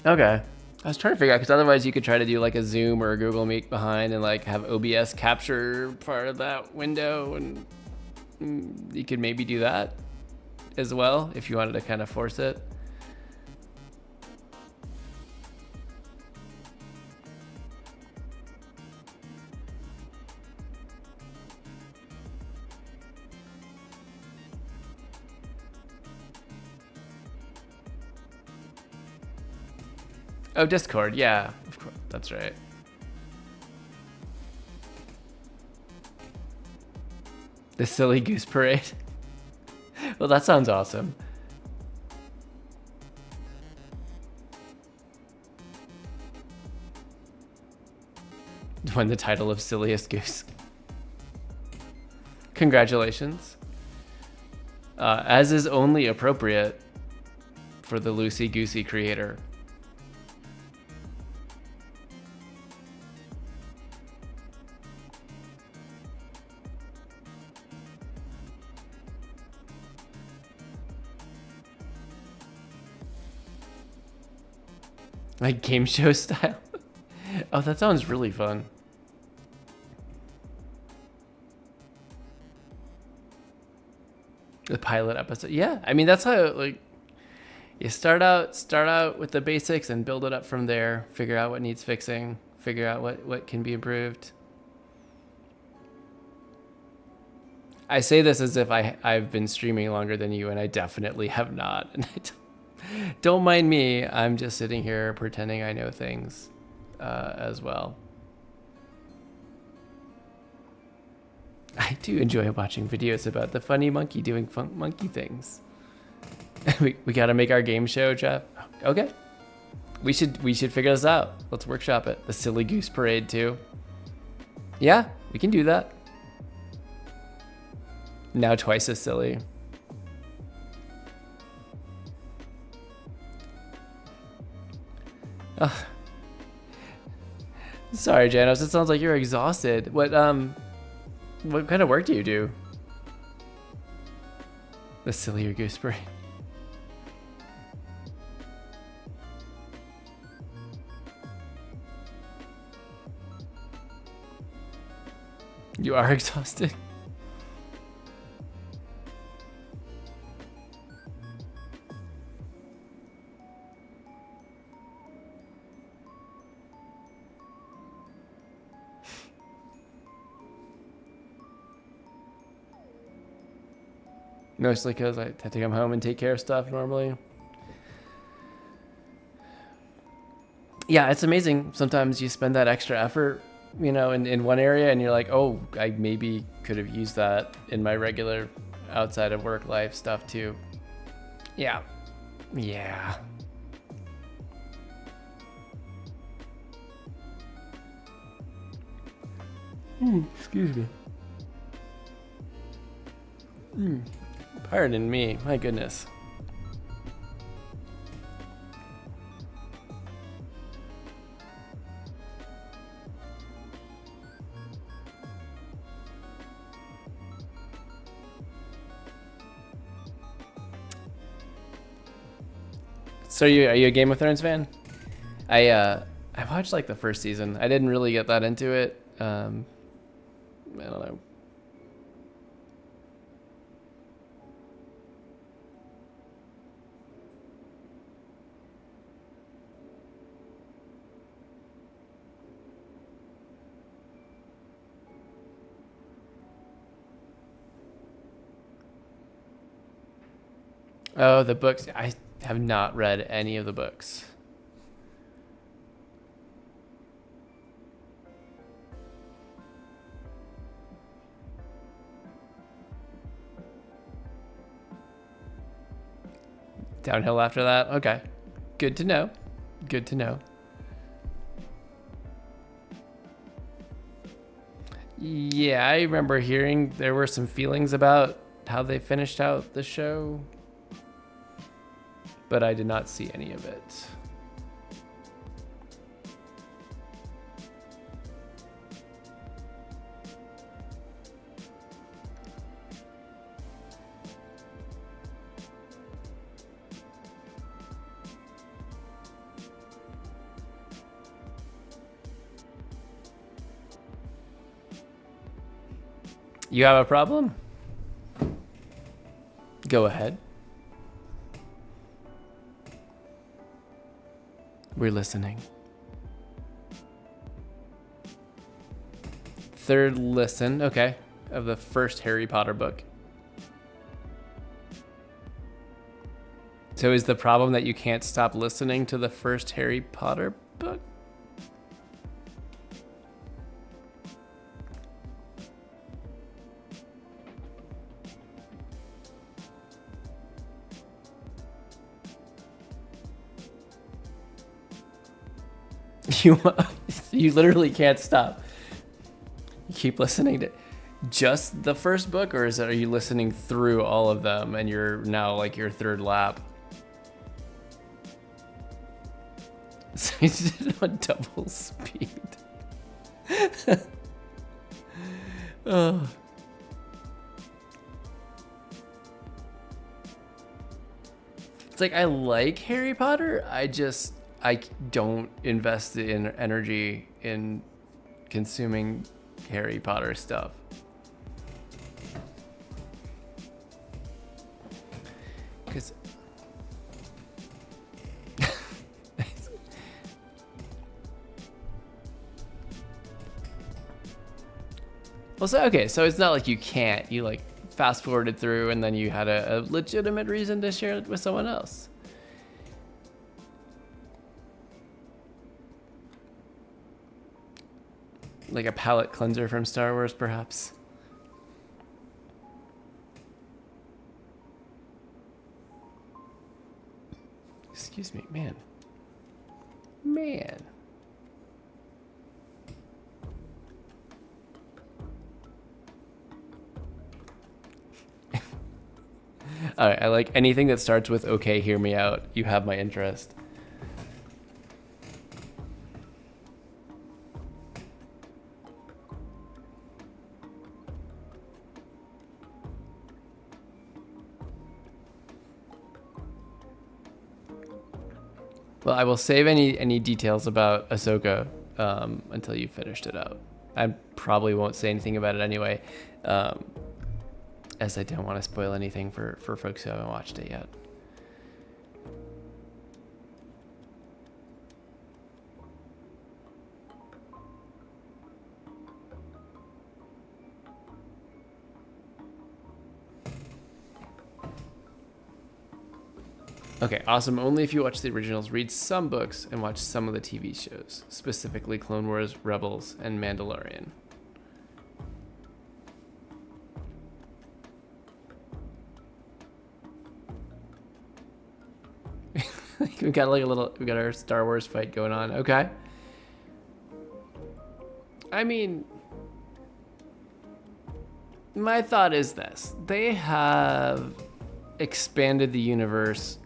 Okay. I was trying to figure out, because otherwise you could try to do like a Zoom or a Google Meet behind and like have OBS capture part of that window, and you could maybe do that as well if you wanted to kind of force it. Oh, Discord, yeah, of course, that's right. The Silly Goose Parade. Well, that sounds awesome. Won the title of Silliest Goose. Congratulations. As is only appropriate for the Loosey Goosey creator. Like game show style? Oh, that sounds really fun. The pilot episode. Yeah, I mean, that's how, like, You start out with the basics and build it up from there. Figure out what needs fixing. Figure out what can be improved. I say this as if I've been streaming longer than you, and I definitely have not. And don't mind me. I'm just sitting here pretending I know things as well. I do enjoy watching videos about the funny monkey doing fun monkey things. we got to make our game show, Jeff. Okay. We should figure this out. Let's workshop it. The silly goose parade too. Yeah, we can do that. Now twice as silly. Ugh. Sorry, Janos. It sounds like you're exhausted. What kind of work do you do? The sillier goose parade. You are exhausted. Mostly because I have to come home and take care of stuff normally. Yeah, it's amazing. Sometimes you spend that extra effort, you know, in one area and you're like, oh, I maybe could have used that in my regular outside of work life stuff too. Yeah. Yeah. Excuse me. Pardon me, my goodness. So are you a Game of Thrones fan? I watched like the first season. I didn't really get that into it. I don't know. Oh, the books. I have not read any of the books. Downhill after that? Okay. Good to know. Good to know. Yeah, I remember hearing there were some feelings about how they finished out the show, but I did not see any of it. You have a problem? Go ahead. We're listening. Third listen, okay, of the first Harry Potter book. So is the problem that you can't stop listening to the first Harry Potter book? You literally can't stop. You keep listening to just the first book, or are you listening through all of them and you're now like your third lap? So you did it on double speed. Oh. It's like I like Harry Potter. I don't invest in energy in consuming Harry Potter stuff. Because Well, so okay, so it's not like you can't. You like fast forwarded through, and then you had a legitimate reason to share it with someone else. Like a palate cleanser from Star Wars, perhaps. Excuse me, man. Man. All right, I like anything that starts with "okay, hear me out." You have my interest. Well, I will save any details about Ahsoka until you finished it out. I probably won't say anything about it anyway, as I don't want to spoil anything for folks who haven't watched it yet. Okay, awesome. Only if you watch the originals, read some books, and watch some of the TV shows, specifically Clone Wars, Rebels, and Mandalorian. we got our Star Wars fight going on. Okay. I mean, my thought is this: they have expanded the universe,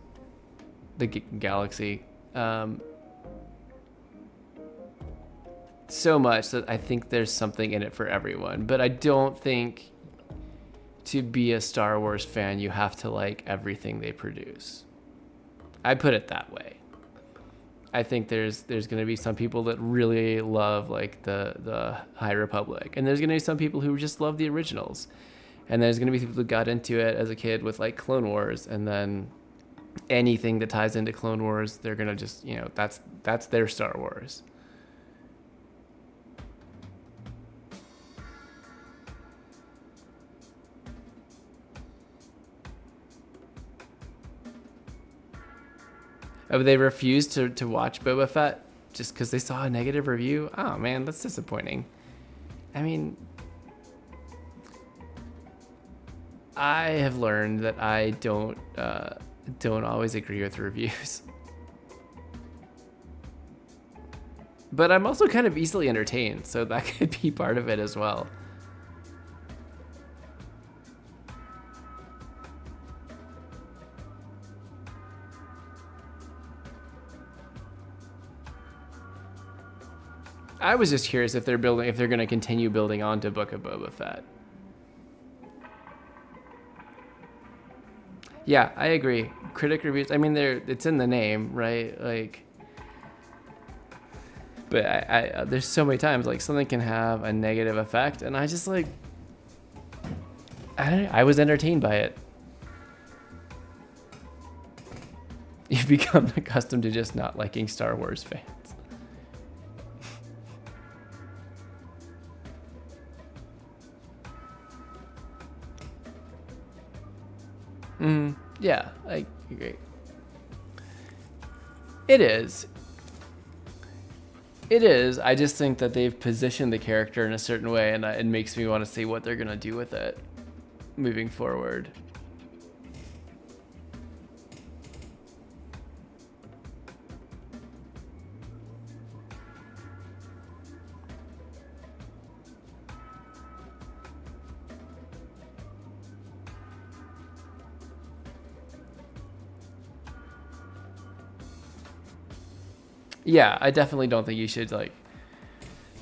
the galaxy, so much that I think there's something in it for everyone. But I don't think to be a Star Wars fan you have to like everything they produce. I put it that way. I think there's going to be some people that really love like the High Republic, and there's going to be some people who just love the originals, and there's going to be people who got into it as a kid with like Clone Wars, and then anything that ties into Clone Wars, they're going to just, that's their Star Wars. Oh, they refused to watch Boba Fett just because they saw a negative review? Oh man, that's disappointing. I mean, I have learned that I don't always agree with reviews. But I'm also kind of easily entertained, so that could be part of it as well. I was just curious if they're going to continue building onto Book of Boba Fett. Yeah, I agree. Critic reviews, I mean, it's in the name, right? Like, but I there's so many times like something can have a negative effect, and I just like, I was entertained by it. You've become accustomed to just not liking Star Wars fans. Yeah, I agree. It is. I just think that they've positioned the character in a certain way, and it makes me want to see what they're going to do with it moving forward. Yeah, I definitely don't think you should like.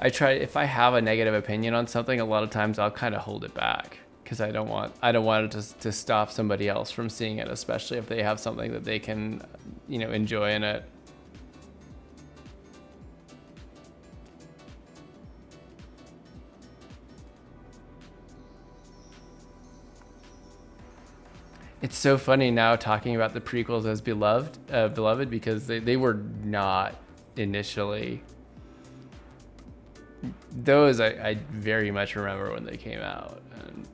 If I have a negative opinion on something, a lot of times I'll kind of hold it back because I don't want it to stop somebody else from seeing it, especially if they have something that they can, enjoy in it. It's so funny now talking about the prequels as beloved because they were not initially those I very much remember when they came out, and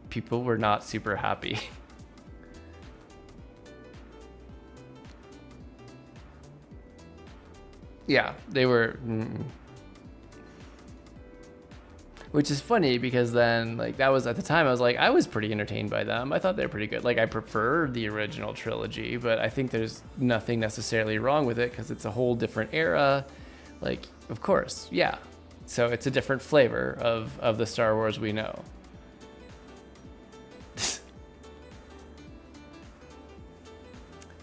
people were not super happy. Yeah, they were. Which is funny because then, like, that was at the time I was like, I was pretty entertained by them. I thought they were pretty good. Like, I preferred the original trilogy, but I think there's nothing necessarily wrong with it because it's a whole different era. Like, of course, yeah. So it's a different flavor of the Star Wars we know.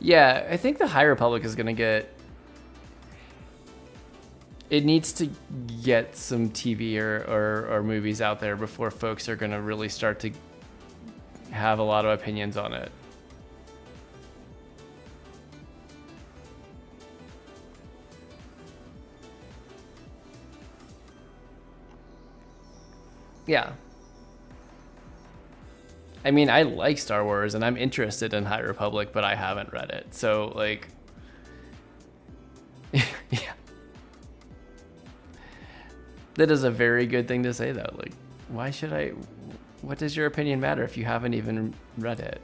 Yeah, I think the High Republic is gonna get. It needs to get some TV or movies out there before folks are gonna really start to have a lot of opinions on it. Yeah. I mean, I like Star Wars and I'm interested in High Republic, but I haven't read it. So, like, yeah. That is a very good thing to say, though. Like, why should I? What does your opinion matter if you haven't even read it?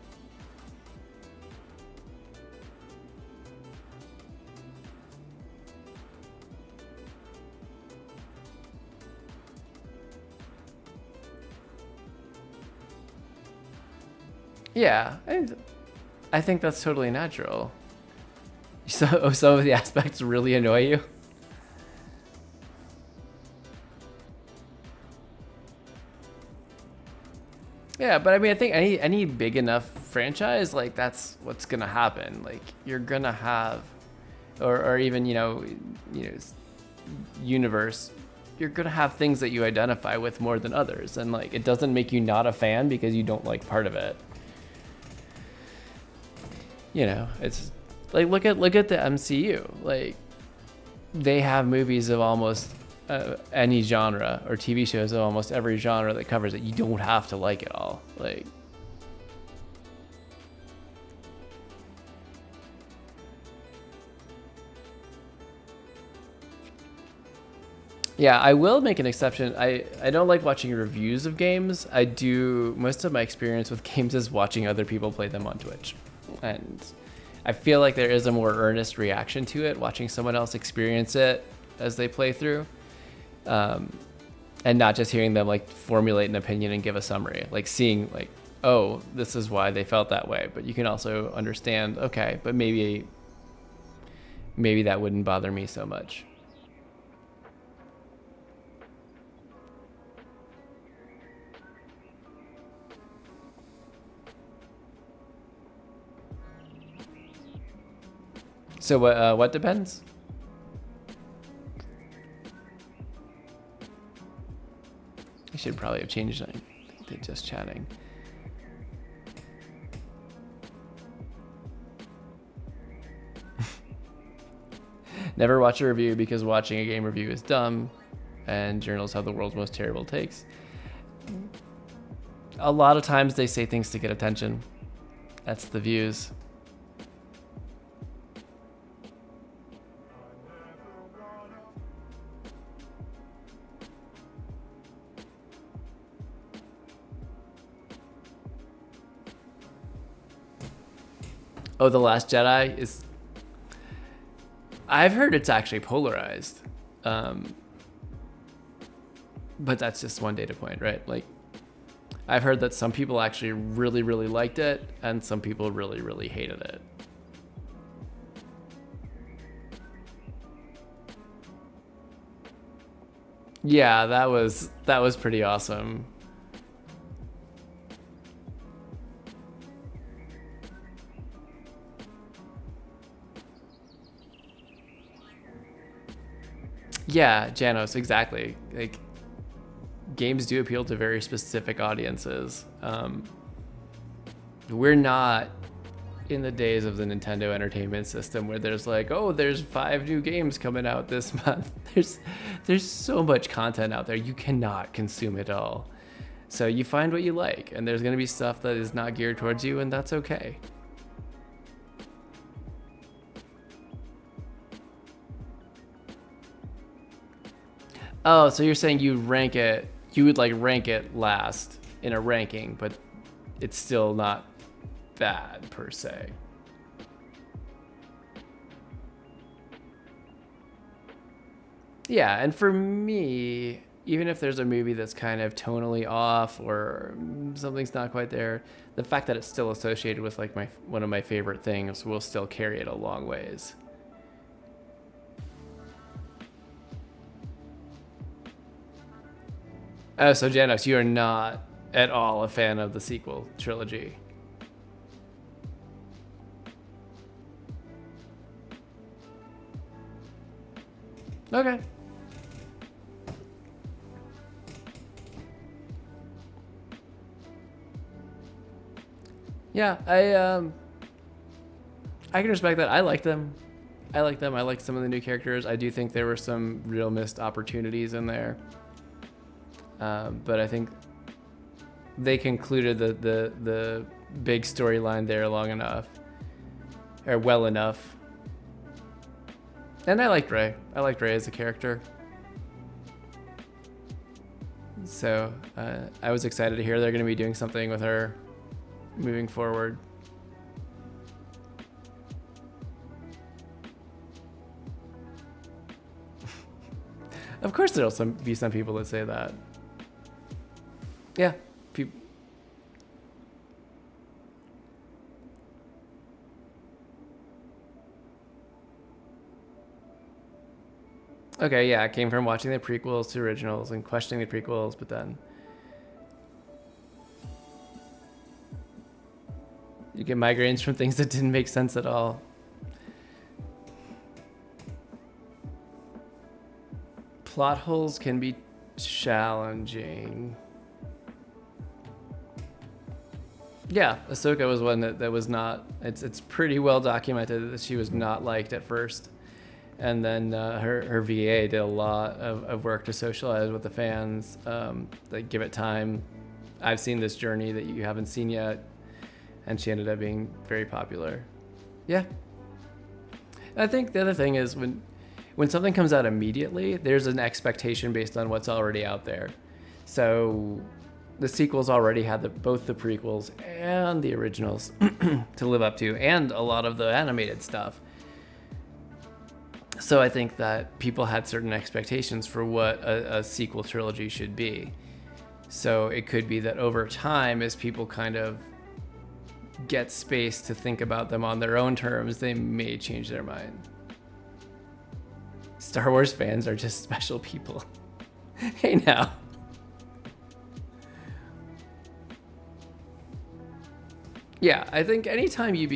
Yeah, I think that's totally natural. So some of the aspects really annoy you. Yeah, but I mean, I think any big enough franchise, like, that's what's gonna happen. Like, you're gonna have, or even universe, you're gonna have things that you identify with more than others, and like, it doesn't make you not a fan because you don't like part of it. It's like, look at the MCU. Like, they have movies of almost any genre, or TV shows of almost every genre that covers it. You don't have to like it all. Like, yeah, I will make an exception. I don't like watching reviews of games. I do. Most of my experience with games is watching other people play them on Twitch, and I feel like there is a more earnest reaction to it watching someone else experience it as they play through. And not just hearing them like formulate an opinion and give a summary, like seeing like, oh, this is why they felt that way. But you can also understand, okay, but maybe that wouldn't bother me so much. So what depends? I should probably have changed it to just chatting. Never watch a review because watching a game review is dumb, and journals have the world's most terrible takes. A lot of times they say things to get attention. That's the views. Oh, The Last Jedi is... I've heard it's actually polarized. But that's just one data point, right? Like, I've heard that some people actually really, really liked it, and some people really, really hated it. Yeah, that was pretty awesome. Yeah, Janos, exactly. Like, games do appeal to very specific audiences. We're not in the days of the Nintendo Entertainment System where there's like, oh, there's 5 new games coming out this month. There's so much content out there. You cannot consume it all. So you find what you like, and there's going to be stuff that is not geared towards you, and that's okay. Oh, so you're saying you would like rank it last in a ranking, but it's still not bad per se. Yeah, and for me, even if there's a movie that's kind of tonally off or something's not quite there, the fact that it's still associated with like one of my favorite things will still carry it a long ways. Oh, so Janos, you are not at all a fan of the sequel trilogy. Okay. Yeah, I can respect that. I like them. I like them. I like some of the new characters. I do think there were some real missed opportunities in there. But I think they concluded the big storyline there long enough, or well enough. And I liked Rey. I liked Rey as a character. So I was excited to hear they're going to be doing something with her moving forward. Of course there'll be some people that say that. Yeah. Okay, yeah, I came from watching the prequels to originals and questioning the prequels, but then you get migraines from things that didn't make sense at all. Plot holes can be challenging. Yeah, Ahsoka was one that was not. It's pretty well documented that she was not liked at first, and then her VA did a lot of work to socialize with the fans. Like give it time. I've seen this journey that you haven't seen yet, and she ended up being very popular. Yeah. I think the other thing is when something comes out immediately, there's an expectation based on what's already out there. So the sequels already had both the prequels and the originals to live up to, and a lot of the animated stuff. So I think that people had certain expectations for what a sequel trilogy should be. So it could be that over time, as people kind of get space to think about them on their own terms, they may change their mind. Star Wars fans are just special people. Hey now. Yeah, I think anytime you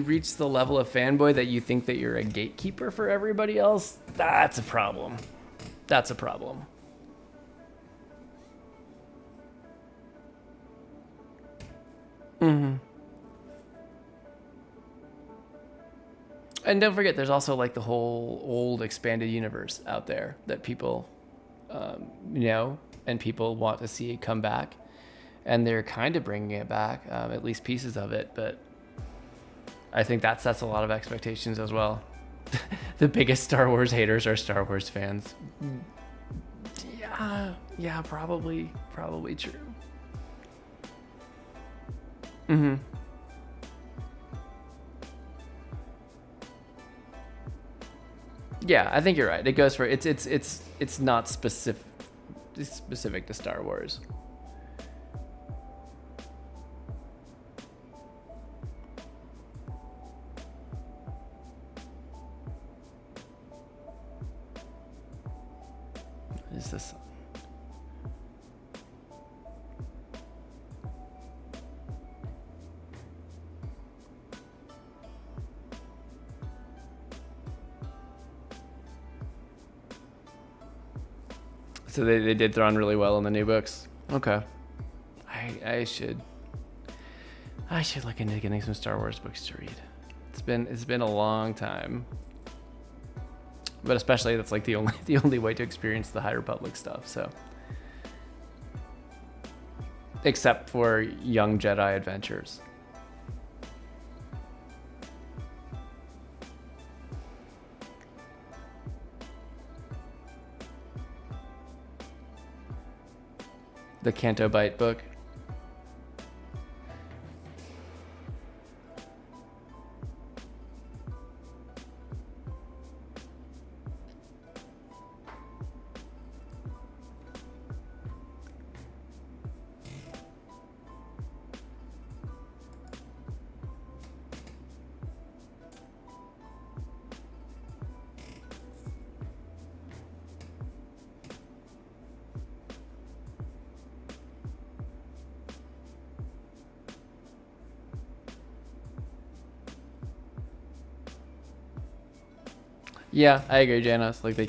reach the level of fanboy that you think that you're a gatekeeper for everybody else, that's a problem. That's a problem. Mm-hmm. And don't forget, there's also like the whole old expanded universe out there that people know and people want to see come back. And they're kind of bringing it back, at least pieces of it. But I think that sets a lot of expectations as well. The biggest Star Wars haters are Star Wars fans. Yeah, probably true. Mm-hmm. Yeah, I think you're right. It goes for it's not specific to Star Wars. What is this? So they did Thrawn really well in the new books. Okay. I should look into getting some Star Wars books to read. It's been a long time. But especially that's like the only way to experience the High Republic stuff, so. Except for Young Jedi Adventures. the Canto Bight book. Yeah, I agree, Janice. Like, they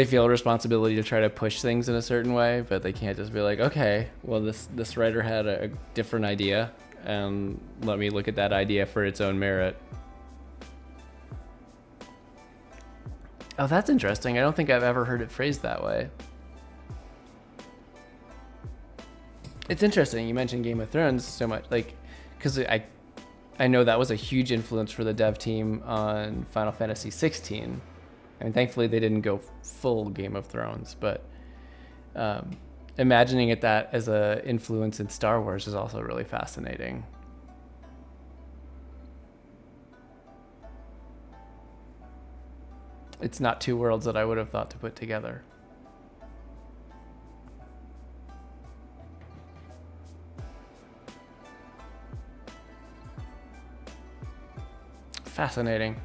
feel a responsibility to try to push things in a certain way, but they can't just be like, okay, well, this writer had a different idea, and let me look at that idea for its own merit. Oh, that's interesting. I don't think I've ever heard it phrased that way. It's interesting you mentioned Game of Thrones so much, like, because I know that was a huge influence for the dev team on Final Fantasy 16. I mean, thankfully they didn't go full Game of Thrones, but imagining it that as a influence in Star Wars is also really fascinating. It's not two worlds that I would have thought to put together. Fascinating.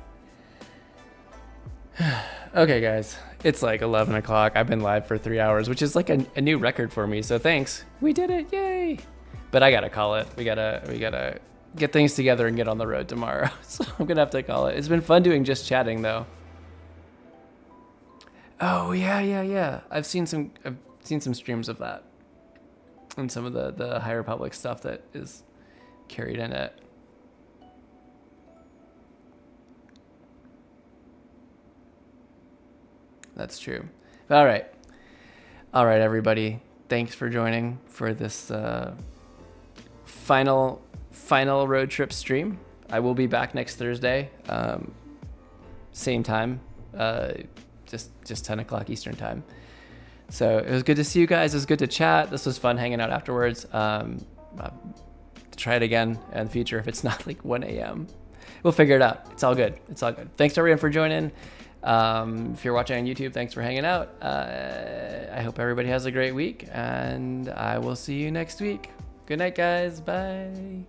Okay, guys, it's like 11 o'clock. I've been live for 3 hours, which is like a new record for me. So thanks. We did it. Yay. But I got to call it. We gotta get things together and get on the road tomorrow. So I'm going to have to call it. It's been fun doing just chatting though. Oh yeah. I've seen some streams of that and some of the High Republic stuff that is carried in it. That's true. All right, everybody. Thanks for joining for this final road trip stream. I will be back next Thursday, same time, just 10 o'clock Eastern time. So it was good to see you guys. It was good to chat. This was fun hanging out afterwards. Try it again in the future if it's not like 1 a.m. We'll figure it out. It's all good. Thanks everyone for joining. If you're watching on YouTube, thanks for hanging out. I hope everybody has a great week, and I will see you next week. Good night, guys. Bye.